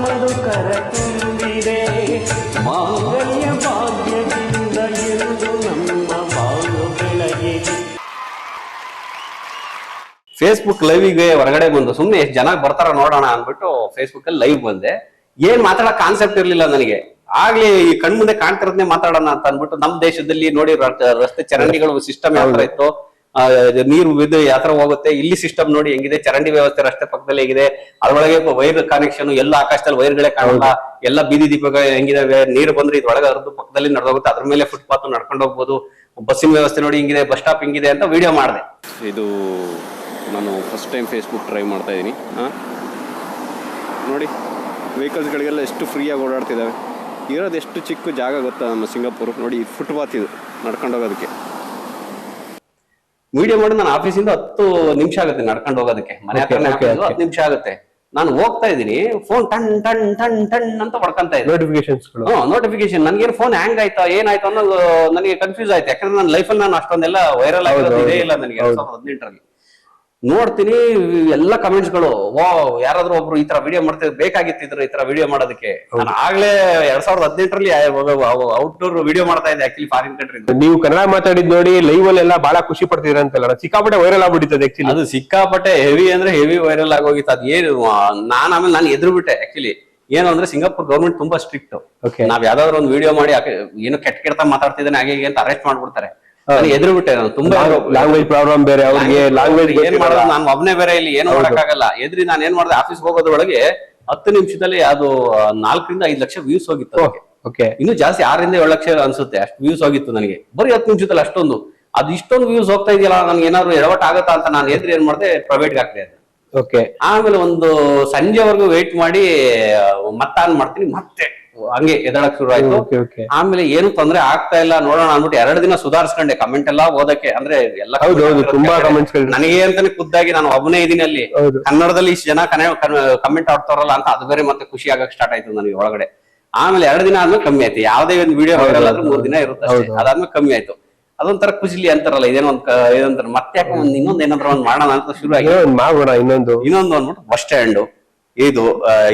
[SPEAKER 6] ಮಧುಕರ ತುಂಬಿದೆ, ಮಾಂಗಲ್ಯ ಭಾಗ್ಯದಿಂದ ಎಂದು ನಮ್ಮ ಬಾಳು ಬೆಳಗಿದೆ.
[SPEAKER 3] ಫೇಸ್ಬುಕ್ ಲೈವ್ಗೆ ಹೊರಗಡೆ ಬಂದು ಸುಮ್ನೆ ಎಷ್ಟು ಜನ ಬರ್ತಾರ ನೋಡೋಣ ಅಂದ್ಬಿಟ್ಟು ಫೇಸ್ಬುಕ್ ಅಲ್ಲಿ ಲೈವ್ ಬಂದೆ. ಏನ್ ಮಾತಾಡೋ ಕಾನ್ಸೆಪ್ಟ್ ಇರ್ಲಿಲ್ಲ ನನಗೆ. ಆಗ್ಲಿ ಈ ಕಣ್ಮುಂದೆ ಕಾಣ್ತಿರೋದ್ನೇ ಮಾತಾಡೋಣ ಅಂತ ಅನ್ಬಿಟ್ಟು ನಮ್ ದೇಶದಲ್ಲಿ ನೋಡಿ ರಸ್ತೆ ಚರಂಡಿಗಳು ಸಿಸ್ಟಮ್ ಯಾವ ತರ ಇತ್ತು, ನೀರು ಬಿದ್ದು ಯಾವ ತರ ಹೋಗುತ್ತೆ, ಇಲ್ಲಿ ಸಿಸ್ಟಮ್ ನೋಡಿ ಹೆಂಗಿದೆ, ಚರಂಡಿ ವ್ಯವಸ್ಥೆ ರಸ್ತೆ ಪಕ್ಕದಲ್ಲಿ ಹೇಗಿದೆ, ಅದ್ರೊಳಗೆ ವೈರ್ ಕನೆಕ್ಷನ್ ಎಲ್ಲ ಆಕಾಶದಲ್ಲಿ ವೈರ್ಗಳೇ ಕಾಣಲ್ಲ, ಎಲ್ಲ ಬೀದಿ ದೀಪಗಳು ಹೆಂಗಿದಾವೆ, ನೀರು ಬಂದ್ರೆ ಇದ್ರೊಳಗೆ ಅರ್ದು ಪಕ್ಕದಲ್ಲಿ ನಡೆದೋಗುತ್ತೆ, ಅದ್ರ ಮೇಲೆ ಫುಟ್ಪಾತ್ ನಡ್ಕೊಂಡು ಹೋಗ್ಬೋದು, ಬಸ್ಸಿನ ವ್ಯವಸ್ಥೆ ನೋಡಿ ಹಿಂಗಿದೆ, ಬಸ್ ಸ್ಟಾಪ್ ಹಿಂಗಿದೆ ಅಂತ ವಿಡಿಯೋ ಮಾಡಿದೆ.
[SPEAKER 8] ಇದು ನಾನು ಫಸ್ಟ್ ಟೈಮ್ ಫೇಸ್ಬುಕ್ ಟ್ರೈ ಮಾಡ್ತಾ ಇದ್ದೀನಿ. ನೋಡಿ ವೆಹಿಕಲ್ಸ್ಗಳಿಗೆಲ್ಲ ಎಷ್ಟು ಫ್ರೀಯಾಗಿ ಓಡಾಡ್ತಿದ್ದಾವೆ. ಇರೋದು ಎಷ್ಟು ಚಿಕ್ಕ ಜಾಗ ಗೊತ್ತಾ ನಮ್ಮ ಸಿಂಗಾಪುರ್. ನೋಡಿ ಫುಟ್ಪಾತ್ ಇದು ನಡ್ಕೊಂಡು ಹೋಗೋದಕ್ಕೆ.
[SPEAKER 3] ವಿಡಿಯೋ ಮಾಡಿ ನಾನು ಆಫೀಸಿಂದ 10 ನಿಮಿಷ ಆಗುತ್ತೆ ನಡ್ಕೊಂಡು ಹೋಗೋದಕ್ಕೆ, ಮನೆ ಹತ್ರ 10 ನಿಮಿಷ ಆಗುತ್ತೆ. ನಾನು ಹೋಗ್ತಾ ಇದ್ದೀನಿ, phone ton ton ton ton ಅಂತ ಹೊಡ್ಕೊಂತ ಇದೆ ನೋಟಿಫಿಕೇಶನ್. ನನ್ಗೇನು ಫೋನ್ ಹ್ಯಾಂಗ್ ಆಯ್ತಾ ಏನಾಯ್ತು ಅನ್ನೋದು ನನಗೆ ಕನ್ಫ್ಯೂಸ್ ಆಯ್ತು. ಯಾಕಂದ್ರೆ ನನ್ನ ಲೈಫಲ್ಲಿ ನಾನು ಅಷ್ಟೊಂದೆಲ್ಲ ವೈರಲ್ ಆಗಿರೋದು ಇದೇ ಇಲ್ಲ ನನಗೆ. 2018ರಲ್ಲಿ ನೋಡ್ತೀನಿ ಎಲ್ಲ ಕಮೆಂಟ್ಸ್ ಗಳು, ವಾ ಯಾರಾದ್ರೂ ಒಬ್ರು ಈ ತರ ವಿಡಿಯೋ ಮಾಡ್ತಿದ್ರು, ಬೇಕಾಗಿತ್ತಿದ್ರು ಈ ತರ ವಿಡಿಯೋ ಮಾಡೋದಕ್ಕೆ. ನಾನು ಆಗ್ಲೇ 2018ರಲ್ಲಿ ಔಟ್ಡೋರ್ ವಿಡಿಯೋ ಮಾಡ್ತಾ ಇದ್ದೆ ಆಕ್ಚುಲಿ ಫಾರಿನ್ ಕಂಟ್ರಿ.
[SPEAKER 2] ನೀವು ಕನ್ನಡ ಮಾತಾಡಿದ್ ನೋಡಿ ಲೈವ್ ಅಲ್ಲೆಲ್ಲ ಬಹಳ ಖುಷಿ ಪಡ್ತಿದ್ರ ಅಂತಲ್ಲ, ಸಿಕ್ಕಾಪಟ್ಟೆ ವೈರಲ್ ಆಗ್ಬಿಟ್ಟಿದೆ ಆಕ್ಚುಲಿ.
[SPEAKER 3] ಅದು ಸಿಕ್ಕಾಪಟ್ಟೆ ಹೆವಿ ಅಂದ್ರೆ ಹೆವಿ ವೈರಲ್ ಆಗೋಗಿತ್ತು. ಅದ್ ಏನು ಆಮೇಲೆ ನಾನು ಎದುರು ಬಿಟ್ಟೆ ಆಕ್ಚುಲಿ. ಏನು ಅಂದ್ರೆ ಸಿಂಗಾಪುರ್ ಗೌರ್ಮೆಂಟ್ ತುಂಬಾ ಸ್ಟ್ರಿಕ್ಟ್. ನಾವ್ ಯಾವ್ದಾದ್ರು ಒಂದು ವಿಡಿಯೋ ಮಾಡಿ ಏನು ಕೆಟ್ಟ ಮಾತಾಡ್ತಿದ್ದಾನೆ ಹಾಗೆ ಅಂತ ಅರೆಸ್ಟ್ ಮಾಡ್ಬಿಡ್ತಾರೆ. ಎದುರು ಬಿಟ್ಟೆ ನಾನು. ತುಂಬಾ
[SPEAKER 2] ಲ್ಯಾಂಗ್ವೇಜ್ ಪ್ರಾಬ್ಲಮ್ ಬೇರೆ ಅವ್ರಿಗೆ, ಲ್ಯಾಂಗ್ವೇಜ್
[SPEAKER 3] ಏನ್ ಮಾಡೋದು, ನಾನು ಒಬ್ನೇ ಬೇರೆ ಇಲ್ಲಿ ಏನು ಮಾಡಕ್ಕಾಗಲ್ಲ. ಎದ್ರಿ ನಾನು ಏನ್ ಮಾಡಿದೆ, ಆಫೀಸ್ಗೆ ಹೋಗೋದ್ರೊಳಗೆ 10 ನಿಮಿಷದಲ್ಲಿ ಅದು 4 ರಿಂದ 5 ಲಕ್ಷ ವ್ಯೂಸ್ ಹೋಗಿತ್ತು. ಇನ್ನು ಜಾಸ್ತಿ 6 ರಿಂದ 7 ಲಕ್ಷ ಅನ್ಸುತ್ತೆ ಅಷ್ಟು ವ್ಯೂಸ್ ಹೋಗಿತ್ತು ನನಗೆ ಬರೀ 10 ನಿಮಿಷದಲ್ಲಿ. ಅಷ್ಟೊಂದು ಅದು ಇಷ್ಟೊಂದು ವ್ಯೂಸ್ ಹೋಗ್ತಾ ಇದೆಯಲ್ಲ, ನನ್ಗೆ ಏನಾದ್ರು ಎಡವಟ್ ಆಗತ್ತಾ ಅಂತ ನಾನು ಎದ್ರಿ ಏನ್ ಮಾಡಿದೆ, ಪ್ರೈವೇಟ್ಗೆ ಹಾಕ್ದೆ ಅದು. ಆಮೇಲೆ ಒಂದು ಸಂಜೆವರೆಗೂ ವೇಟ್ ಮಾಡಿ ಮತ್ತೆ ಆನ್ ಮಾಡ್ತೀನಿ, ಮತ್ತೆ ಹಂಗೆ ಎದಳಕ್ ಶುರು ಆಯ್ತು. ಆಮೇಲೆ ಏನು ತೊಂದ್ರೆ ಆಗ್ತಾ ಇಲ್ಲ ನೋಡೋಣ ಅನ್ಬಿಟ್ಟು 2 ದಿನ ಸುಧಾರಿಸ್ಕೊಂಡೆ ಕಮೆಂಟ್ ಎಲ್ಲ ಓದಕ್ಕೆ. ಅಂದ್ರೆ ಎಲ್ಲ ನನಗೆ ಅಂತಾನೆ ಖುದ್ದಾಗಿ ನಾನು ಒಬ್ಬನೇ ಇದೀನಿ ಅಲ್ಲಿ, ಕನ್ನಡದಲ್ಲಿ ಇಷ್ಟು ಜನ ಕಮೆಂಟ್ ಆಡ್ತಾರಲ್ಲ ಅಂತ ಅದು ಬೇರೆ ಮತ್ತೆ ಖುಷಿ ಆಗಕ್ ಸ್ಟಾರ್ಟ್ ಆಯ್ತು ನನಗೆ ಒಳಗಡೆ. ಆಮೇಲೆ 2 ದಿನ ಆದ್ಮೇಲೆ ಕಮ್ಮಿ ಆಯ್ತು. ಯಾವ್ದೇ ಒಂದು ವಿಡಿಯೋ ವೈರಲ್ ಆದ್ರೂ 3 ದಿನ ಇರುತ್ತೆ ಅಷ್ಟೇ. ಅದಾದ್ಮೇಲೆ ಕಮ್ಮಿ ಆಯ್ತು. ಅದೊಂಥರ ಖುಷಿಲಿ ಅಂತಾರಲ್ಲ, ಇದೇನೋ ಇದಂತಾರ ಮತ್ತೆ ಯಾಕೆ ಇನ್ನೊಂದ್ ಏನಾದ್ರು ಒಂದ್ ಮಾಡೋಣ ಅಂತ ಶುರು ಆಗಿ ಇನ್ನೊಂದು ಅಂದ್ಬಿಟ್ಟು ಬಸ್ ಸ್ಟ್ಯಾಂಡ್, ಇದು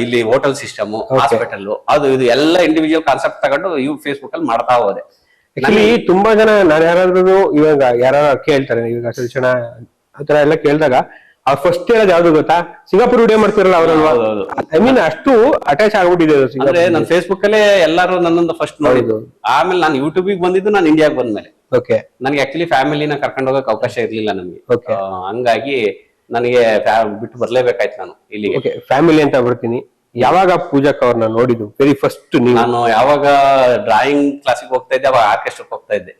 [SPEAKER 3] ಇಲ್ಲಿ ಹೋಟೆಲ್ ಸಿಸ್ಟಮ್, ಹಾಸ್ಪಿಟಲ್, ಅದು ಇದು ಎಲ್ಲ ಇಂಡಿವಿಜುವಲ್ ಕಾನ್ಸೆಪ್ಟ್ ತಗೊಂಡು ಫೇಸ್ಬುಕ್ ಅಲ್ಲಿ ಮಾಡ್ತಾ ಹೋದೆ.
[SPEAKER 2] ತುಂಬಾ ಜನ ನಾನು ಯಾರಾದ್ರೂ ಇವಾಗ ಯಾರು ಕೇಳ್ತಾರೆ, ಇವಾಗ ಶಿಕ್ಷಣ ಆತರ ಎಲ್ಲ ಕೇಳಿದಾಗ ಅವ್ರು ಫಸ್ಟ್ ಹೇಳೋದು ಯಾವ್ದು ಗೊತ್ತಾ, ಸಿಂಗಾಪುರ್ ವಿಡಿಯೋ ಮಾಡ್ತಿರಲ್ಲ ಅವ್ರಲ್ವಾ. ಐ ಮೀನ್ ಅಷ್ಟು ಅಟ್ಯಾಚ್ ಆಗ್ಬಿಟ್ಟಿದೆ.
[SPEAKER 3] ಅಂದ್ರೆ ನಾನು ಫೇಸ್ಬುಕ್ ಅಲ್ಲೇ ಎಲ್ಲರೂ ನನ್ನೊಂದು ಫಸ್ಟ್ ನೋಡಿದ್ದು. ಆಮೇಲೆ ನಾನು ಯೂಟ್ಯೂಬಿಗೆ ಬಂದಿದ್ದು ನಾನು ಇಂಡಿಯಾಗೆ ಬಂದ್ಮೇಲೆ. ನನಗೆ ಆಕ್ಚುಲಿ ಫ್ಯಾಮಿಲಿನ ಕರ್ಕೊಂಡು ಹೋಗಕ್ ಅವಕಾಶ ಇರ್ಲಿಲ್ಲ ನಮ್ಗೆ. ಹಂಗಾಗಿ ನನಗೆ ಬಿಟ್ಟು ಬರ್ಲೇಬೇಕಾಯ್ತು ನಾನು ಇಲ್ಲಿಗೆ.
[SPEAKER 2] ಫ್ಯಾಮಿಲಿ ಅಂತ ಬರ್ತೀನಿ. ಯಾವಾಗ ಪೂಜಾಕ್ ಅವ್ರನ್ನ ನೋಡಿದ್ದು ವೆರಿ ಫಸ್ಟ್?
[SPEAKER 3] ನಾನು ಯಾವಾಗ ಡ್ರಾಯಿಂಗ್ ಕ್ಲಾಸಿಗೆ ಹೋಗ್ತಾ ಇದ್ದೆ, ಅವಾಗ ಆರ್ಕೆಸ್ಟ್ರಾಕ್ ಹೋಗ್ತಾ ಇದ್ದೆ.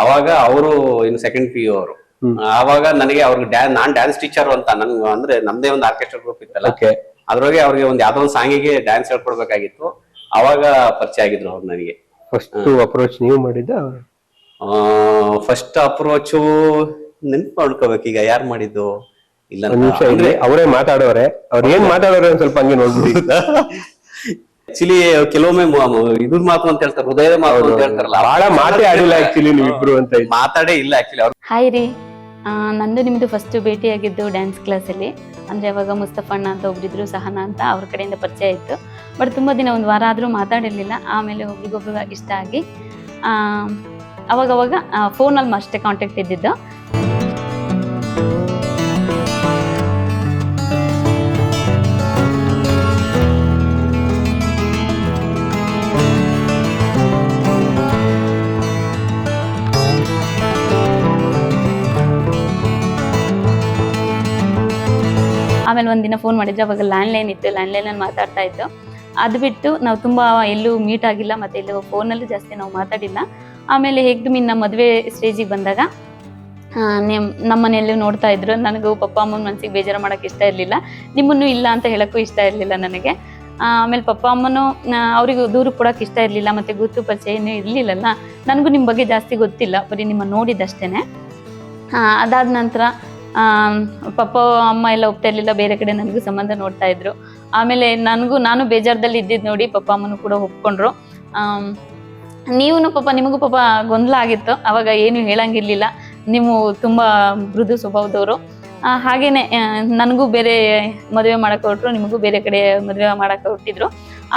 [SPEAKER 3] ಅವಾಗ ಅವರು ಇನ್ನು ಸೆಕೆಂಡ್ PU ಅವರು. ಅವಾಗ ನನಗೆ ಅವ್ರಿಗೆ ನಾನ್ ಡ್ಯಾನ್ಸ್ ಟೀಚರ್ ಅಂತ ನನ್ಗೆ, ಅಂದ್ರೆ ನಮ್ದೇ ಒಂದು ಆರ್ಕೆಸ್ಟ್ರಾ ಗ್ರೂಪ್ ಇತ್ತಲ್ಲ, ಅದ್ರೊಳಗೆ ಅವ್ರಿಗೆ ಒಂದು ಯಾವ್ದೋ ಒಂದು ಸಾಂಗಿಗೆ ಡ್ಯಾನ್ಸ್ ಹೇಳ್ಕೊಡ್ಬೇಕಾಗಿತ್ತು. ಅವಾಗ ಪರಿಚಯ ಆಗಿದ್ರು ಅವ್ರು ನನಗೆ.
[SPEAKER 2] ಫಸ್ಟ್ ಅಪ್ರೋಚ್ ನೀವು ಮಾಡಿದ್ದ?
[SPEAKER 3] ಫಸ್ಟ್ ಅಪ್ರೋಚು ನೆನ್ಪು ಮಾಡ್ಕೋಬೇಕು ಈಗ, ಯಾರು ಮಾಡಿದ್ದು ಇಲ್ಲ.
[SPEAKER 2] ಅವರೇ ಮಾತಾಡೋರೆ, ಅವ್ರು ಏನ್ ಮಾತಾಡೋರೆ ಸ್ವಲ್ಪ ಹಂಗೆ ನೋಡ್ಬಿಡಿ.
[SPEAKER 3] ಆಕ್ಚುಲಿ ಕೆಲವೊಮ್ಮೆ ಇದ್ರ ಮಾತು ಅಂತ ಹೇಳ್ತಾರೆ, ಹೃದಯದ ಮಾತು ಅಂತ ಹೇಳ್ತಾರಲ್ಲ,
[SPEAKER 2] ಬಹಳ ಮಾತೇ ಆಡಿಲ್ಲ ಆಕ್ಚುಲಿ ನೀವಿಬ್ರು ಅಂತ.
[SPEAKER 3] ಮಾತಾಡೇ ಇಲ್ಲ ಆಕ್ಚುಲಿ ಅವ್ರು.
[SPEAKER 9] ಹಾಯ್ ರೀ, ನಂದು ನಿಮ್ದು ಫಸ್ಟ್ ಭೇಟಿಯಾಗಿದ್ದು ಡ್ಯಾನ್ಸ್ ಕ್ಲಾಸಲ್ಲಿ. ಅಂದರೆ ಅವಾಗ ಮುಸ್ತಫಣ್ಣ ಅಂತ ಒಬ್ಬರಿದ್ರು, ಸಹನಾ ಅಂತ, ಅವ್ರ ಕಡೆಯಿಂದ ಪರಿಚಯ ಇತ್ತು. ಬಟ್ ತುಂಬ ದಿನ, 1 ವಾರ ಆದರೂ ಮಾತಾಡಿರಲಿಲ್ಲ. ಆಮೇಲೆ ಒಬ್ರಿಗೊಬ್ರು ಇಷ್ಟ ಆಗಿ ಅವಾಗವಾಗ ಫೋನಲ್ಲಿ ಅಷ್ಟೇ ಕಾಂಟ್ಯಾಕ್ಟ್ ಇದ್ದಿದ್ದು. ಆಮೇಲೆ ಒಂದಿನ ಫೋನ್ ಮಾಡಿದ್ರೆ, ಅವಾಗ ಲ್ಯಾಂಡ್ಲೈನ್ ಇತ್ತು, ಲ್ಯಾಂಡ್ಲೈನಲ್ಲಿ ಮಾತಾಡ್ತಾ ಇತ್ತು. ಅದು ಬಿಟ್ಟು ನಾವು ತುಂಬ ಎಲ್ಲೂ ಮೀಟ್ ಆಗಿಲ್ಲ, ಮತ್ತು ಎಲ್ಲೂ ಫೋನಲ್ಲಿ ಜಾಸ್ತಿ ನಾವು ಮಾತಾಡಿಲ್ಲ. ಆಮೇಲೆ ಹೇಗೆ ಇನ್ನು ಮದುವೆ ಸ್ಟೇಜಿಗೆ ಬಂದಾಗ ನಮ್ಮ ಮನೆಯಲ್ಲೂ ನೋಡ್ತಾ ಇದ್ರು. ನನಗೂ ಪಪ್ಪ ಅಮ್ಮನ ಮನಸ್ಸಿಗೆ ಬೇಜಾರು ಮಾಡೋಕ್ಕೆ ಇಷ್ಟ ಇರಲಿಲ್ಲ, ನಿಮ್ಮನ್ನು ಇಲ್ಲ ಅಂತ ಹೇಳೋಕ್ಕೂ ಇಷ್ಟ ಇರಲಿಲ್ಲ ನನಗೆ. ಆಮೇಲೆ ಪಪ್ಪ ಅಮ್ಮನೂ ಅವರಿಗೂ ದೂರ ಕೊಡೋಕೆ ಇಷ್ಟ ಇರಲಿಲ್ಲ, ಮತ್ತು ಗುರುತು ಪರಿಚಯ ಏನೂ ಇರಲಿಲ್ಲಲ್ಲ. ನನಗೂ ನಿಮ್ಮ ಬಗ್ಗೆ ಜಾಸ್ತಿ ಗೊತ್ತಿಲ್ಲ, ಬರೀ ನಿಮ್ಮ ನೋಡಿದ್ದಷ್ಟೇ. ಅದಾದ ನಂತರ ಪಪ್ಪ ಅಮ್ಮ ಎಲ್ಲ ಒಪ್ತಾ ಇರಲಿಲ್ಲ, ಬೇರೆ ಕಡೆ ನನಗೂ ಸಂಬಂಧ ನೋಡ್ತಾ ಇದ್ರು. ಆಮೇಲೆ ನಾನು ಬೇಜಾರದಲ್ಲಿ ಇದ್ದಿದ್ದು ನೋಡಿ ಪಪ್ಪ ಅಮ್ಮನೂ ಕೂಡ ಒಪ್ಕೊಂಡ್ರು. ನಿಮಗೂ ಪಾಪ ಗೊಂದಲ ಆಗಿತ್ತು, ಅವಾಗ ಏನು ಹೇಳಂಗಿರ್ಲಿಲ್ಲ. ನೀವು ತುಂಬ ಮೃದು ಸ್ವಭಾವದವರು. ಹಾಗೇನೆ ನನಗೂ ಬೇರೆ ಮದುವೆ ಮಾಡಕ್ಕೆ ಹೊರಟ್ರು, ನಿಮಗೂ ಬೇರೆ ಕಡೆ ಮದುವೆ ಮಾಡಕ್ಕೆ ಹೊರಟಿದ್ರು.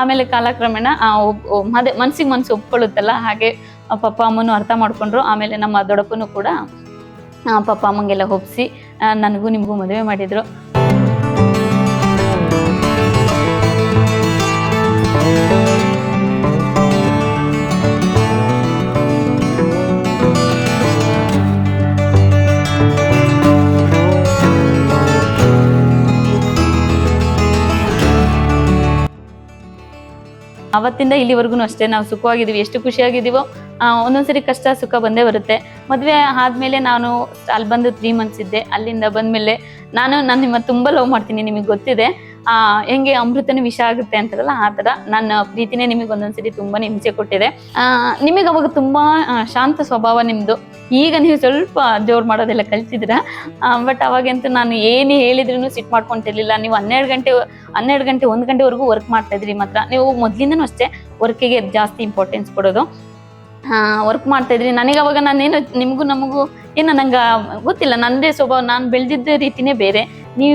[SPEAKER 9] ಆಮೇಲೆ ಕಾಲಕ್ರಮೇಣ ಮನ್ಸಿಗೆ ಮನಸ್ಸು ಒಪ್ಕೊಳ್ಳುತ್ತಲ್ಲ, ಹಾಗೆ ಪಪ್ಪ ಅಮ್ಮನೂ ಅರ್ಥ ಮಾಡ್ಕೊಂಡ್ರು. ಆಮೇಲೆ ನಮ್ಮ ದೊಡ್ಡಪ್ಪನೂ ಕೂಡ ಪಪ್ಪ ಅಮ್ಮಂಗೆಲ್ಲ ಒಪ್ಪಿಸಿ ನನಗೂ ನಿಮಗೂ ಮದುವೆ ಮಾಡಿದ್ರು. ಅವತ್ತಿಂದ ಇಲ್ಲಿವರೆಗೂ ಅಷ್ಟೇ ನಾವು ಸುಖವಾಗಿದ್ದೀವಿ. ಎಷ್ಟು ಖುಷಿಯಾಗಿದ್ದೀವೋ ಒಂದೊಂದ್ಸರಿ ಕಷ್ಟ ಸುಖ ಬಂದೇ ಬರುತ್ತೆ. ಮದುವೆ ಆದ್ಮೇಲೆ ನಾನು ಅಲ್ಲಿ ಬಂದು 3 months ಇದ್ದೆ. ಅಲ್ಲಿಂದ ಬಂದ್ಮೇಲೆ ನಾನು ನಿಮ್ಮ ತುಂಬಾ ಲವ್ ಮಾಡ್ತೀನಿ, ನಿಮಗೆ ಗೊತ್ತಿದೆ. ಹೆಂಗೆ ಅಮೃತನ ವಿಷ ಆಗುತ್ತೆ ಅಂತಾರಲ್ಲ ಆ ಥರ ನನ್ನ ಪ್ರೀತಿನೇ ನಿಮಗೆ ಒಂದೊಂದ್ಸರಿ ತುಂಬಾನೇ ಹಿಂಸೆ ಕೊಟ್ಟಿದೆ. ನಿಮಗೆ ಅವಾಗ ತುಂಬಾ ಶಾಂತ ಸ್ವಭಾವ ನಿಮ್ದು. ಈಗ ನೀವು ಸ್ವಲ್ಪ ಜೋರ್ ಮಾಡೋದೆಲ್ಲ ಕಲ್ತಿದ್ದೀರಾ. ಬಟ್ ಅವಾಗಂತೂ ನಾನು ಏನು ಹೇಳಿದ್ರು ಸಿಟ್ ಮಾಡ್ಕೊಂತಿರ್ಲಿಲ್ಲ. ನೀವು 12 ಗಂಟೆ 1 ಗಂಟೆವರೆಗೂ ವರ್ಕ್ ಮಾಡ್ತಾ ಇದ್ರಿ. ಮಾತ್ರ ನೀವು ಮೊದ್ಲಿಂದನೂ ಅಷ್ಟೇ ವರ್ಕಿಗೆ ಜಾಸ್ತಿ ಇಂಪಾರ್ಟೆನ್ಸ್ ಕೊಡೋದು. ವರ್ಕ್ ಮಾಡ್ತಾ ಇದ್ರಿ. ನನಗೆ ಅವಾಗ ನಾನೇನು ನಿಮಗೂ ನಮಗೂ ಏನೋ ನಂಗೆ ಗೊತ್ತಿಲ್ಲ, ನನ್ನದೇ ಸ್ವಭಾವ, ನಾನು ಬೆಳೆದಿದ್ದ ರೀತಿನೇ ಬೇರೆ, ನೀವು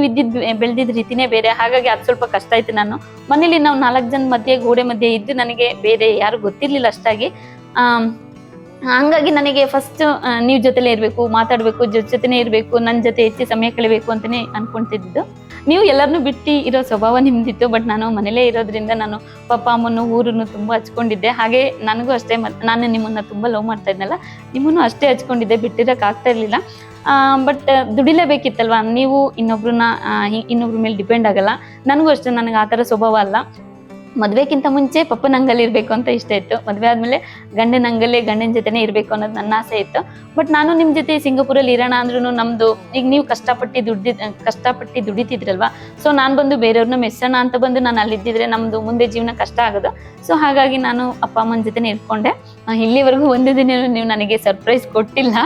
[SPEAKER 9] ಬೆಳೆದಿದ್ದ ರೀತಿನೇ ಬೇರೆ. ಹಾಗಾಗಿ ಅದು ಸ್ವಲ್ಪ ಕಷ್ಟ ಆಯ್ತು. ನಾನು ಮನೇಲಿ ನಾವು 4 ಜನ ಮಧ್ಯೆ ಗೋಡೆ ಮಧ್ಯೆ ಇದ್ದು ನನಗೆ ಬೇರೆ ಯಾರು ಗೊತ್ತಿರ್ಲಿಲ್ಲ ಅಷ್ಟಾಗಿ. ಹಂಗಾಗಿ ನನಗೆ ಫಸ್ಟ್ ನೀವು ಜೊತೆಲೇ ಇರಬೇಕು, ಮಾತಾಡಬೇಕು, ಜೊತೆನೇ ಇರಬೇಕು, ನನ್ನ ಜೊತೆ ಹೆಚ್ಚು ಸಮಯ ಕಳಿಬೇಕು ಅಂತಲೇ ಅನ್ಕೊಂತಿದ್ದು. ನೀವು ಎಲ್ಲರನ್ನೂ ಬಿಟ್ಟು ಇರೋ ಸ್ವಭಾವ ನಿಮ್ದಿತ್ತು. ಬಟ್ ನಾನು ಮನೇಲೇ ಇರೋದ್ರಿಂದ ನಾನು ಪಪ್ಪ ಅಮ್ಮನ್ನು ಊರನ್ನು ತುಂಬ ಹಚ್ಕೊಂಡಿದ್ದೆ. ಹಾಗೆ ನನಗೂ ಅಷ್ಟೇ, ನಾನು ನಿಮ್ಮನ್ನು ತುಂಬ ಲವ್ ಮಾಡ್ತಾ ಇದ್ನಲ್ಲ, ನಿಮ್ಮನ್ನು ಅಷ್ಟೇ ಹಚ್ಕೊಂಡಿದ್ದೆ, ಬಿಟ್ಟಿರೋಕೆ ಆಗ್ತಾ ಇರಲಿಲ್ಲ. ಬಟ್ ದುಡಿಲೇಬೇಕಿತ್ತಲ್ವ. ನೀವು ಇನ್ನೊಬ್ರ ಮೇಲೆ ಡಿಪೆಂಡ್ ಆಗಲ್ಲ. ನನಗೂ ಅಷ್ಟೇ, ನನಗೆ ಆ ಥರ ಸ್ವಭಾವ ಅಲ್ಲ. ಮದುವೆಗಿಂತ ಮುಂಚೆ ಪಪ್ಪನ ಅಂಗಲ್ಲಿ ಇರಬೇಕು ಅಂತ ಇಷ್ಟ ಇತ್ತು. ಮದುವೆ ಆದಮೇಲೆ ಗಂಡನ ಜೊತೆನೇ ಇರಬೇಕು ಅನ್ನೋದು ನನ್ನ ಆಸೆ ಇತ್ತು. ಬಟ್ ನಾನು ನಿಮ್ಮ ಜೊತೆ ಸಿಂಗಾಪುರಲ್ಲಿ ಇರೋಣ ಅಂದ್ರೂ ನಮ್ಮದು ಈಗ ನೀವು ಕಷ್ಟಪಟ್ಟು ದುಡಿತಿದ್ರಲ್ವಾ. ಸೊ ನಾನು ಬಂದು ಬೇರೆಯವ್ರನ್ನ ಮೆಸ್ಸೋಣ ಅಂತ ಬಂದು ನಾನು ಅಲ್ಲಿದ್ದಿದ್ರೆ ನಮ್ಮದು ಮುಂದೆ ಜೀವನ ಕಷ್ಟ ಆಗೋದು. ಸೊ ಹಾಗಾಗಿ ನಾನು ಅಪ್ಪ ಅಮ್ಮನ ಜೊತೆನೇ ಇಟ್ಕೊಂಡೆ. ಇಲ್ಲಿವರೆಗೂ ಒಂದು ದಿನ ನೀವು ನನಗೆ ಸರ್ಪ್ರೈಸ್ ಕೊಟ್ಟಿಲ್ಲ,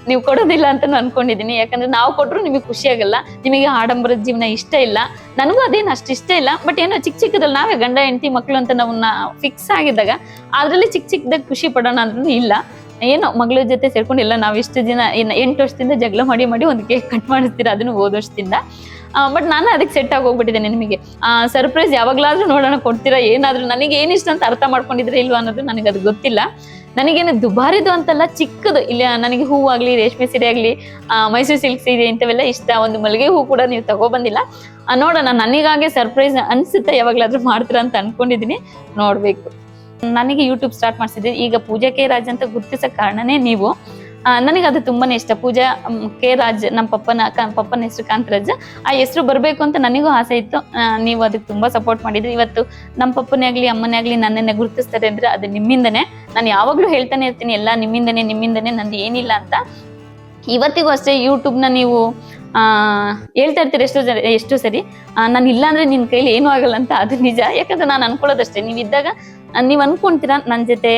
[SPEAKER 9] ನೀವು ಕೊಡೋದಿಲ್ಲ ಅಂತ ಅನ್ಕೊಂಡಿದ್ದೀನಿ. ಯಾಕಂದ್ರೆ ನಾವು ಕೊಟ್ಟರು ನಿಮಗೆ ಖುಷಿ ಆಗಲ್ಲ, ನಿಮಗೆ ಆಡಂಬರದ ಜೀವನ ಇಷ್ಟ ಇಲ್ಲ, ನನಗೂ ಅದೇನು ಅಷ್ಟು ಇಷ್ಟ ಇಲ್ಲ. ಬಟ್ ಏನೋ ಚಿಕ್ಕದಲ್ಲಿ ನಾವೇ ಗಂಡ ಹೆಂಡತಿ ಮಕ್ಕಳು ಅಂತ ನಾವು ಫಿಕ್ಸ್ ಆಗಿದ್ದಾಗ ಅದರಲ್ಲಿ ಚಿಕ್ಕದಾಗ ಖುಷಿ ಪಡೋಣ ಅಂದ್ರೂ ಇಲ್ಲ. ಏನೋ ಮಗಳ ಜೊತೆ ಸೇರ್ಕೊಂಡಿಲ್ಲ. ನಾವು ಇಷ್ಟು ದಿನ 8 ವರ್ಷದಿಂದ ಜಗಳ ಮಾಡಿ ಒಂದು ಕೇಕ್ ಕಟ್ ಮಾಡಿಸ್ತೀರಾ, ಅದನ್ನು 5 ವರ್ಷದಿಂದ. ಬಟ್ ನಾನು ಅದಕ್ಕೆ ಸೆಟ್ ಆಗಿ ಹೋಗ್ಬಿಟ್ಟಿದ್ದೇನೆ. ನಿಮಗೆ ಸರ್ಪ್ರೈಸ್ ಯಾವಾಗ್ಲಾದ್ರೂ ನೋಡೋಣ ಕೊಡ್ತೀರಾ, ಏನಾದ್ರೂ ನನಗೆ ಏನಿಷ್ಟ ಅಂತ ಅರ್ಥ ಮಾಡ್ಕೊಂಡಿದ್ರೆ ಇಲ್ವಾ ಅನ್ನೋದು ನನಗೆ ಅದು ಗೊತ್ತಿಲ್ಲ. ನನಗೇನು ದುಬಾರಿದು ಅಂತಲ್ಲ, ಚಿಕ್ಕದು. ಇಲ್ಲ ನನಗೆ ಹೂವಾಗ್ಲಿ, ರೇಷ್ಮೆ ಸೀರೆ ಆಗ್ಲಿ, ಮೈಸೂರು ಸಿಲ್ಕ್ ಸೀರೆ ಇಂಥವೆಲ್ಲ ಇಷ್ಟ. ಒಂದು ಮಲ್ಲಿಗೆ ಹೂ ಕೂಡ ನೀವು ತಗೊಬಂದಿಲ್ಲ. ನೋಡೋಣ, ನನಗಾಗೆ ಸರ್ಪ್ರೈಸ್ ಅನ್ಸುತ್ತೆ ಯಾವಾಗ್ಲಾದ್ರೂ ಮಾಡ್ತೀರಾ ಅಂತ ಅನ್ಕೊಂಡಿದೀನಿ, ನೋಡ್ಬೇಕು. ನನಗೆ ಯೂಟ್ಯೂಬ್ ಸ್ಟಾರ್ಟ್ ಮಾಡಿಸಿದ್ರಿ. ಈಗ ಪೂಜಾ ಕೆ ರಾಜ್ ಅಂತ ಗುರುತಿಸೋ ಕಾರಣನೇ ನೀವು. ನನಗೆ ಅದು ತುಂಬಾನೇ ಇಷ್ಟ. ಪೂಜಾ ಕೆ ರಾಜ್, ನಮ್ಮ ಪಪ್ಪನ ಹೆಸರು ಕಾಂತರಾಜ್. ಆ ಹೆಸರು ಬರಬೇಕು ಅಂತ ನನಗೂ ಆಸೆ ಇತ್ತು. ನೀವು ಅದಕ್ಕೆ ತುಂಬಾ ಸಪೋರ್ಟ್ ಮಾಡಿದ್ರಿ. ಇವತ್ತು ನಮ್ಮ ಪಪ್ಪನೇ ಆಗ್ಲಿ ಅಮ್ಮನೇ ಆಗ್ಲಿ ನನ್ನನ್ನೇ ಗುರುತಿಸ್ತಾರೆ ಅಂದ್ರೆ ಅದು ನಿಮ್ಮಿಂದನೇ. ನಾನು ಯಾವಾಗ್ಲೂ ಹೇಳ್ತಾನೆ ಇರ್ತೀನಿ, ಎಲ್ಲ ನಿಮ್ಮಿಂದನೇ, ನಂದು ಏನಿಲ್ಲ ಅಂತ. ಇವತ್ತಿಗೂ ಅಷ್ಟೇ ಯೂಟ್ಯೂಬ್ನ ನೀವು ಹೇಳ್ತಾ ಇರ್ತೀರಿ ಎಷ್ಟು ಸರಿ, ನಾನು ಇಲ್ಲ ಅಂದ್ರೆ ನಿನ್ನ ಕೈಲಿ ಏನೂ ಆಗಲ್ಲ ಅಂತ. ಅದು ನಿಜ. ಯಾಕಂದ್ರೆ ನಾನು ಅನ್ಕೊಳ್ಳೋದಷ್ಟೇ, ನೀವಿದ್ದಾಗ ನೀವು ಅನ್ಕೊಂತೀರಾ ನನ್ನ ಜೊತೆ,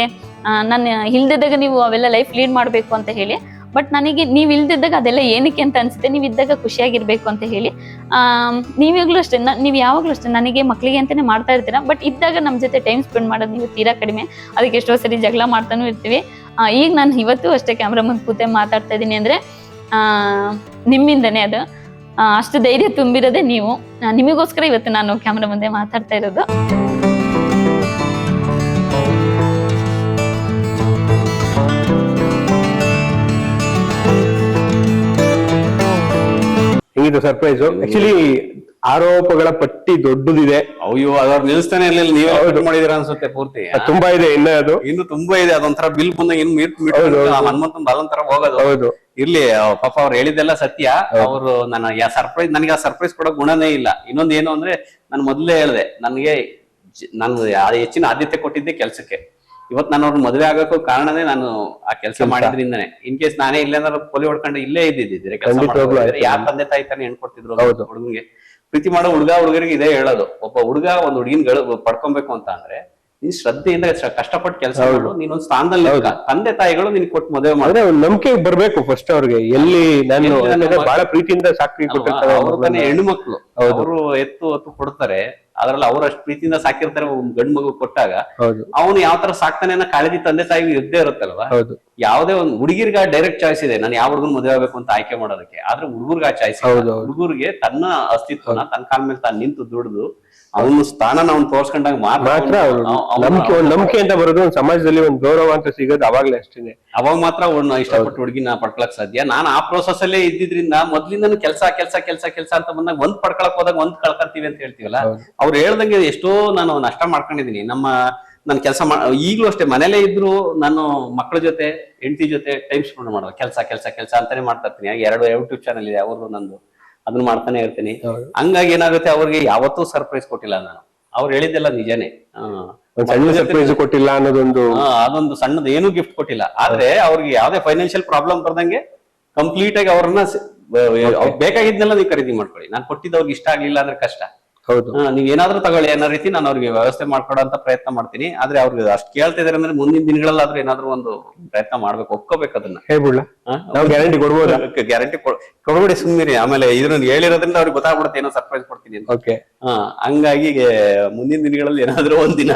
[SPEAKER 9] ನಾನು ಇಲ್ದಿದ್ದಾಗ ನೀವು ಅವೆಲ್ಲ ಲೈಫ್ ಲೀಡ್ ಮಾಡಬೇಕು ಅಂತ ಹೇಳಿ. ಬಟ್ ನನಗೆ ನೀವು ಇಲ್ದಿದ್ದಾಗ ಅದೆಲ್ಲ ಏನಕ್ಕೆ ಅಂತ ಅನ್ಸುತ್ತೆ, ನೀವಿದ್ದಾಗ ಖುಷಿಯಾಗಿರ್ಬೇಕು ಅಂತ ಹೇಳಿ. ನೀವಾಗ್ಲೂ ಅಷ್ಟೇ, ನೀವು ಯಾವಾಗ್ಲೂ ಅಷ್ಟೇ ನನಗೆ ಮಕ್ಕಳಿಗೆ ಅಂತಾನೆ ಮಾಡ್ತಾ ಇರ್ತೀರಾ. ಬಟ್ ಇದ್ದಾಗ ನಮ್ಮ ಜೊತೆ ಟೈಮ್ ಸ್ಪೆಂಡ್ ಮಾಡೋದು ನೀವು ತೀರಾ ಕಡಿಮೆ. ಅದಕ್ಕೆ ಎಷ್ಟೋ ಸರಿ ಜಗಳ ಮಾಡ್ತಾನೂ ಇರ್ತೀವಿ. ಈಗ ನಾನು ಇವತ್ತು ಅಷ್ಟೇ ಕ್ಯಾಮ್ರಾ ಮುಂದೆ ಕೂತೆ ಮಾತಾಡ್ತಾ ಇದ್ದೀನಿ ಅಂದ್ರೆ ನಿಮ್ಮಿಂದನೇ. ಅದು ಅಷ್ಟು ಧೈರ್ಯ ತುಂಬಿರೋದೇ ನೀವು. ನಿಮಗೋಸ್ಕರ ಇವತ್ತು ನಾನು ಕ್ಯಾಮ್ರಾ ಮುಂದೆ ಮಾತಾಡ್ತಾ ಇರೋದು.
[SPEAKER 2] ಹೆಂಗಿದು ಸರ್ಪ್ರೈಸ್? ಆಕ್ಚುಲಿ ಆರೋಪಗಳ ಪಟ್ಟಿ ದೊಡ್ಡದಿದೆ.
[SPEAKER 3] ಅಯ್ಯೋ, ಅದ್ರ ನಿಲ್ಸ್ತಾನೆ ಇರ್ಲಿಲ್ಲ. ನೀವೇ ಮಾಡಿದಿರ ಅನ್ಸುತ್ತೆ ಪೂರ್ತಿ.
[SPEAKER 2] ತುಂಬಾ ಇದೆ,
[SPEAKER 3] ಇನ್ನು ತುಂಬಾ ಇದೆ. ಅದೊಂಥರ ಬಿಲ್ ಬಂದ ಇನ್ನು ಹನುಮಂತನ ಬಲಂತರ ಹೋಗೋದು.
[SPEAKER 2] ಹೌದು,
[SPEAKER 3] ಇರ್ಲಿ. ಪಾಪ ಅವ್ರು ಹೇಳಿದ್ದೆಲ್ಲ ಸತ್ಯ. ಅವರು ನನಗೆ ಆ ಸರ್ಪ್ರೈಸ್ ಕೊಡೋ ಗುಣನೇ ಇಲ್ಲ. ಇನ್ನೊಂದ್ ಏನು ಅಂದ್ರೆ, ನಾನು ಮೊದ್ಲೇ ಹೇಳ್ದೆ, ನಾನು ಹೆಚ್ಚಿನ ಆದ್ಯತೆ ಕೊಟ್ಟಿದ್ದೆ ಕೆಲ್ಸಕ್ಕೆ. ಇವತ್ತು ನಾನು ಅವ್ರ ಮದುವೆ ಆಗೋಕ್ಕೂ ಕಾರಣನೇ ನಾನು ಆ ಕೆಲಸ ಮಾಡಿದ್ರಿಂದಾನೆ. ಇನ್ ಕೇಸ್ ನಾನೇ ಇಲ್ಲೇನಾದ್ರು ಪೊಲಿ ಹೊಡ್ಕೊಂಡು ಇಲ್ಲೇ ಇದ್ದಿದ್ರೆ ಕೆಲಸ ಯಾರ ತಂದೆ ತಾಯಿ ತಾನೇ ಹೆಣ್ಕೊಡ್ತಿದ್ರು ಹುಡುಗನಿಗೆ. ಪ್ರೀತಿ ಮಾಡೋ ಹುಡುಗರಿಗೆ ಇದೇ ಹೇಳೋದು, ಒಬ್ಬ ಹುಡುಗ ಒಂದ್ ಹುಡುಗಿನ ಪಡ್ಕೊಬೇಕು ಅಂತ ಅಂದ್ರೆ ನೀನ್ ಶ್ರದ್ಧೆಯಿಂದ ಕಷ್ಟಪಟ್ಟು ಕೆಲಸ ಮಾಡು. ನೀನೊಂದ್ ಸ್ಥಾನದಲ್ಲಿ ತಂದೆ ತಾಯಿಗಳು ನಿನ್ ಕೊಟ್ಟು ಮದುವೆ ಮಾಡಿದ್ರೆ
[SPEAKER 2] ನಂಬಿಕೆ ಬರ್ಬೇಕು ಫಸ್ಟ್ ಅವ್ರಿಗೆ. ಎಲ್ಲಿ ನಾನು ಬಹಳ ಪ್ರೀತಿಯಿಂದ ಸಾಕಿ ಕೊಟ್ಟಿರ್ತಾರೆ.
[SPEAKER 3] ಅವ್ರ ತಾನೇ ಹೆಣ್ಣು ಮಕ್ಳು, ಅವರು ಎತ್ತು ಕೊಡ್ತಾರೆ. ಅದ್ರಲ್ಲಿ ಅವ್ರು ಅಷ್ಟು ಪ್ರೀತಿಯಿಂದ ಸಾಕಿರ್ತಾರೆ. ಗಂಡು ಮಗು ಕೊಟ್ಟಾಗ ಅವನು ಯಾವ ತರ ಸಾಕ್ತಾನೆ ಅನ್ನೋ ಕಾಳಜಿ ತಂದೆ ತಾಯಿಗೆ ಇದ್ದೇ ಇರುತ್ತಲ್ವಾ. ಯಾವುದೇ ಒಂದು ಹುಡುಗಿರ್ಗ ಡೈರೆಕ್ಟ್ ಚಾಯ್ಸ್ ಇದೆ, ನಾನು ಯಾವ ಹುಡುಗನ್ ಮದುವೆ ಆಗ್ಬೇಕು ಅಂತ ಆಯ್ಕೆ ಮಾಡೋದಕ್ಕೆ. ಆದ್ರೆ ಹುಡುಗರ್ಗ ಆ ಚಾಯ್ಸ್, ಹುಡುಗರಿಗೆ ತನ್ನ ಅಸ್ತಿತ್ವನ ತನ್ನ ಕಾಲ ಮೇಲೆ ತಾನು ನಿಂತು ದುಡಿದು ಅವನು ಸ್ಥಾನ ಅವ್ನು ತೋರ್ಸ್ಕೊಂಡಾಗ ಮಾತ್ರ
[SPEAKER 2] ನಂಬಿಕೆ ಅಂತ ಬರೋದು. ಒಂದು ಸಮಾಜದಲ್ಲಿ ಒಂದು ಗೌರವ ಅಂತ ಸಿಗೋದು ಅವಾಗ್ಲೇ ಅಷ್ಟೇನೆ.
[SPEAKER 3] ಅವಾಗ ಮಾತ್ರ ಅವ್ನ ಇಷ್ಟಪಟ್ಟು ಹುಡುಗಿನ ಪಡ್ಕೊಳಕ್ ಸಾಧ್ಯ. ನಾನು ಆ ಪ್ರೋಸೆಸ್ ಅಲ್ಲೇ ಇದ್ದಿದ್ರಿಂದ ಮೊದ್ಲಿಂದ ಕೆಲಸ ಅಂತ ಬಂದಾಗ ಒಂದ್ ಪಡ್ಕೊಳಕ್ ಹೋದಾಗ ಒಂದ್ ಕಳ್ಕೊಂತೀವಿ ಅಂತ ಹೇಳ್ತೀವಲ್ಲ. ಅವ್ರು ಹೇಳ್ದಂಗೆ ಎಷ್ಟೋ ನಾನು ನಷ್ಟ ಮಾಡ್ಕೊಂಡಿದೀನಿ. ನಾನು ಕೆಲಸ ಈಗ್ಲೂ ಅಷ್ಟೇ, ಮನೇಲೇ ಇದ್ರು ನಾನು ಮಕ್ಕಳ ಜೊತೆ ಹೆಂಡತಿ ಜೊತೆ ಟೈಮ್ ಸ್ಪೆಂಡ್ ಮಾಡೋದು. ಕೆಲಸ ಅಂತಾನೆ ಮಾಡ್ತಾ ಇರ್ತೀನಿ. 2 ಯೂಟ್ಯೂಬ್ ಚಾನಲ್ ಇದೆ ಅವ್ರದ್ದು, ನಂದು. ಅದನ್ನ ಮಾಡ್ತಾನೆ ಇರ್ತೀನಿ. ಹಂಗಾಗಿ ಏನಾಗುತ್ತೆ, ಅವ್ರಿಗೆ ಯಾವತ್ತೂ ಸರ್ಪ್ರೈಸ್ ಕೊಟ್ಟಿಲ್ಲ ನಾನು. ಅವ್ರು ಹೇಳಿದ್ದೆಲ್ಲ ನಿಜಾನೇ.
[SPEAKER 2] ಒಂದ್ ಸಣ್ಣ ಸರ್ಪ್ರೈಸ್ ಕೊಟ್ಟಿಲ್ಲ ಅನ್ನೋದೊಂದು.
[SPEAKER 3] ಅದೊಂದು ಸಣ್ಣದು ಏನೂ ಗಿಫ್ಟ್ ಕೊಟ್ಟಿಲ್ಲ. ಆದ್ರೆ ಅವ್ರಿಗೆ ಯಾವ್ದೇ ಫೈನಾನ್ಷಿಯಲ್ ಪ್ರಾಬ್ಲಮ್ ಬರ್ದಂಗೆ ಕಂಪ್ಲೀಟ್ ಆಗಿ ಅವ್ರನ್ನ ಬೇಕಾಗಿದ್ನೆಲ್ಲ ನೀವು ಖರೀದಿ ಮಾಡ್ಕೊಳ್ಳಿ. ನಾನು ಕೊಟ್ಟಿದ್ದವ್ರಿಗೆ ಇಷ್ಟ ಆಗ್ಲಿಲ್ಲ ಅಂದ್ರೆ ಕಷ್ಟ.
[SPEAKER 2] ಹೌದು,
[SPEAKER 3] ನೀವ್ ಏನಾದ್ರೂ ತಗೊಳ್ಳಿ ಅನ್ನೋ ರೀತಿ ನಾನು ಅವ್ರಿಗೆ ವ್ಯವಸ್ಥೆ ಮಾಡ್ಕೊಡೋ ಅಂತ ಪ್ರಯತ್ನ ಮಾಡ್ತೀನಿ. ಆದ್ರೆ ಅವ್ರಿಗೆ ಅಷ್ಟು ಕೇಳ್ತಿದಾರೆ ಅಂದ್ರೆ ಮುಂದಿನ ದಿನಗಳಲ್ಲಾದ್ರೂ ಏನಾದ್ರೂ ಒಂದು ಪ್ರಯತ್ನ ಮಾಡ್ಬೇಕು, ಒಪ್ಕೋಬೇಕು ಅದನ್ನ.
[SPEAKER 2] ಹೇಳ್ಬಿಡ್ಲಾ? ನಾವು ಗ್ಯಾರಂಟಿ ಕೊಡ್ಬೋದಾ?
[SPEAKER 3] ಗ್ಯಾರಂಟಿ ಕೊಡ್ಬೇಡಿ, ಸುಮ್ಮನೆ. ಆಮೇಲೆ ಇದನ್ನ ಹೇಳಿರೋದ್ರಿಂದ ಅವ್ರಿಗೆ ಗೊತ್ತಾಗ್ಬಿಡುತ್ತೆ ಏನೋ ಸರ್ಪ್ರೈಸ್ ಕೊಡ್ತೀನಿ ಅಂತ.
[SPEAKER 2] ಓಕೆ.
[SPEAKER 3] ಹಂಗಾಗಿ ಮುಂದಿನ ದಿನಗಳಲ್ಲಿ ಏನಾದ್ರೂ ಒಂದಿನ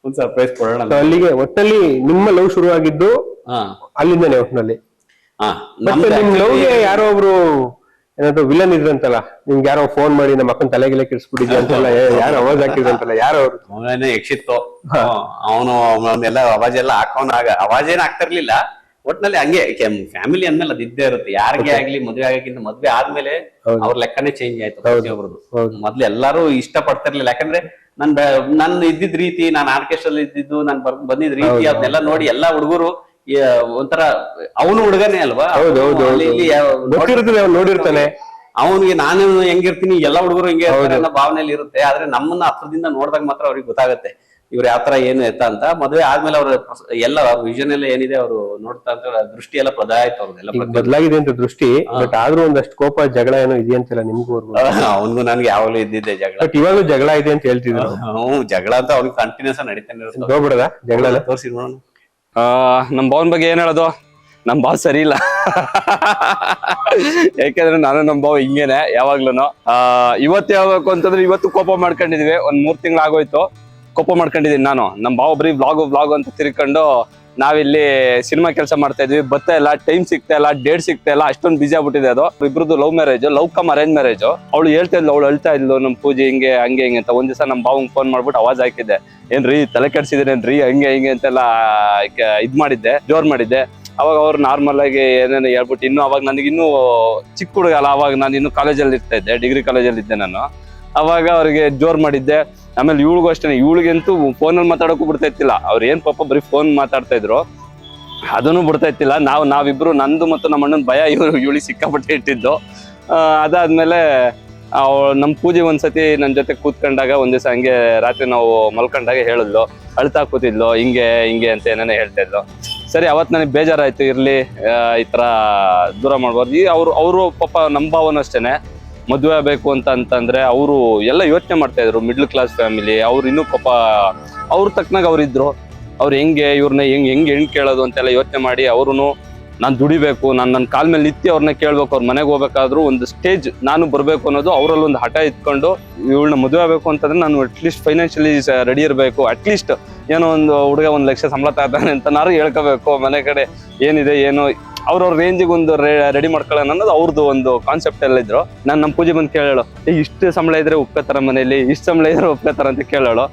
[SPEAKER 3] ಒಂದ್ ಸರ್ಪ್ರೈಸ್ ಕೊಡೋಣ.
[SPEAKER 2] ಅಲ್ಲಿಗೆ ಒಟ್ಟಲ್ಲಿ ನಿಮ್ಮ ಲವ್ ಶುರುವಾಗಿದ್ದು ಅಲ್ಲಿಂದನೇ ಒಟ್ಟಿನಲ್ಲಿ. ಮತ್ತೆ ನಿಮ್ ಲವ್ಗೆ ಯಾರೋ ಒಬ್ರು ಏನಾದ್ರು ವಿಲನ್ ಇದ್ರಂತಲ್ಲ, ನಿಮ್ಗೆ ಯಾರೋ ಫೋನ್ ಮಾಡಿ ನಮ್ಮ ಅಕ್ಕನ ತಲೆಗೆಲ್ಲ ಕೆಡಿಸ್ಬಿಟ್ಟಿದ್ಯ ಅಂತೆಲ್ಲ ಯಾರು ಅವಾಜ್ ಹಾಕಿದ್ರಂತಲ್ಲ, ಯಾರೋ ಅವ್ರು?
[SPEAKER 3] ಅವನೇ ಯಕ್ಷಿತ್ತು. ಅವನೆಲ್ಲ ಅವಾಜ್ ಎಲ್ಲ ಹಾಕೋನಾಗ ಅವಾಜೇನ್ ಆಗ್ತಿರ್ಲಿಲ್ಲ. ಒಟ್ನಲ್ಲಿ ಹಂಗೆ ಫ್ಯಾಮಿಲಿ ಅಂದ್ಮೇಲೆ ಅದ್ ಇದ್ದೇ ಇರುತ್ತೆ. ಯಾರಿಗೆ ಆಗ್ಲಿ ಮದ್ವೆ ಆಗಕ್ಕಿಂತ ಮದ್ವೆ ಆದ್ಮೇಲೆ ಅವ್ರ ಲೆಕ್ಕನೇ ಚೇಂಜ್ ಆಯ್ತು ಪ್ರತಿಯೊಬ್ರದ್ದು. ಮೊದ್ಲು ಎಲ್ಲಾರು ಇಷ್ಟ ಪಡ್ತಿರ್ಲಿಲ್ಲ. ಯಾಕಂದ್ರೆ ನನ್ ಇದ್ದಿದ್ ರೀತಿ, ನಾನ್ ಆರ್ಕೆಸ್ಟ್ರಲ್ಲಿ ಇದ್ದಿದ್ದು, ನಾನ್ ಬಂದಿದ್ ರೀತಿ ಅದನ್ನೆಲ್ಲ ನೋಡಿ ಎಲ್ಲಾ ಹುಡುಗರು ಒಂಥರ ಅವನು ಹುಡುಗನೇ ಅಲ್ವಾ,
[SPEAKER 2] ನೋಡಿರ್ತಾನೆ.
[SPEAKER 3] ಅವನಿಗೆ ನಾನು ಹೆಂಗಿರ್ತೀನಿ ಎಲ್ಲಾ ಹುಡುಗರು ಹಿಂಗೆ ಇರ್ತಾರೆ ಅನ್ನೋ ಭಾವನೆಯಲ್ಲಿ ಇರುತ್ತೆ. ಆದ್ರೆ ನಮ್ಮನ್ನ ಹತ್ರದಿಂದ ನೋಡಿದಾಗ ಮಾತ್ರ ಅವ್ರಿಗೆ ಗೊತ್ತಾಗುತ್ತೆ ಇವ್ರು ಯಾವ ತರ ಏನು ಎತ್ತ ಅಂತ. ಮದುವೆ ಆದ್ಮೇಲೆ ಅವ್ರ ಎಲ್ಲ ವಿಷನ್ ಎಲ್ಲ ಏನಿದೆ ಅವರು ನೋಡ್ತಾ ಅಂತ ದೃಷ್ಟಿ ಎಲ್ಲ ಬದಲಾಯ್ತು. ಅವ್ರದೆಲ್ಲ
[SPEAKER 2] ಬದಲಾಗಿದೆ ಅಂತ ದೃಷ್ಟಿ. ಬಟ್ ಆದ್ರೂ ಒಂದಷ್ಟು ಕೋಪ ಜಗಳ ಏನೋ ಇದೆಯಂತಲ್ಲ ನಿಮ್ಗೂ?
[SPEAKER 3] ಅವನ್ಗೂ ನನ್ಗೆ ಯಾವಾಗಲೂ ಇದ್ದಿದ್ದೆ ಜಗಳ.
[SPEAKER 2] ಬಟ್ ಇವಾಗಲೂ ಜಗಳ ಇದೆ ಅಂತ ಹೇಳ್ತಿದ್ರು.
[SPEAKER 3] ಜಗಳ ಅಂತ ಅವ್ನಿಗೆ ಕಂಟಿನ್ಯೂಸ್ ನಡೀತಾನೆ ಇರುತ್ತೆ.
[SPEAKER 2] ಹೋಗ್ಬಿಡದ ಜಗಳ ಎಲ್ಲ?
[SPEAKER 3] ತೋರಿಸಿ ನೋಡೋಣ.
[SPEAKER 7] ನಮ್ ಭಾವನ್ ಬಗ್ಗೆ ಏನ್ ಹೇಳೋದು, ನಮ್ ಭಾವ ಸರಿ ಇಲ್ಲ. ಯಾಕೆಂದ್ರೆ ನಾನು ನಮ್ ಭಾವ ಹಿಂಗೇನೆ ಯಾವಾಗ್ಲೂನು. ಇವತ್ತು ಹೇಳ್ಬೇಕು ಅಂತಂದ್ರೆ ಇವತ್ತು ಕೋಪ ಮಾಡ್ಕೊಂಡಿದೀವಿ. ಒಂದ್ 3 ತಿಂಗಳು ಆಗೋಯ್ತು ಕೋಪ ಮಾಡ್ಕೊಂಡಿದೀನಿ ನಾನು. ನಮ್ ಭಾವ ಬರೀ ವ್ಲಾಗ್ ಅಂತ ತಿರ್ಕೊಂಡು ನಾವಿಲ್ಲಿ ಸಿನಿಮಾ ಕೆಲಸ ಮಾಡ್ತಾ ಇದ್ವಿ, ಬರ್ತಾ ಇಲ್ಲ, ಟೈಮ್ ಸಿಗ್ತಾ ಇಲ್ಲ, ಡೇಟ್ ಸಿಗ್ತಾ ಇಲ್ಲ, ಅಷ್ಟೊಂದು ಬಿಸಿ ಆಗ್ಬಿಟ್ಟಿದೆ. ಅದು ಇಬ್ರದ್ದು love marriage, love come arrange marriage. ಅವಳು ಹೇಳ್ತಾ ಇದ್ಲು, ಅವಳು ಅಳ್ತಾ ಇದ್ಲು, ನಮ್ ಪೂಜೆ ಹಿಂಗೆ ಹಂಗೆ ಹಿಂಗೆ ಅಂತ. ಒಂದ್ ದಿವಸ ನಮ್ ಭಾವಂಗ್ ಫೋನ್ ಮಾಡ್ಬಿಟ್ಟು ಅವಾಜ್ ಹಾಕಿದ್ದೆ, ಏನ್ರಿ ತಲೆ ಕೆಡ್ಸಿದ್ರೇನ್ರಿ ಹಂಗೆ ಹಿಂಗೆ ಅಂತೆಲ್ಲ ಇದ್ ಮಾಡಿದ್ದೆ, ಜೋರ್ ಮಾಡಿದ್ದೆ. ಅವಾಗ ಅವ್ರು ನಾರ್ಮಲ್ ಆಗಿ ಏನೇನು ಹೇಳ್ಬಿಟ್ಟು, ಇನ್ನು ಅವಾಗ ನನಗಿನ್ನೂ ಚಿಕ್ಕ ಹುಡುಗ ಅಲ್ಲ, ಅವಾಗ ನಾನು ಇನ್ನು ಕಾಲೇಜಲ್ಲಿ ಇರ್ತಾ ಇದ್ದೆ, ಡಿಗ್ರಿ ಕಾಲೇಜಲ್ಲಿ ಇದ್ದೆ ನಾನು. ಅವಾಗ ಅವ್ರಿಗೆ ಜೋರ್ ಮಾಡಿದ್ದೆ. ಆಮೇಲೆ ಇವಳಿಗೂ ಅಷ್ಟೇ, ಇವಳಿಗಂತೂ ಫೋನಲ್ಲಿ ಮಾತಾಡೋಕ್ಕೂ ಬಿಡ್ತಾ ಇತ್ತಿಲ್ಲ. ಅವ್ರು ಏನ್ ಪಾಪ ಬರೀ ಫೋನ್ ಮಾತಾಡ್ತಾ ಇದ್ರು, ಅದನ್ನು ಬಿಡ್ತಾ ಇತ್ತಿಲ್ಲ. ನಾವಿಬ್ರು, ನಂದು ಮತ್ತು ನಮ್ಮ ಅಣ್ಣನ ಭಯ ಇವಳಿಗೆ ಸಿಕ್ಕಾಪಟ್ಟೆ ಇಟ್ಟಿದ್ದು. ಅದಾದ್ಮೇಲೆ ನಮ್ಮ ಪೂಜೆ ಒಂದ್ಸತಿ ನನ್ನ ಜೊತೆ ಕೂತ್ಕೊಂಡಾಗ ಒಂದ್ ದಿವಸ ಹಂಗೆ ರಾತ್ರಿ ನಾವು ಮಲ್ಕೊಂಡಾಗ ಹೇಳಿದ್ಲು, ಅಳ್ತಾ ಕೂತಿದ್ಲು, ಹಿಂಗೆ ಅಂತ ಏನೇನೋ ಹೇಳ್ತಾ ಇದ್ಲು. ಸರಿ, ಅವತ್ತು ನನಗೆ ಬೇಜಾರಾಯ್ತು, ಇರ್ಲಿ ಈ ತರ ದೂರ ಮಾಡ್ಬಾರ್ದು. ಅವರು ಪಾಪ ನಮ್ಮ ಭಾವನೂ ಅಷ್ಟೇನೆ, ಮದುವೆ ಆಗಬೇಕು ಅಂತಂದ್ರೆ ಅವರು ಎಲ್ಲ ಯೋಚನೆ ಮಾಡ್ತಾ ಇದ್ರು. ಮಿಡ್ಲ್ ಕ್ಲಾಸ್ ಫ್ಯಾಮಿಲಿ ಅವ್ರು, ಇನ್ನೂ ಪಾಪ ಅವ್ರ ತಕ್ಕನಾಗ ಅವ್ರಿದ್ರು. ಅವ್ರು ಇವ್ರನ್ನ ಹೆಂಗ್ ಹೆಣ್ ಕೇಳೋದು ಅಂತೆಲ್ಲ ಯೋಚನೆ ಮಾಡಿ ಅವ್ರು, ನಾನು ದುಡಿಬೇಕು, ನನ್ನ ಕಾಲ್ ಮೇಲೆ ನಿತ್ಯ ಅವ್ರನ್ನ ಕೇಳ್ಬೇಕು. ಅವ್ರ ಮನೆಗೆ ಹೋಗ್ಬೇಕಾದ್ರೂ ಒಂದು ಸ್ಟೇಜ್ ನಾನು ಬರ್ಬೇಕು ಅನ್ನೋದು ಅವರಲ್ಲಿ ಒಂದು ಹಠ ಇಟ್ಕೊಂಡು, ಇವಳನ್ನ ಮದುವೆ ಆಗಬೇಕು ಅಂತಂದ್ರೆ ನಾನು ಅಟ್ಲೀಸ್ಟ್ ಫೈನಾನ್ಷಿಯಲಿ ರೆಡಿ ಇರಬೇಕು. ಅಟ್ಲೀಸ್ಟ್ ಏನೋ ಒಂದು ಹುಡುಗ 1 ಲಕ್ಷ ಸಂಬಳ ತರ್ತಾನೆ ಅಂತ ನಾನು ಹೇಳ್ಕೋಬೇಕು. ಮನೆ ಕಡೆ ಏನಿದೆ ಏನೋ ಅವ್ರವ್ರ ರೇಂಜಿಗೆ ಒಂದು ರೆಡಿ ಮಾಡ್ಕೊಳ್ಳೋಣ ಅನ್ನೋದು ಅವ್ರದ್ದು ಒಂದು ಕಾನ್ಸೆಪ್ಟ್ ಎಲ್ಲ ಇದ್ರು. ನಾನು ನಮ್ಮ ಪೂಜೆ ಬಂದು ಕೇಳೋಳು, ಇಷ್ಟು ಸಂಬಳ ಇದ್ರೆ ಒಪ್ಕೋತಾರ ಮನೇಲಿ, ಇಷ್ಟು ಸಂಬಳ ಇದ್ರೆ ಒಪ್ಕೋತಾರ ಅಂತ ಕೇಳೋಳು.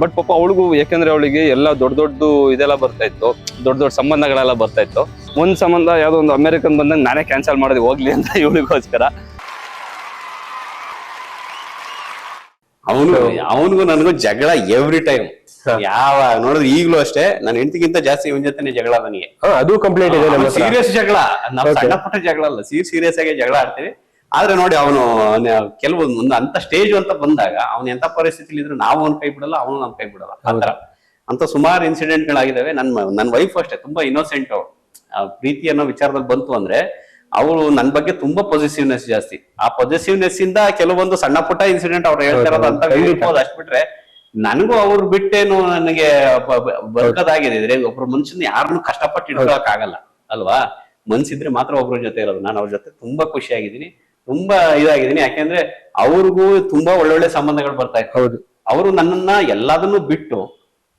[SPEAKER 7] ಬಟ್ ಪಾಪ ಅವಳಿಗೂ, ಯಾಕಂದ್ರೆ ಅವಳಿಗೆ ಎಲ್ಲ ದೊಡ್ಡ ಇದೆಲ್ಲ ಬರ್ತಾ ಇತ್ತು, ದೊಡ್ಡ ಸಂಬಂಧಗಳೆಲ್ಲ ಬರ್ತಾ ಇತ್ತು. ಒಂದ್ ಸಂಬಂಧ ಯಾವ್ದೋ ಒಂದು ಅಮೆರಿಕನ್ ಬಂದಾಗ ನಾನೇ ಕ್ಯಾನ್ಸಲ್ ಮಾಡಿದ್ವಿ ಹೋಗ್ಲಿ ಅಂತ ಇವಳಿಗೋಸ್ಕರ.
[SPEAKER 3] ಅವನಿಗೂ ನನಗೂ ಜಗಳ ಎವ್ರಿ ಟೈಮ್. ಯಾವ ನೋಡಿದ್ರೆ ಈಗ್ಲೂ ಅಷ್ಟೇ, ನನ್ನ ಹೆಂಡತಿಗಿಂತ ಜಾಸ್ತಿ ಇವನ್ ಜೊತೆನೆ ಜಗಳ ನನಗೆ.
[SPEAKER 2] ಅದು ಕಂಪ್ಲೇಂಟ್ ಇದೆ.
[SPEAKER 3] ಸೀರಿಯಸ್ ಜಗಳ, ನಾವು ಸಣ್ಣ ಪುಟ್ಟ ಜಗಳ ಅಲ್ಲ, ಸೀರಿಯಸ್ ಆಗಿ ಜಗಳ ಆಡ್ತೀವಿ. ಆದ್ರೆ ನೋಡಿ, ಅವನು ಕೆಲವೊಂದು ಅಂತ ಸ್ಟೇಜ್ ಅಂತ ಬಂದಾಗ ಅವ್ನು ಎಂತ ಪರಿಸ್ಥಿತಿಲಿ ಇದ್ರು ನಾವು ಅವ್ನ ಕೈ ಬಿಡಲ್ಲ, ಅವನು ನಮ್ ಕೈ ಬಿಡಲ್ಲ. ಆತರ ಅಂತ ಸುಮಾರು ಇನ್ಸಿಡೆಂಟ್ ಗಳಾಗಿದ್ದಾವೆ. ನನ್ನ ವೈಫ್ ಅಷ್ಟೇ ತುಂಬಾ ಇನ್ನೋಸೆಂಟ್. ಅವಳು ಪ್ರೀತಿ ಅನ್ನೋ ವಿಚಾರದಲ್ಲಿ ಬಂತು ಅಂದ್ರೆ ಅವಳು ನನ್ನ ಬಗ್ಗೆ ತುಂಬಾ ಪಾಸಿಟಿವ್ನೆಸ್ ಜಾಸ್ತಿ. ಆ ಪಾಸಿಟಿವ್ನೆಸ್ ಇಂದ ಕೆಲವೊಂದು ಸಣ್ಣ ಪುಟ್ಟ ಇನ್ಸಿಡೆಂಟ್ ಅವ್ರು ಹೇಳ್ತಾ ಇರೋದು ಅಂತ ಹೇಳ್ಬೋದು. ಅಷ್ಟ್ ಬಿಟ್ರೆ ನನಗೂ ಅವ್ರು ಬಿಟ್ಟೇನು ನನಗೆ ಬದುಕೋದಾಗಿದೆ. ಒಬ್ರು ಮನುಷ್ಯನ ಯಾರನ್ನು ಕಷ್ಟಪಟ್ಟು ಇಟ್ಕೊಳಕ್ ಆಗಲ್ಲ ಅಲ್ವಾ. ಮನ್ಸಿದ್ರೆ ಮಾತ್ರ ಒಬ್ರ ಜೊತೆ ಇರೋದು. ನಾನು ಅವ್ರ ಜೊತೆ ತುಂಬಾ ಖುಷಿಯಾಗಿದ್ದೀನಿ, ತುಂಬಾ ಇದಾಗಿದ್ದೀನಿ. ಯಾಕೆಂದ್ರೆ ಅವ್ರಿಗೂ ತುಂಬಾ ಒಳ್ಳೊಳ್ಳೆ ಸಂಬಂಧಗಳು ಬರ್ತಾ ಇತ್ತು. ಅವರು ನನ್ನನ್ನ ಎಲ್ಲದನ್ನು ಬಿಟ್ಟು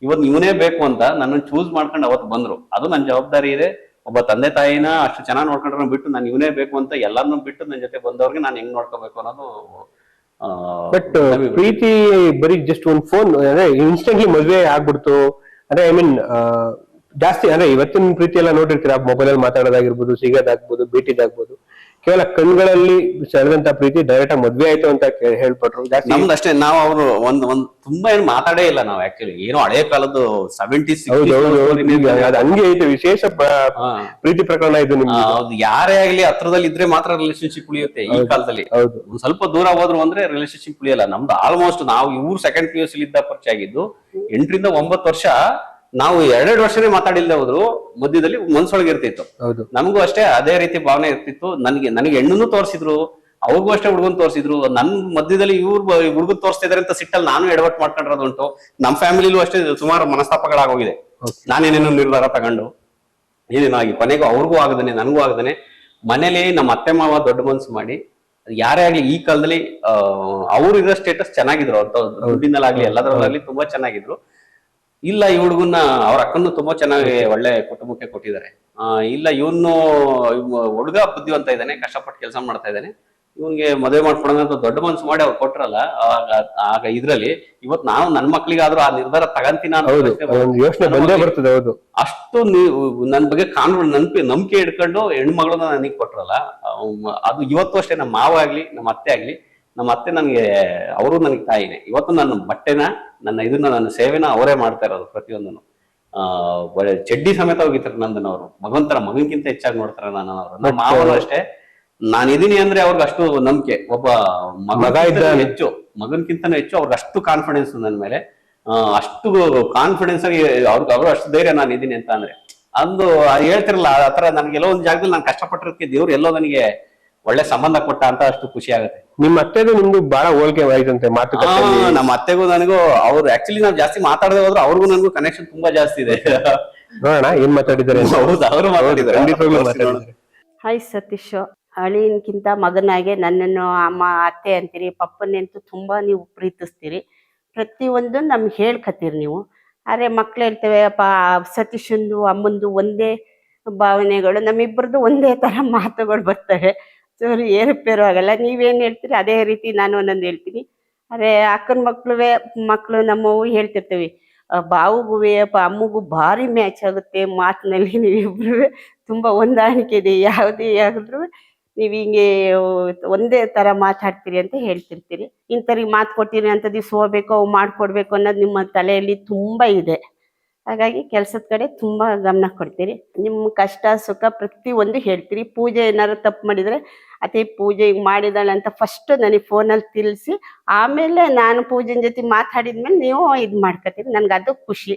[SPEAKER 3] ಇವನೇ ಬೇಕು ಅಂತ ನನ್ನನ್ನು ಚೂಸ್ ಮಾಡ್ಕೊಂಡು ಅವತ್ತು ಬಂದ್ರು. ಅದು ನನ್ನ ಜವಾಬ್ದಾರಿ ಇದೆ. ಒಬ್ಬ ತಂದೆ ತಾಯಿನ ಅಷ್ಟು ಚೆನ್ನಾಗಿ ನೋಡ್ಕೊಂಡ್ರೆ ಬಿಟ್ಟು ನಾನು ಇವನೇ ಬೇಕು ಅಂತ ಎಲ್ಲಾರನ್ನೂ ಬಿಟ್ಟು ನನ್ನ ಜೊತೆ ಬಂದವ್ರಿಗೆ ನಾನು ಹೆಂಗ್ ನೋಡ್ಕೋಬೇಕು ಅನ್ನೋದು.
[SPEAKER 2] ಬಟ್ ಪ್ರೀತಿ ಬರೀ ಜಸ್ಟ್ ಒಂದು ಫೋನ್ ಅಂದ್ರೆ ಇನ್ಸ್ಟೆಂಟ್ಲಿ ಮದ್ವೆ ಆಗ್ಬಿಡ್ತು ಅಂದ್ರೆ, ಐ ಮೀನ್ ಜಾಸ್ತಿ ಅಂದ್ರೆ ಇವತ್ತಿನ ಪ್ರೀತಿ ಎಲ್ಲ ನೋಡಿರ್ತೀರಾ, ಮೊಬೈಲ್ ಅಲ್ಲಿ ಮಾತಾಡೋದಾಗಿರ್ಬೋದು, ಸಿಗೋದಾಗ್ಬೋದು, ಭೇಟಿದಾಗ್ಬೋದು. ಕೇವಲ ಕಣ್ಗಳಲ್ಲಿ ಸೆಳೆದಂತ ಪ್ರೀತಿ ಡೈರೆಕ್ಟ್ ಆಗಿ ಮದ್ವೆ ಆಯ್ತು ಅಂತ ಹೇಳ್ಪಟ್ರು. ಜಾಸ್ತಿ
[SPEAKER 3] ನಮ್ದು ಅಷ್ಟೇ, ನಾವು ಅವರು ಒಂದ್ ತುಂಬಾ ಏನು ಮಾತಾಡೇ ಇಲ್ಲ ನಾವು. ಆಕ್ಚುಲಿ ಏನೋ ಹಳೆ ಕಾಲದ್ದು 70s
[SPEAKER 2] ಅದು ಹಂಗೆ ಐತೆ, ವಿಶೇಷ ಪ್ರೀತಿ ಪ್ರಕರಣ ಇದು ನಿಮ್ಗೆ.
[SPEAKER 3] ಹೌದು, ಯಾರೇ ಆಗ್ಲಿ ಹತ್ರದಲ್ಲಿ ಇದ್ರೆ ಮಾತ್ರ ರಿಲೇಶನ್ಶಿಪ್ ಉಳಿಯುತ್ತೆ ಈ ಕಾಲದಲ್ಲಿ.
[SPEAKER 2] ಹೌದು,
[SPEAKER 3] ಒಂದ್ ಸ್ವಲ್ಪ ದೂರ ಹೋದ್ರು ಅಂದ್ರೆ ರಿಲೇಶನ್ಶಿಪ್ ಉಳಿಯಲ್ಲ. ನಮ್ದು ಆಲ್ಮೋಸ್ಟ್ ನಾವು ಇವ್ರು ಸೆಕೆಂಡ್ PUC ಇದ್ದ ಪರಿಚಯ ಆಗಿದ್ದು 8 ರಿಂದ 9 ವರ್ಷ. ನಾವು 2 ವರ್ಷನೇ ಮಾತಾಡಿಲ್ದೆ ಹೋದ್ರು ಮಧ್ಯದಲ್ಲಿ ಮನ್ಸೊಳಗೆ ಇರ್ತಿತ್ತು. ನಮಗೂ ಅಷ್ಟೇ ಅದೇ ರೀತಿ ಭಾವನೆ ಇರ್ತಿತ್ತು. ನನಗೆ ಹೆಣ್ಣನ್ನು ತೋರಿಸಿದ್ರು, ಅವ್ರಿಗೂ ಅಷ್ಟೇ ಹುಡುಗನ್ ತೋರಿಸಿದ್ರು. ನನ್ ಮಧ್ಯದಲ್ಲಿ ಇವ್ರು ಹುಡುಗನ್ ತೋರಿಸ್ತಾ ಇದಾರೆ ಅಂತ ಸಿಟ್ಟಲ್ಲಿ ನಾನು ಎಡವಟ್ ಮಾಡ್ಕೊಂಡಿರೋದುಂಟು. ನಮ್ ಫ್ಯಾಮಿಲಿಲೂ ಅಷ್ಟೇ ಸುಮಾರು ಮನಸ್ತಾಪಗಳಾಗೋಗಿದೆ. ನಾನೇನೇನೋ ನಿರ್ಧಾರ ತಗೊಂಡು ಏನೇನೋ ಆಗಿ ಕೊನೆಗೂ ಅವ್ರಿಗೂ ಆಗದೇನೆ ನನಗೂ ಆಗದೇನೆ ಮನೇಲಿ ನಮ್ಮ ಅತ್ತೆ ಮಾವ ದೊಡ್ಡ ಮನ್ಸು ಮಾಡಿ, ಯಾರೇ ಆಗ್ಲಿ ಈ ಕಾಲದಲ್ಲಿ ಅವ್ರು ಇರೋ ಸ್ಟೇಟಸ್ ಚೆನ್ನಾಗಿದ್ರು, ಅವ್ರ ದುಡ್ಡಿನಲ್ಲಾಗ್ಲಿ ಎಲ್ಲದರಲ್ಲಾಗ್ಲಿ ತುಂಬಾ ಚೆನ್ನಾಗಿದ್ರು. ಇಲ್ಲ ಈ ಹುಡುಗನ್ನ ಅವ್ರ ಅಕ್ಕನ್ನು ತುಂಬಾ ಚೆನ್ನಾಗಿ ಒಳ್ಳೆ ಕುಟುಂಬಕ್ಕೆ ಕೊಟ್ಟಿದ್ದಾರೆ. ಇಲ್ಲ ಇವನು ಹುಡುಗ ಬುದ್ಧಿವಂತ ಇದ್ದಾನೆ, ಕಷ್ಟಪಟ್ಟು ಕೆಲಸ ಮಾಡ್ತಾ ಇದ್ದಾನೆ, ಇವನ್ಗೆ ಮದುವೆ ಮಾಡ್ಕೊಡೋಣ ಅಂತ ದೊಡ್ಡ ಮನ್ಸು ಮಾಡಿ ಅವ್ರು ಕೊಟ್ರಲ್ಲ. ಆಗ ಇದ್ರಲ್ಲಿ ಇವತ್ತು ನಾವು ನನ್ನ ಮಕ್ಳಿಗಾದ್ರೂ ಆ ನಿರ್ಧಾರ ತಗಂತೀನ
[SPEAKER 2] ಬರ್ತದೆ.
[SPEAKER 3] ಅಷ್ಟು ನೀವು ನನ್ ಬಗ್ಗೆ ನಂಬಿಕೆ ಇಟ್ಕೊಂಡು ಹೆಣ್ಮಗಳನ್ನ ನನಗೆ ಕೊಟ್ರಲ್ಲ. ಅದು ಇವತ್ತು ಅಷ್ಟೇ ನಮ್ಮ ಮಾವ ಆಗ್ಲಿ ನಮ್ಮ ಅತ್ತೆ ಆಗ್ಲಿ, ನಮ್ಮ ಅತ್ತೆ ನನಗೆ ಅವರು ನನಗೆ ತಾಯಿನೇ. ಇವತ್ತು ನನ್ನ ಬಟ್ಟೆನ ನನ್ನ ಸೇವೆನ ಅವರೇ ಮಾಡ್ತಾ ಇರೋದು ಪ್ರತಿಯೊಂದನ್ನು. ಚಡ್ಡಿ ಸಮೇತ ಹೋಗಿತಾರೆ ನಂದನವರು. ಭಗವಂತರ ಮಗನ್ಕಿಂತ ಹೆಚ್ಚಾಗಿ ನೋಡ್ತಾರೆ ನನ್ನ ನಮ್ಮ ಮಾವನು ಅಷ್ಟೇ. ನಾನಿದೀನಿ ಅಂದ್ರೆ ಅವ್ರಿಗೆ ಅಷ್ಟು ನಂಬಿಕೆ. ಒಬ್ಬ ಮಗ ಹೆಚ್ಚು ಮಗನ್ಕಿಂತನೂ ಹೆಚ್ಚು ಅವ್ರಿಗೆ ಅಷ್ಟು ಕಾನ್ಫಿಡೆನ್ಸ್ ನನ್ನ ಮೇಲೆ. ಅಷ್ಟು ಕಾನ್ಫಿಡೆನ್ಸ್ ಆಗಿ ಅವ್ರು ಅಷ್ಟು ಧೈರ್ಯ ನಾನು ಇದೀನಿ ಅಂತ ಅಂದ್ರೆ ಅಂದು ಹೇಳ್ತಿರಲ್ಲ ಆತರ. ನನ್ಗೆಲ್ಲೋ ಒಂದ್ ಜಾಗದಲ್ಲಿ ನಾನು ಕಷ್ಟಪಟ್ಟಿರೋದಕ್ಕೆ ದೇವ್ರು ಎಲ್ಲೋ ನನಗೆ ಒಳ್ಳೆ ಸಂಬಂಧ ಕೊಟ್ಟ ಅಂತ ಅಷ್ಟು ಖುಷಿ ಆಗುತ್ತೆ.
[SPEAKER 2] ನಿಮ್ಮ ಅತ್ತೆಗೂ ನಿಮ್ಗೂ ಬಹಳ ಹೋಲಿಕೆ ಆಯ್ತಂತೆ ಮಾತುಕತೆ.
[SPEAKER 3] ನಮ್ಮ ಅತ್ತೆಗೂ ನನಗೂ ಅವ್ರು ಆಕ್ಚುಲಿ ನಾವು ಜಾಸ್ತಿ ಮಾತಾಡದೆ ಹೋದ್ರು ಅವ್ರಿಗೂ ನನಗೂ ಕನೆಕ್ಷನ್ ತುಂಬಾ ಜಾಸ್ತಿ ಇದೆ.
[SPEAKER 2] ನೋಡೋಣ ಏನ್ ಮಾತಾಡಿದ್ದಾರೆ.
[SPEAKER 3] ಹೌದು, ಅವರು ಮಾತಾಡಿದ್ದಾರೆ.
[SPEAKER 10] ಹಾಯ್ ಸತೀಶ್, ಅಳಿಯನ್ಕಿಂತ ಮಗನಾಗೆ ನನ್ನನ್ನು ಅಮ್ಮ ಅತ್ತೆ ಅಂತೀರಿ, ಪಪ್ಪನಂತೂ ತುಂಬಾ ನೀವು ಪ್ರೀತಿಸ್ತೀರಿ. ಪ್ರತಿಯೊಂದು ನಮ್ಗೆ ಹೇಳ್ಕತ್ತೀರಿ ನೀವು. ಆದ್ರೆ ಮಕ್ಳು ಹೇಳ್ತೇವೆ ಅಪ್ಪ ಸತೀಶಂದು ಅಮ್ಮಂದು ಒಂದೇ ಭಾವನೆಗಳು, ನಮ್ಮಿಬ್ಬರದು ಒಂದೇ ತರ ಮಾತುಗಳು ಬರ್ತವೆ. ಸರಿ, ಏರುಪೇರು ಆಗಲ್ಲ. ನೀವೇನು ಹೇಳ್ತೀರಿ ಅದೇ ರೀತಿ ನಾನು ಒಂದೊಂದು ಹೇಳ್ತೀನಿ. ಅರೆ ಅಕ್ಕನ ಮಕ್ಕಳು ನಮ್ಮವು ಹೇಳ್ತಿರ್ತೀವಿ, ಬಾವುಗೂ ಅಮ್ಮಗೂ ಭಾರಿ ಮ್ಯಾಚ್ ಆಗುತ್ತೆ ಮಾತಿನಲ್ಲಿ. ನೀವಿಬ್ರು ತುಂಬಾ ಹೊಂದಾಣಿಕೆ ಇದೆ, ಯಾವುದೇ ಆಗಿದ್ರು ನೀವು ಹಿಂಗೆ ಒಂದೇ ತರ ಮಾತಾಡ್ತೀರಿ ಅಂತ ಹೇಳ್ತಿರ್ತೀರಿ. ಇಂಥವ್ರಿಗೆ ಮಾತು ಕೊಡ್ತೀರಿ ಅಂತ ದಿವ್ಸ ಹೋಗ್ಬೇಕು, ಅವು ಮಾಡ್ಕೊಡ್ಬೇಕು ಅನ್ನೋದು ನಿಮ್ಮ ತಲೆಯಲ್ಲಿ ತುಂಬಾ ಇದೆ. ಹಾಗಾಗಿ ಕೆಲಸದ ಕಡೆ ತುಂಬಾ ಗಮನ ಕೊಡ್ತೀರಿ. ನಿಮ್ಮ ಕಷ್ಟ ಸುಖ ಪ್ರತಿಯೊಂದು ಹೇಳ್ತೀರಿ. ಪೂಜೆ ಏನಾದ್ರು ತಪ್ಪು ಮಾಡಿದ್ರೆ ಅದೇ ಪೂಜೆ ಈಗ ಮಾಡಿದಾಳೆ ಅಂತ ಫಸ್ಟ್ ನನಗೆ ಫೋನಲ್ಲಿ ತಿಳಿಸಿ, ಆಮೇಲೆ ನಾನು ಪೂಜೆನ ಜೊತೆ ಮಾತಾಡಿದ್ಮೇಲೆ ನೀವು ಇದು ಮಾಡ್ಕೊತೀರಿ. ನನ್ಗೆ ಅದು ಖುಷಿ.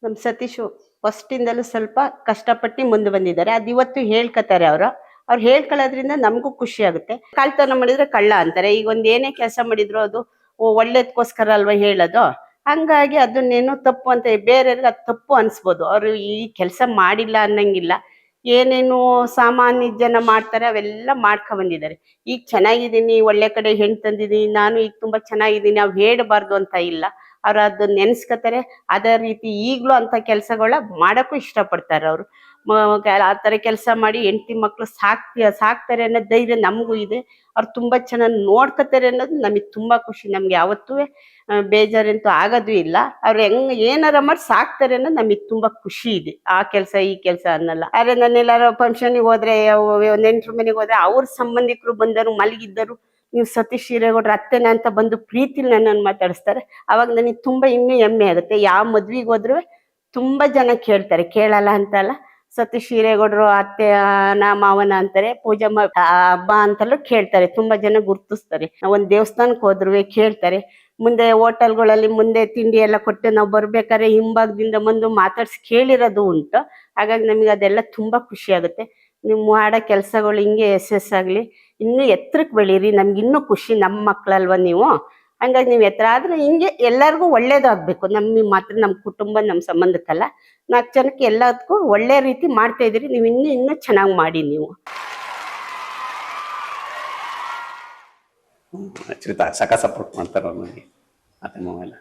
[SPEAKER 10] ನಮ್ಮ ಸತೀಶು ಫಸ್ಟಿಂದಲೂ ಸ್ವಲ್ಪ ಕಷ್ಟಪಟ್ಟು ಮುಂದೆ ಬಂದಿದ್ದಾರೆ. ಅದು ಇವತ್ತು ಹೇಳ್ಕೊತಾರೆ ಅವ್ರು ಹೇಳ್ಕೊಳ್ಳೋದ್ರಿಂದ ನಮಗೂ ಖುಷಿ ಆಗುತ್ತೆ. ಕಳ್ತನ ಮಾಡಿದ್ರೆ ಕಳ್ಳ ಅಂತಾರೆ. ಈಗ ಒಂದು ಏನೇ ಕೆಲಸ ಮಾಡಿದ್ರು ಅದು ಒಳ್ಳೇದಕ್ಕೋಸ್ಕರ ಅಲ್ವಾ ಹೇಳೋದು. ಹಂಗಾಗಿ ಅದನ್ನೇನು ತಪ್ಪು ಅಂತ ಬೇರೆಯವ್ರಿಗೆ ಅದು ತಪ್ಪು ಅನ್ಸ್ಬೋದು. ಅವರು ಈ ಕೆಲಸ ಮಾಡಿಲ್ಲ ಅನ್ನಂಗಿಲ್ಲ. ಏನೇನು ಸಾಮಾನ್ಯ ಜನ ಮಾಡ್ತಾರೆ ಅವೆಲ್ಲ ಮಾಡ್ಕೊ ಬಂದಿದ್ದಾರೆ. ಈಗ ಚೆನ್ನಾಗಿದ್ದೀನಿ, ಒಳ್ಳೆ ಕಡೆ ಹೆಣ್ಣು ತಂದಿದ್ದೀನಿ, ನಾನು ಈಗ ತುಂಬಾ ಚೆನ್ನಾಗಿದ್ದೀನಿ, ನಾವು ಹೇಳಬಾರ್ದು ಅಂತ ಇಲ್ಲ. ಅವ್ರು ಅದನ್ನ ನೆನ್ಸ್ಕೊತಾರೆ. ಅದೇ ರೀತಿ ಈಗಲೂ ಅಂತ ಕೆಲಸಗಳ ಮಾಡೋಕ್ಕೂ ಇಷ್ಟಪಡ್ತಾರೆ. ಅವರು ಆ ಥರ ಕೆಲಸ ಮಾಡಿ ಹೆಂಡತಿ ಮಕ್ಕಳು ಸಾಕ್ತಾರೆ ಅನ್ನೋ ಧೈರ್ಯ ನಮಗೂ ಇದೆ. ಅವ್ರು ತುಂಬಾ ಚೆನ್ನಾಗಿ ನೋಡ್ಕೊತಾರೆ ಅನ್ನೋದು ನಮಗೆ ತುಂಬಾ ಖುಷಿ. ನಮ್ಗೆ ಯಾವತ್ತೂ ಬೇಜಾರಂತೂ ಆಗೋದು ಇಲ್ಲ. ಅವ್ರು ಏನಾರ ಮಾಡಿ ಸಾಕ್ತಾರೆ ಅನ್ನೋದು ನಮಗೆ ತುಂಬಾ ಖುಷಿ ಇದೆ. ಆ ಕೆಲಸ ಈ ಕೆಲಸ ಅನ್ನಲ್ಲ. ಆದ್ರೆ ನಾನೆಲ್ಲಾರು ಫಂಕ್ಷನಿಗೆ ಹೋದ್ರೆ, ನೆಂಟ್ರ ಮನೆಗೆ ಹೋದ್ರೆ ಅವ್ರ ಸಂಬಂಧಿಕರು ಬಂದರು ಮಲಗಿದ್ದರು, ನೀವು ಸತೀಶ್ ಹಿರೇಗೌಡ್ರ ಅತ್ತೆನ ಅಂತ ಬಂದು ಪ್ರೀತಿಲಿ ನನ್ನನ್ನು ಮಾತಾಡಿಸ್ತಾರೆ. ಅವಾಗ ನನಗೆ ತುಂಬಾ ಇನ್ನೂ ಹೆಮ್ಮೆ ಆಗುತ್ತೆ. ಯಾವ ಮದ್ವಿಗೆ ಹೋದ್ರು ತುಂಬಾ ಜನ ಕೇಳ್ತಾರೆ, ಕೇಳಲ್ಲ ಅಂತಲ್ಲ. ಸತೀಶ್ ಹಿರೇಗೌಡರು ಅತ್ತೆ ಮಾವನ ಅಂತಾರೆ, ಪೂಜಾ ಹಬ್ಬ ಅಂತಲೂ ಕೇಳ್ತಾರೆ. ತುಂಬಾ ಜನ ಗುರ್ತಿಸ್ತಾರೆ. ಒಂದ್ ದೇವಸ್ಥಾನಕ್ಕೆ ಹೋದ್ರು ಕೇಳ್ತಾರೆ. ಮುಂದೆ ಹೋಟೆಲ್ಗಳಲ್ಲಿ ಮುಂದೆ ತಿಂಡಿ ಎಲ್ಲ ಕೊಟ್ಟು ನಾವು ಬರ್ಬೇಕಾದ್ರೆ ಹಿಂಭಾಗದಿಂದ ಬಂದು ಮಾತಾಡ್ಸಿ ಕೇಳಿರೋದು ಉಂಟು. ಹಾಗಾಗಿ ನಮಗೆ ಅದೆಲ್ಲ ತುಂಬಾ ಖುಷಿ ಆಗುತ್ತೆ. ನೀವು ಮಾಡೋ ಕೆಲಸಗಳು ಹಿಂಗೆ ಯಶಸ್ಸಾಗ್ಲಿ, ಇನ್ನೂ ಎತ್ತರಕ್ಕೆ ಬೆಳೀರಿ. ನಮ್ಗೆ ಇನ್ನೂ ಖುಷಿ, ನಮ್ಮ ಮಕ್ಳಲ್ವ ನೀವು. ಹಂಗಾಗಿ ನೀವು ಎತ್ತರ ಆದ್ರೆ ಹಿಂಗೆ ಎಲ್ಲರಿಗೂ ಒಳ್ಳೇದಾಗ್ಬೇಕು. ನಮಗೆ ಮಾತ್ರ ನಮ್ಮ ಕುಟುಂಬ ನಮ್ಮ ಸಂಬಂಧಕ್ಕಲ್ಲ, 4 ಜನಕ್ಕೆ ಎಲ್ಲದಕ್ಕೂ ಒಳ್ಳೆ ರೀತಿ ಮಾಡ್ತಾ ಇದ್ದೀರಿ. ನೀವು ಇನ್ನೂ ಚೆನ್ನಾಗಿ ಮಾಡಿ. ನೀವು
[SPEAKER 3] ಸಕ ಸಪೋರ್ಟ್ ಮಾಡ್ತಾರ ನನಗೆ ಅತ್ತೆ ಮಾವ ಎಲ್ಲ.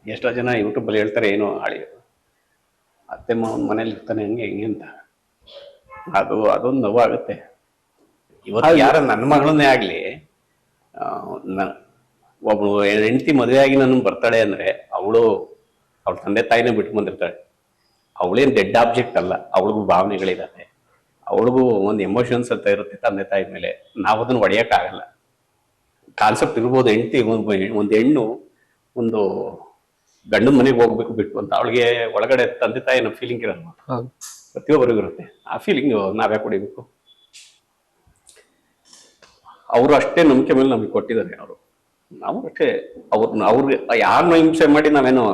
[SPEAKER 3] ಎಷ್ಟೋ ಜನ ಯೂಟ್ಯೂಬಲ್ಲಿ ಹೇಳ್ತಾರೆ ಏನೋ ಅತ್ತೆ ಮಾವನ ಮನೇಲಿ ಇರ್ತಾನೆ ಹಂಗೆ ಹೆಂಗೆ ಅಂತ. ಅದೊಂದು ನೋವಾಗುತ್ತೆ. ಇವತ್ತು ಯಾರ ನನ್ನ ಮಗಳನ್ನೇ ಆಗ್ಲಿ, ಒಬ್ಳು ಹೆಂಡತಿ ಮದುವೆ ಆಗಿ ನನ್ನ ಬರ್ತಾಳೆ ಅಂದ್ರೆ ಅವಳ ತಂದೆ ತಾಯಿನೇ ಬಿಟ್ಟು ಬಂದಿರ್ತಾಳೆ. ಅವಳೇನ್ ಡೆಡ್ ಆಬ್ಜೆಕ್ಟ್ ಅಲ್ಲ, ಅವಳಿಗೂ ಭಾವನೆಗಳಿದಾವೆ. ಅವಳಿಗೂ ಒಂದು ಎಮೋಷನ್ಸ್ ಅಂತ ಇರುತ್ತೆ ತಂದೆ ತಾಯಿ ಮೇಲೆ. ನಾವು ಅದನ್ನ ಹೊಡೆಯಕ್ಕಾಗಲ್ಲ. ಕಾನ್ಸೆಪ್ಟ್ ಇರ್ಬೋದು, ಒಂದು ಹೆಣ್ಣು ಒಂದು ಗಂಡನ ಮನೆಗೆ ಹೋಗ್ಬೇಕು ಬಿಟ್ಟು ಅಂತ ಅವಳಿಗೆ ಒಳಗಡೆ ತಂದೆ ತಾಯಿನ ಫೀಲಿಂಗ್ ಇರಲ್ವ? ಪ್ರತಿಯೊಬ್ಬರಿಗೂ ಇರುತ್ತೆ. ಆ ಫೀಲಿಂಗ್ ನಾವೇ ಕೊಡಿಬೇಕು. ಅವರು ಅಷ್ಟೇ ನಂಬಿಕೆ ಮೇಲೆ ನಮಗೆ ಕೊಟ್ಟಿದ್ದಾರೆ. ನಾವು ಅಷ್ಟೇ ಅವ್ರಿಗೆ ಯಾರನ್ನ ಹಿಂಸೆ ಮಾಡಿ ನಾವೇನೋ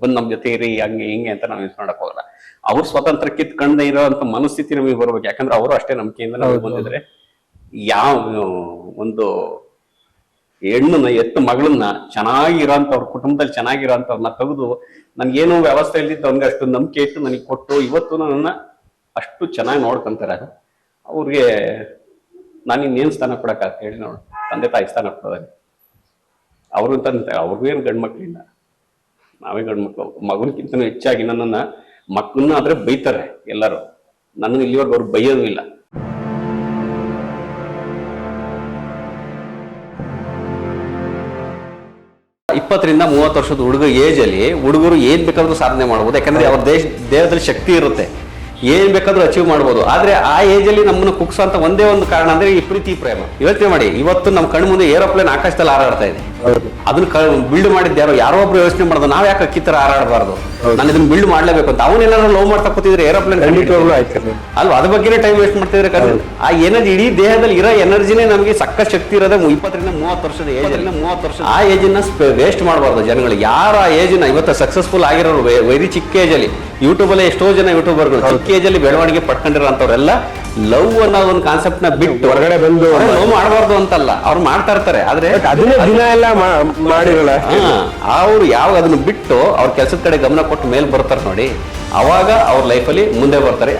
[SPEAKER 3] ಬಂದು ನಮ್ಮ ಜೊತೆ ಇರಿ ಹಂಗೆ ಹಿಂಗೆ ಅಂತ ನಾವು ಯೂಸ್ ಮಾಡಕ್ ಹೋಗಲ್ಲ. ಅವ್ರ ಸ್ವತಂತ್ರ ಕಿತ್ಕೊಂಡೇ ಇರೋಂಥ ಮನಸ್ಥಿತಿ ನಮಗೆ ಬರ್ಬೇಕು. ಯಾಕಂದ್ರೆ ಅವರು ಅಷ್ಟೇ ನಂಬಿಕೆಯಿಂದ ನಮಗೆ ಬಂದಿದ್ರೆ ಯಾವ ಒಂದು ಹೆಣ್ಣನ್ನ ಎತ್ತ ಮಗಳನ್ನ ಚೆನ್ನಾಗಿರೋಂಥವ್ರ ಕುಟುಂಬದಲ್ಲಿ ಚೆನ್ನಾಗಿರೋಂಥವ್ರನ್ನ ತೆಗೆದು ನನ್ಗೇನು ವ್ಯವಸ್ಥೆ ಇಲ್ದಿದ್ದು ಅವ್ನಿಗೆ ಅಷ್ಟು ನಂಬಿಕೆ ಇಟ್ಟು ನನಗೆ ಕೊಟ್ಟು ಇವತ್ತು ನನ್ನ ಅಷ್ಟು ಚೆನ್ನಾಗಿ ನೋಡ್ಕೊಂತಾರೆ. ಅವ್ರಿಗೆ ನಾನು ಇನ್ನೇನು ಸ್ಥಾನ ಕೊಡಕ್ಕಾಗ ಹೇಳಿ ನೋಡು. ತಂದೆ ತಾಯಿ ಸ್ಥಾನ ಕೊಡೋದಾಗೆ ಅವರು ತಂದೆ ಅವ್ರಿಗೂ ಏನು ಗಂಡು ಮಕ್ಳಿಲ್ಲ, ನಾವೇ ಗಂಡು ಮಕ್ಳು. ಮಗನಕ್ಕಿಂತ ಹೆಚ್ಚಾಗಿ ನನ್ನನ್ನ ಮಕ್ಕಳನ್ನ ಆದ್ರೆ ಬೈತಾರೆ ಎಲ್ಲರೂ. ನನ್ನ ಇಲ್ಲಿವರೆಗೂ ಅವ್ರು ಬೈಯೋದು ಇಲ್ಲ. ಇಪ್ಪತ್ತರಿಂದ 30 ವರ್ಷದ ಹುಡುಗ ಏಜ್ ಅಲ್ಲಿ ಹುಡುಗರು ಏನ್ ಬೇಕಾದ್ರೂ ಸಾಧನೆ ಮಾಡ್ಬೋದು. ಯಾಕಂದ್ರೆ ಅವ್ರ ದೇಹದಲ್ಲಿ ಶಕ್ತಿ ಇರುತ್ತೆ, ಏನ್ ಬೇಕಾದ್ರೂ ಅಚೀವ್ ಮಾಡ್ಬೋದು. ಆದ್ರೆ ಆ ಏಜ್ ಅಲ್ಲಿ ನಮ್ಮನ್ನು ಕುಗ್ಸೋಂತ ಒಂದೇ ಒಂದು ಕಾರಣ ಅಂದ್ರೆ ಈ ಪ್ರೀತಿ ಪ್ರೇಮ. ಯೋಚನೆ ಮಾಡಿ, ಇವತ್ತು ನಮ್ಮ ಕಣ್ಣು ಮುಂದೆ ಏರೋಪ್ಲೇನ್ ಆಕಾಶದಲ್ಲಿ ಹಾರಾಡ್ತಾ ಇದೆ. ಅದನ್ನ ಬಿಲ್ಡ್ ಮಾಡಿದ್ಯಾರೋ ಯಾರೋ ಒಬ್ರು ಯೋಚನೆ ಮಾಡೋದು. ನಾವ್ ಯಾಕೆ ಅಕ್ಕಿತರ ಹಾರಾಡಬಾರ್ದು? ನಾನು ಇದನ್ನ ಬಿಲ್ಡ್ ಮಾಡ್ಲೇಬೇಕು ಅಂತ. ಅವನೇನಾದ್ರು ಲವ್ ಮಾಡ್ತಾ ಕೂತಿದ್ರೆ ಏರೋಪ್ಲೇನ್ ಅಲ್ವಾ? ಅದ್ರ ಬಗ್ಗೆನೇ ಟೈಮ್ ವೇಸ್ಟ್ ಮಾಡ್ತಿದ್ರೆ. ಆ ಎನರ್ಜಿ ಇಡೀ ದೇಹದಲ್ಲಿ ಇರೋ ಎನರ್ಜಿನೇ ನಮಗೆ ಸಕ್ಕ ಶಕ್ತಿ ಇರೋದೇ 20ರಿಂದ 30 ವರ್ಷದ ಏಜ್ ಅಲ್ಲಿ. 30 ವರ್ಷ ಆ ಏಜ್ ನ ವೇಸ್ಟ್ ಮಾಡಬಾರ್ದು ಜನಗಳು. ಯಾರ ಏಜ್ ನ ಇವತ್ತು ಸಕ್ಸಸ್ಫುಲ್ ಆಗಿರೋರು ವೆರಿ ಚಿಕ್ಕ ಏಜ್ ಅಲ್ಲಿ, ಯೂಟ್ಯೂಬ್ ಅಲ್ಲಿ ಎಷ್ಟೋ ಜನ ಯೂಟ್ಯೂಬರ್ಗಳು ಚಿಕ್ಕ ಏಜ್ ಅಲ್ಲಿ ಬೆಳವಣಿಗೆ ಪಡ್ಕೊಂಡಿರೋಂಥವ್ರೆಲ್ಲ ಲವ್ ಅನ್ನೋ ಒಂದು ಕಾನ್ಸೆಪ್ಟ್ ನ ಬಿಟ್ಟು ಹೊರಗಡೆ ಬಂದು ಲವ್ ಮಾಡಬಾರ್ದು ಅಂತಲ್ಲ, ಅವ್ರು ಮಾಡ್ತಾ ಇರ್ತಾರೆ. ಆದ್ರೆ
[SPEAKER 2] ಅದನ್ನೇ ದಿನ ಎಲ್ಲ ಮಾಡಿರಲ್ಲ.
[SPEAKER 3] ಅವ್ರು ಯಾವಾಗ ಅದನ್ನ ಬಿಟ್ಟು ಅವ್ರ ಕೆಲಸದ ಕಡೆ ಗಮನ ಕೊಟ್ಟು ಮೇಲೆ ಬರ್ತಾರೆ ನೋಡಿ, ಅವಾಗ ಅವ್ರ ಲೈಫಲ್ಲಿ ಮುಂದೆ ಬರ್ತಾರೆ.